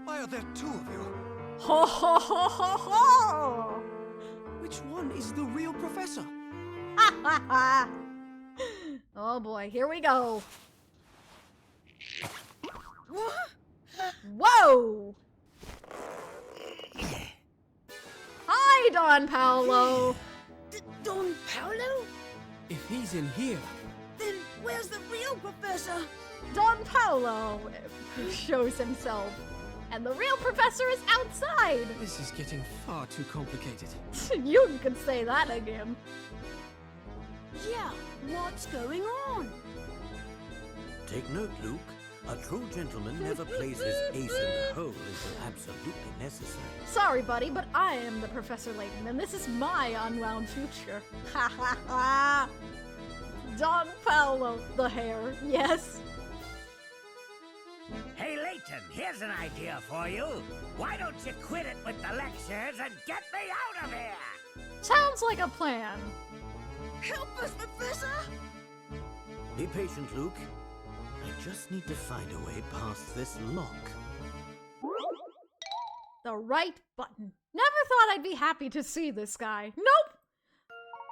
S13: Why are there 2 of you?
S1: Ho ho ho ho ho!
S6: Which one is the real professor?
S1: Ha ha ha! Oh boy, here we go. Whoa! Hi, Don Paolo.
S10: Don Paolo?
S6: If he's in here,
S10: Then where's the real professor?
S1: Don Paolo shows himself. And the real professor is outside.
S6: this is getting far too complicated.
S1: You can say that again.
S10: Yeah, what's going on?
S2: Take note, Luke. A true gentleman never plays his ace in the hole until absolutely necessary.
S1: Sorry, buddy, but I am the Professor Layton, and this is my Unwound future. Ha ha ha! Don Paolo, the hair, yes.
S9: Hey, Layton, here's an idea for you. Why don't you quit it with the lectures and get me out of here?
S1: Sounds like a plan.
S10: Help us, Professor!
S2: Be patient, Luke. I just need to find a way past this lock.
S1: The right button. Never thought I'd be happy to see this guy. Nope!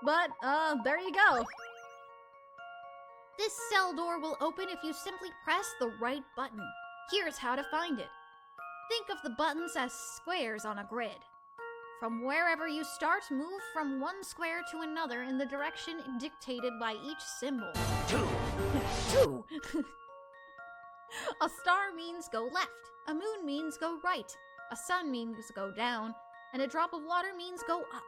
S1: But, there you go. This cell door will open if you simply press the right button. Here's how to find it. Think of the buttons as squares on a grid. From wherever you start, move from one square to another in the direction dictated by each symbol. 2. 2. A star means go left, a moon means go right, a sun means go down, and a drop of water means go up.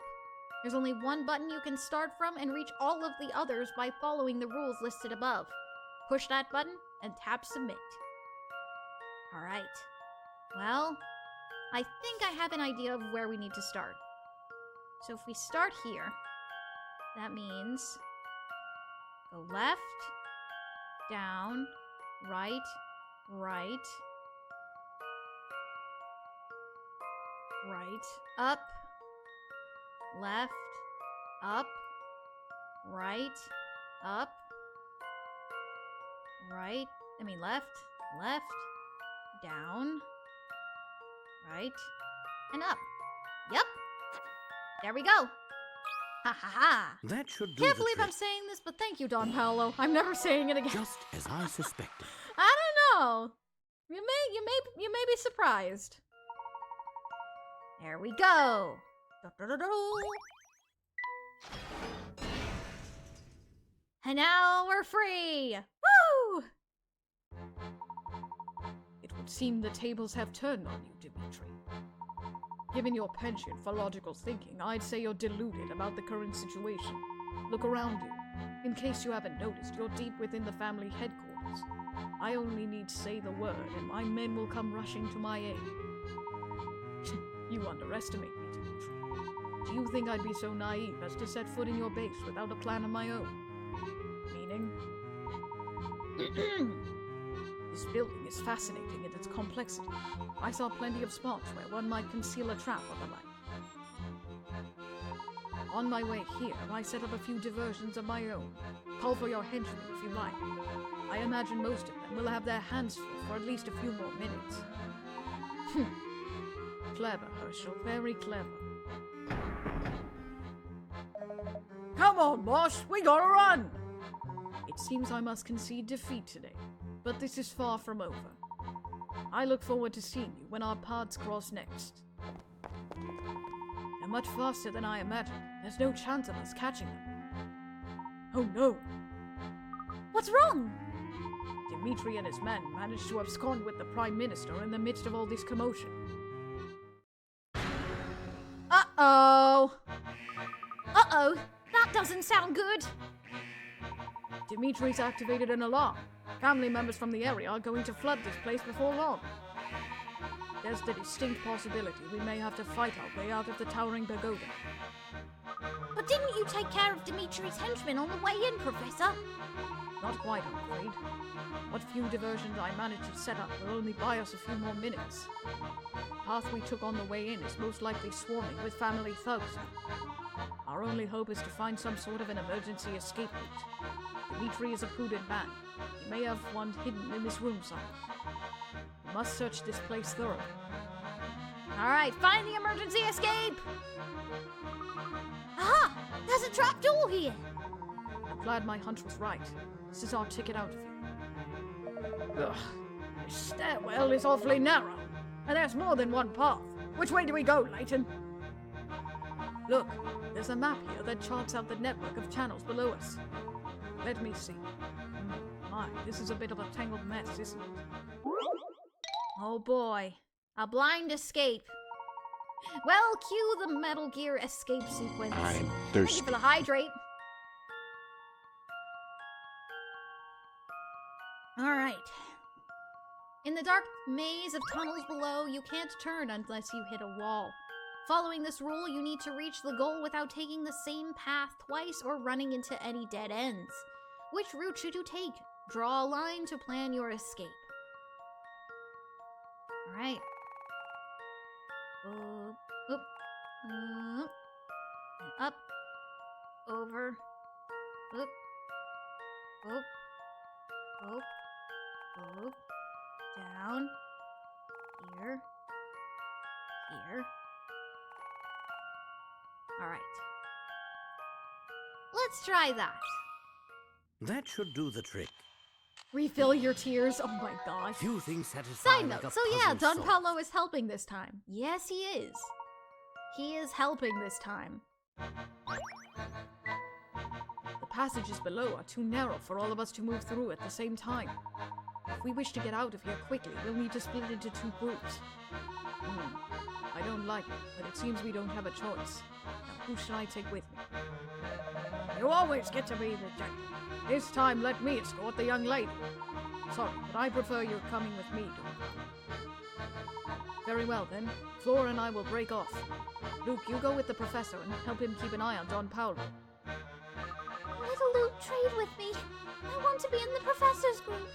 S1: There's only one button you can start from and reach all of the others by following the rules listed above. Push that button and tap submit. Alright. Well, I think I have an idea of where we need to start. So if we start here, that means go left, down, right, right, right, up, left, up, right, up, right, left, left, down, right, and up. Yep. There we go. Ha ha ha.
S5: That should do
S1: Can't
S5: the
S1: believe
S5: trick.
S1: I'm saying this, but thank you, Don Paolo. I'm never saying it again.
S5: Just as I suspected.
S1: I don't know. You may be surprised. There we go. And now we're free. Woo!
S3: It would seem the tables have turned on you, Dimitri. Given your penchant for logical thinking, I'd say you're deluded about the current situation. Look around you. In case you haven't noticed, you're deep within the family headquarters. I only need to say the word, and my men will come rushing to my aid. You underestimate me, Dimitri. Do you think I'd be so naive as to set foot in your base without a plan of my own? Meaning? This building is fascinating in its complexity. I saw plenty of spots where one might conceal a trap or the like. On my way here, I set up a few diversions of my own. Call for your henchmen if you like. I imagine most of them will have their hands full for at least a few more minutes. Clever, Herschel, very clever. Come on, boss, we gotta run! It seems I must concede defeat today, but this is far from over. I look forward to seeing you when our paths cross next. They're much faster than I imagined. There's no chance of us catching them. Oh no!
S1: What's wrong?
S3: Dimitri and his men managed to abscond with the Prime Minister in the midst of all this commotion.
S1: Uh-oh! Uh-oh! That doesn't sound good!
S3: Dimitri's activated an alarm. Family members from the area are going to flood this place before long. There's the distinct possibility we may have to fight our way out of the towering pagoda.
S4: But didn't you take care of Dimitri's henchmen on the way in, Professor?
S3: Not quite, I'm afraid. What few diversions I managed to set up will only buy us a few more minutes. The path we took on the way in is most likely swarming with family thugs. Our only hope is to find some sort of an emergency escape route. Dimitri is a prudent man. He may have one hidden in this room somewhere. We must search this place thoroughly.
S1: Alright, find the emergency escape!
S4: Aha! There's a trapdoor here!
S3: I'm glad my hunch was right. This is our ticket out of here. Ugh. This stairwell is awfully narrow, and there's more than one path. Which way do we go, Layton? Look, there's a map here that charts out the network of channels below us. Let me see. My, this is a bit of a tangled mess, isn't it?
S1: Oh boy. A blind escape. Well, cue the Metal Gear escape sequence.
S7: I'm
S1: Thank
S7: thirsty.
S1: you for the hydrate. Alright. In the dark maze of tunnels below, you can't turn unless you hit a wall. Following this rule, you need to reach the goal without taking the same path twice or running into any dead ends. Which route should you take? Draw a line to plan your escape. Alright. Up, and up, over, up, down, here, here. Alright. Let's try that.
S5: That should do the trick.
S1: Refill your tears. Oh my gosh.
S5: Few things satisfy
S1: Side
S5: like
S1: note,
S5: a
S1: so yeah,
S5: puzzle
S1: Don
S5: solved.
S1: Paolo is helping this time. Yes, he is. He is helping this time.
S3: The passages below are too narrow for all of us to move through at the same time. If we wish to get out of here quickly, we'll need to split into two groups. I don't like it, but it seems we don't have a choice. Now, who should I take with me? You always get to be the gentleman. This time, let me escort the young lady. Sorry, but I prefer you coming with me, Don. Very well, then. Flora and I will break off. Luke, you go with the professor and help him keep an eye on Don Paolo.
S4: Little Luke, trade with me. I want to be in the professor's group.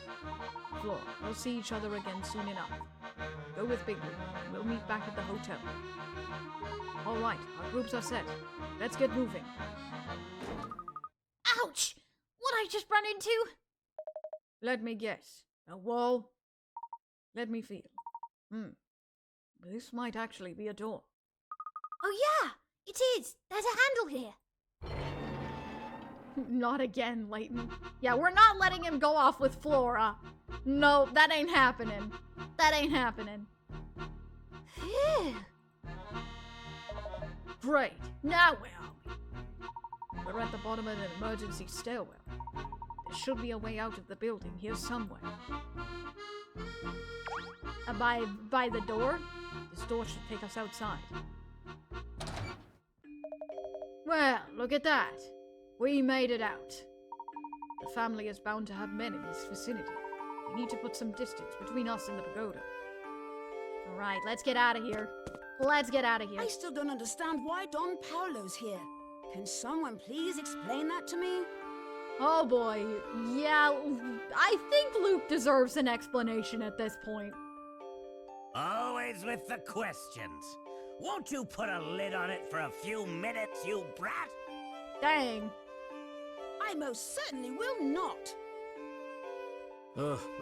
S3: Flora, we'll see each other again soon enough. Go with Big Luke, and we'll meet back at the hotel. All right, our groups are set. Let's get moving.
S1: Ouch! What I just run into?
S3: Let me guess. A wall? Let me feel. This might actually be a door.
S4: Oh yeah, it is. There's a handle here.
S1: Not again, Layton. Yeah, we're not letting him go off with Flora. No, that ain't happening. That ain't happening.
S4: Phew.
S3: Great. Now where are we? We're at the bottom of an emergency stairwell. There should be a way out of the building here somewhere.
S1: By the door?
S3: This door should take us outside. Well, look at that. We made it out. The family is bound to have men in this vicinity. We need to put some distance between us and the pagoda.
S1: Alright, let's get out of here. Let's get out of here.
S10: I still don't understand why Don Paolo's here. Can someone please explain that to me?
S1: Oh boy. Yeah, I think Luke deserves an explanation at this point.
S2: Always with the questions. Won't you put a lid on it for a few minutes, you brat?
S1: Dang.
S10: I most certainly will not.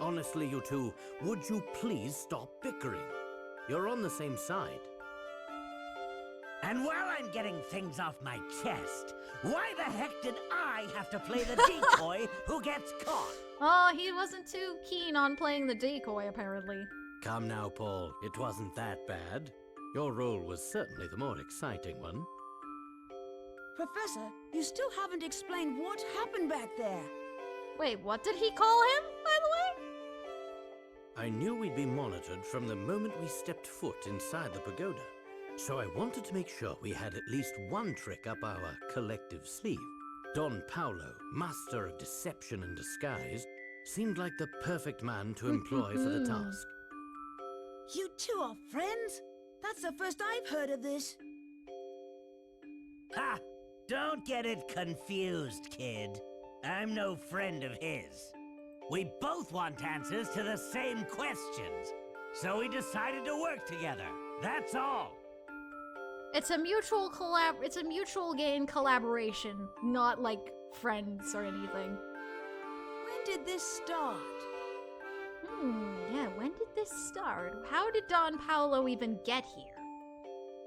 S5: Honestly, you two, would you please stop bickering? You're on the same side.
S2: And while I'm getting things off my chest, why the heck did I have to play the decoy who gets caught?
S1: Oh, he wasn't too keen on playing the decoy, apparently.
S5: Come now, Paul. It wasn't that bad. Your role was certainly the more exciting one.
S10: Professor, you still haven't explained what happened back there.
S1: Wait, what did he call him, by the way?
S5: I knew we'd be monitored from the moment we stepped foot inside the pagoda. So I wanted to make sure we had at least one trick up our collective sleeve. Don Paolo, master of deception and disguise, seemed like the perfect man to employ for the task.
S10: You two are friends? That's the first I've heard of this.
S2: Ha! Don't get it confused, kid. I'm no friend of his. We both want answers to the same questions, so we decided to work together. That's all.
S1: It's a mutual gain collaboration, not like friends or anything.
S10: When did this start?
S1: Yeah, when did this start? How did Don Paolo even get here?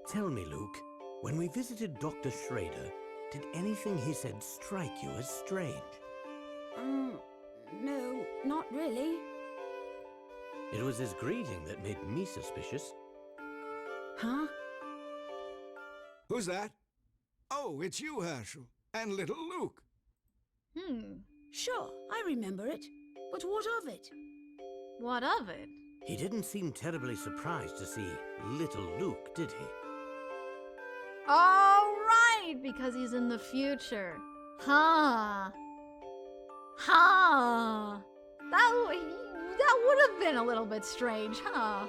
S5: Tell me, Luke, when we visited Dr. Schrader, did anything he said strike you as strange?
S10: No, not really.
S5: It was his greeting that made me suspicious.
S10: Huh?
S13: Who's that? Oh, it's you, Herschel, and little Luke.
S10: Sure, I remember it. But what of it?
S1: What of it?
S5: He didn't seem terribly surprised to see little Luke, did he?
S1: All right, because he's in the future. Huh. That would have been a little bit strange, huh?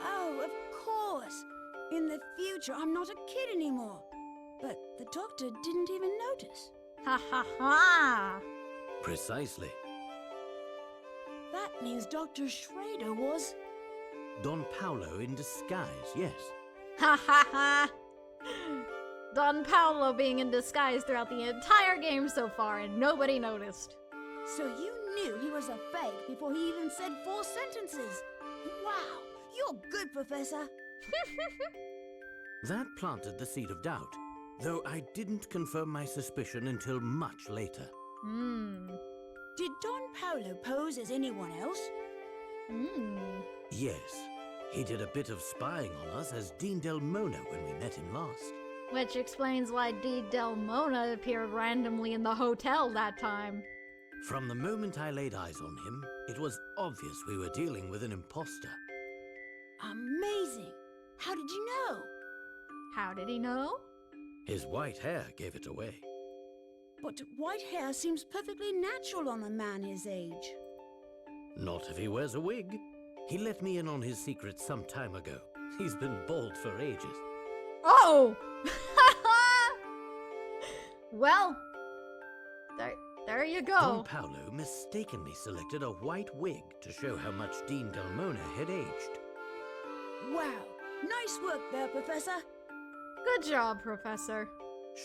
S10: Oh, of course. In the future, I'm not a kid anymore. But the doctor didn't even notice.
S1: Ha ha ha!
S5: Precisely.
S10: That means Dr. Schrader was...
S5: Don Paolo in disguise, yes.
S1: Ha ha ha! Don Paolo being in disguise throughout the entire game so far, and nobody noticed.
S10: So you knew he was a fake before he even said 4 sentences. Wow, you're good, Professor.
S5: That planted the seed of doubt, though I didn't confirm my suspicion until much later.
S10: Did Don Paolo pose as anyone else?
S5: Yes, he did a bit of spying on us as Dean Del Mona when we met him last.
S1: Which explains why Dean Del Mona appeared randomly in the hotel that time.
S5: From the moment I laid eyes on him, it was obvious we were dealing with an imposter.
S10: Amazing. How did you know?
S1: How did he know?
S5: His white hair gave it away.
S10: But white hair seems perfectly natural on a man his age.
S5: Not if he wears a wig. He let me in on his secret some time ago. He's been bald for ages.
S1: Oh! Well, there you go.
S5: Don Paolo mistakenly selected a white wig to show how much Dean Del Mona had aged.
S10: Wow, nice work there, Professor.
S1: Good job, Professor.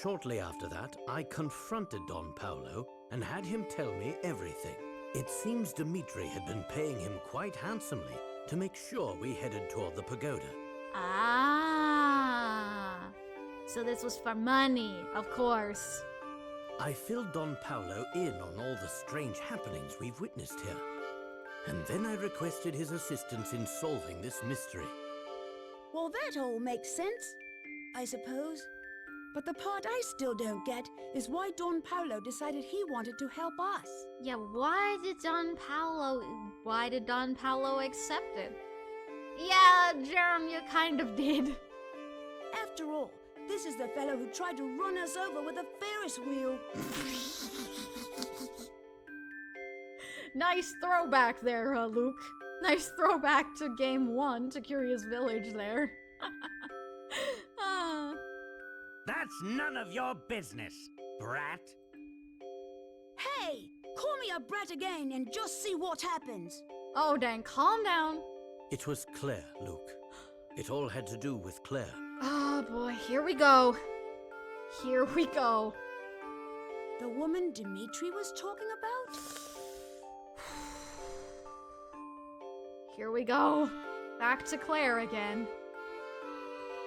S5: Shortly after that, I confronted Don Paolo and had him tell me everything. It seems Dmitri had been paying him quite handsomely to make sure we headed toward the pagoda.
S1: Ah. So this was for money, of course.
S5: I filled Don Paolo in on all the strange happenings we've witnessed here. And then I requested his assistance in solving this mystery.
S10: Well, that all makes sense, I suppose. But the part I still don't get is why Don Paolo decided he wanted to help us.
S1: Yeah, why did Don Paolo accept it? Yeah, Jerem, you kind of did.
S10: After all, this is the fellow who tried to run us over with a Ferris wheel.
S1: Nice throwback there, Luke. Nice throwback to Game 1, to Curious Village there. Ah.
S2: That's none of your business, brat.
S10: Hey, call me a brat again and just see what happens.
S1: Oh, dang, calm down.
S5: It was Claire, Luke. It all had to do with Claire.
S1: Oh boy, here we go. Here we go.
S10: The woman Dimitri was talking about?
S1: Here we go. Back to Claire again.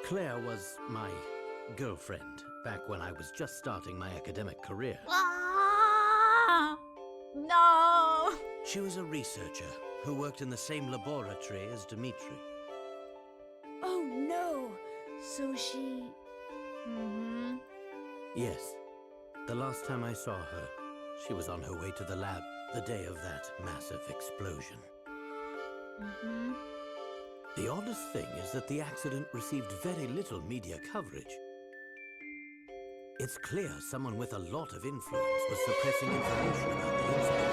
S5: Claire was my girlfriend back when I was just starting my academic career.
S1: Ah! No!
S5: She was a researcher who worked in the same laboratory as Dimitri.
S10: Oh no! So she...
S1: Mm-hmm.
S5: Yes. The last time I saw her, she was on her way to the lab the day of that massive explosion.
S1: Mm-hmm.
S5: The oddest thing is that the accident received very little media coverage. It's clear someone with a lot of influence was suppressing information about the incident.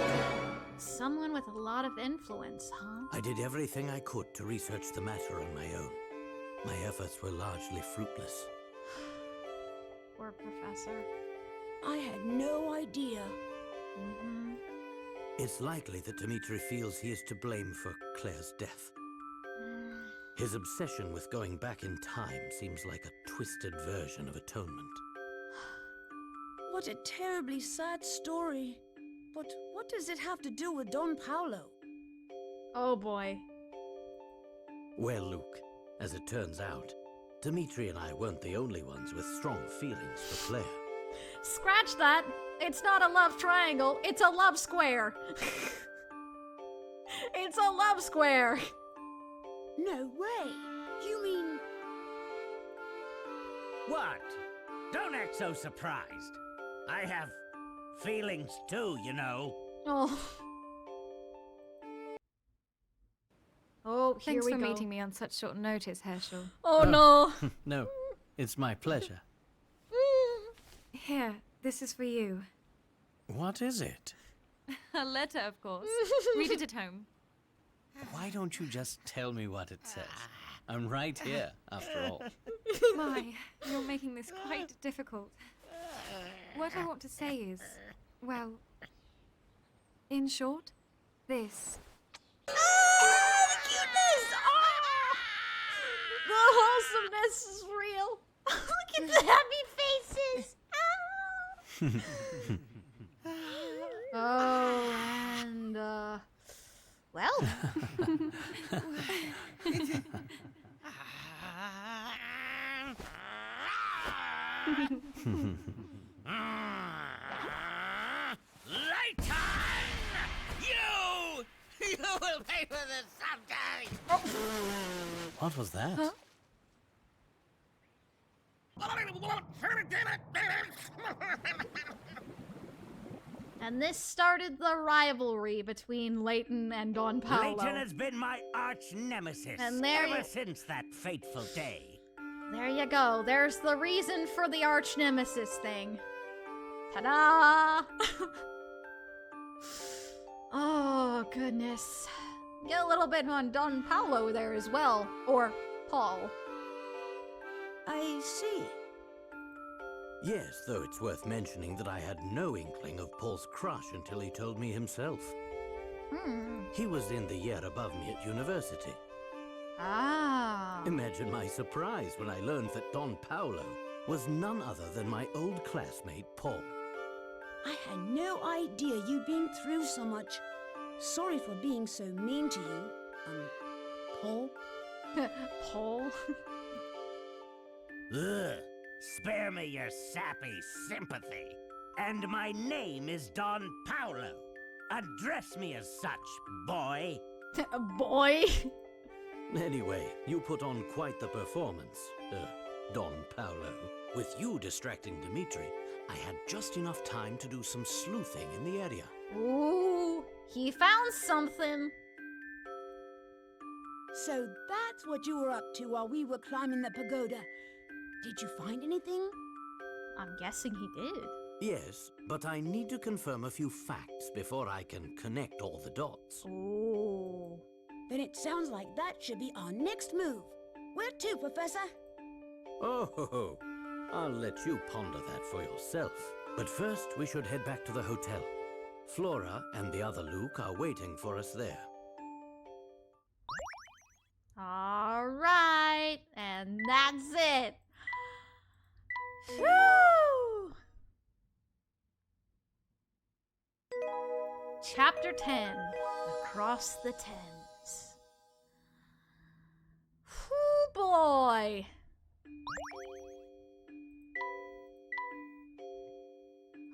S1: Someone with a lot of influence, huh?
S5: I did everything I could to research the matter on my own. My efforts were largely fruitless.
S1: Poor professor.
S10: I had no idea.
S1: Mm-hmm.
S5: It's likely that Dimitri feels he is to blame for Claire's death. His obsession with going back in time seems like a twisted version of atonement.
S10: What a terribly sad story. But what does it have to do with Don Paolo?
S1: Oh boy.
S5: Well, Luke, as it turns out, Dimitri and I weren't the only ones with strong feelings for Claire.
S1: Scratch that! It's not a love triangle, it's a love square! It's a love square!
S10: No way! You mean...
S2: What? Don't act so surprised. I have feelings too, you know.
S1: Oh. Oh, here
S14: Thanks
S1: we
S14: for
S1: go.
S14: meeting me on such short notice, Herschel.
S1: Oh no!
S15: No, it's my pleasure.
S14: Here, this is for you.
S15: What is it?
S14: A letter, of course. Read it at home.
S15: Why don't you just tell me what it says? I'm right here, after all.
S14: My, you're making this quite difficult. What I want to say is, well, in short, this.
S1: Oh, the cuteness! Oh! The wholesomeness is real. Look at the happy faces. Oh, and well.
S9: Layton! You! You will pay for this someday!
S15: What was that?
S1: Huh? And this started the rivalry between Layton and Don Paolo.
S2: Layton has been my arch nemesis
S1: And there
S2: ever
S1: you-
S2: since that fateful day.
S1: There you go. There's the reason for the arch nemesis thing. Ta-da! Oh, goodness. Get a little bit on Don Paolo there as well. Or Paul.
S10: I see.
S5: Yes, though it's worth mentioning that I had no inkling of Paul's crush until he told me himself. He was in the year above me at university.
S1: Ah.
S5: Imagine my surprise when I learned that Don Paolo was none other than my old classmate, Paul.
S10: I had no idea you'd been through so much. Sorry for being so mean to you, Paul.
S1: Paul?
S2: Ugh. Spare me your sappy sympathy. And my name is Don Paulo. Address me as such, boy.
S1: Boy?
S5: Anyway, you put on quite the performance, Don Paulo. With you distracting Dimitri, I had just enough time to do some sleuthing in the area.
S1: Ooh, he found something.
S10: So that's what you were up to while we were climbing the pagoda. Did you find anything?
S1: I'm guessing he did.
S5: Yes, but I need to confirm a few facts before I can connect all the dots.
S1: Ooh.
S10: Then it sounds like that should be our next move. Where to, Professor?
S5: Oh, ho, ho. I'll let you ponder that for yourself. But first, we should head back to the hotel. Flora and the other Luke are waiting for us there.
S1: All right, and that's it. Whew. Chapter 10, Across the Thames. Whew, boy.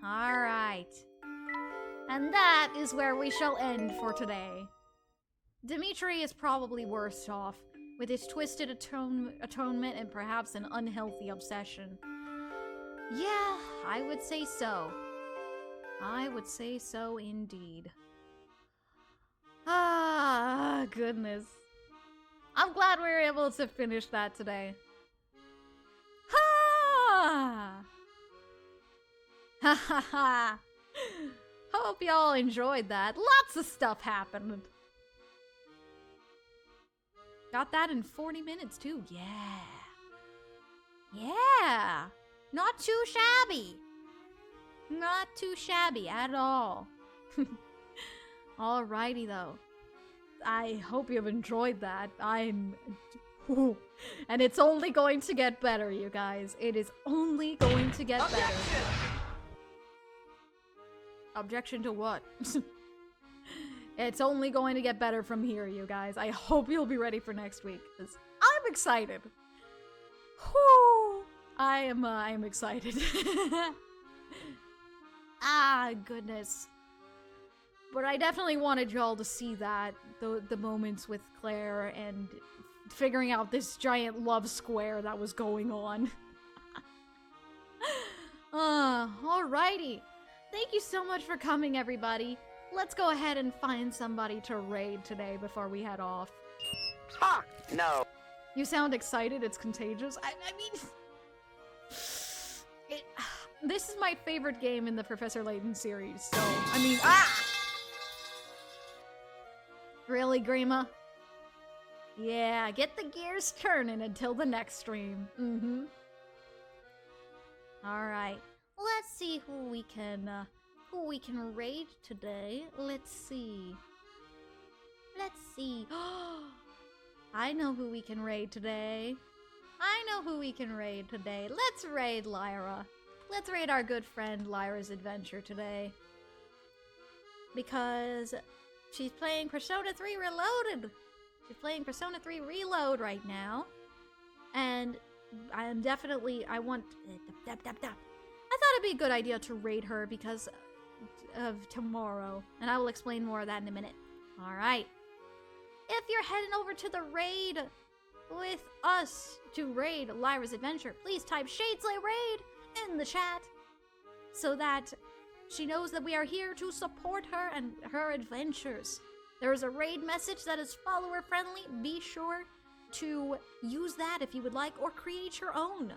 S1: All right. And that is where we shall end for today. Dimitri is probably worse off, with his twisted atonement and perhaps an unhealthy obsession. Yeah, I would say so. I would say so indeed. Ah, goodness. I'm glad we were able to finish that today. Ha! Ha ha ha! Hope y'all enjoyed that. Lots of stuff happened. Got that in 40 minutes too. Yeah. Yeah. Not too shabby. Not too shabby at all. Alrighty though. I hope you've enjoyed that. And it's only going to get better, you guys. It is only going to get better. Objection to what? It's only going to get better from here, you guys. I hope you'll be ready for next week, because I'm excited. Whew. I am excited. Ah, goodness. But I definitely wanted y'all to see that, the moments with Claire and figuring out this giant love square that was going on. Alrighty. Thank you so much for coming, everybody. Let's go ahead and find somebody to raid today before we head off.
S16: Ha! No.
S1: You sound excited. It's contagious. I mean... This is my favorite game in the Professor Layton series, so... I mean... Ah! Really, Grima? Yeah, get the gears turning until the next stream. Mm-hmm. Alright. Let's see who we can raid today. Let's see. Let's see. I know who we can raid today. Let's raid Lyra. Let's raid our good friend Lyra's Adventure today. Because she's playing Persona 3 Reloaded. She's playing Persona 3 Reload right now. And I want... I thought it'd be a good idea to raid her because of tomorrow. And I will explain more of that in a minute. Alright. If you're heading over to the raid with us to raid Lyra's Adventure, please type Shadeslay Raid in the chat so that she knows that we are here to support her and her adventures. There is a raid message that is follower friendly. Be sure to use that if you would like, or create your own.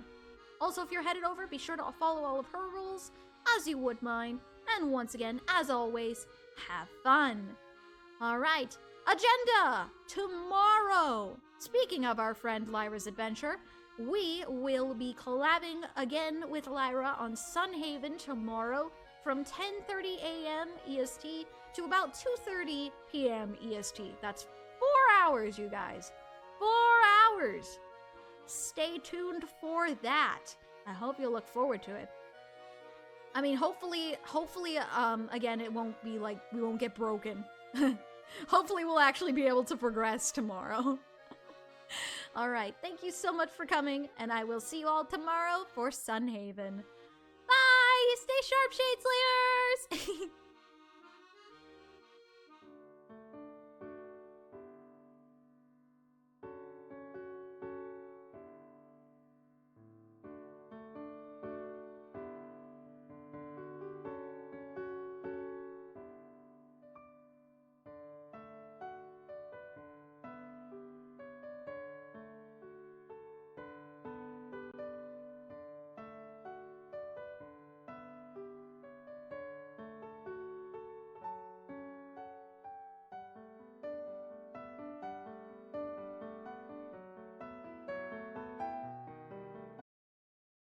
S1: Also, if you're headed over, be sure to follow all of her rules as you would mine. And once again, as always, have fun. Alright, agenda! Tomorrow! Speaking of our friend Lyra's Adventure, we will be collabing again with Lyra on Sunhaven tomorrow from 10:30 a.m. EST to about 2:30 p.m. EST. That's 4 hours, you guys. 4 hours! Stay tuned for that. I hope you'll look forward to it. I mean, hopefully, again, it won't be like, we won't get broken. Hopefully we'll actually be able to progress tomorrow. All right, thank you so much for coming, and I will see you all tomorrow for Sunhaven. Bye! Stay sharp, Shade Slayers!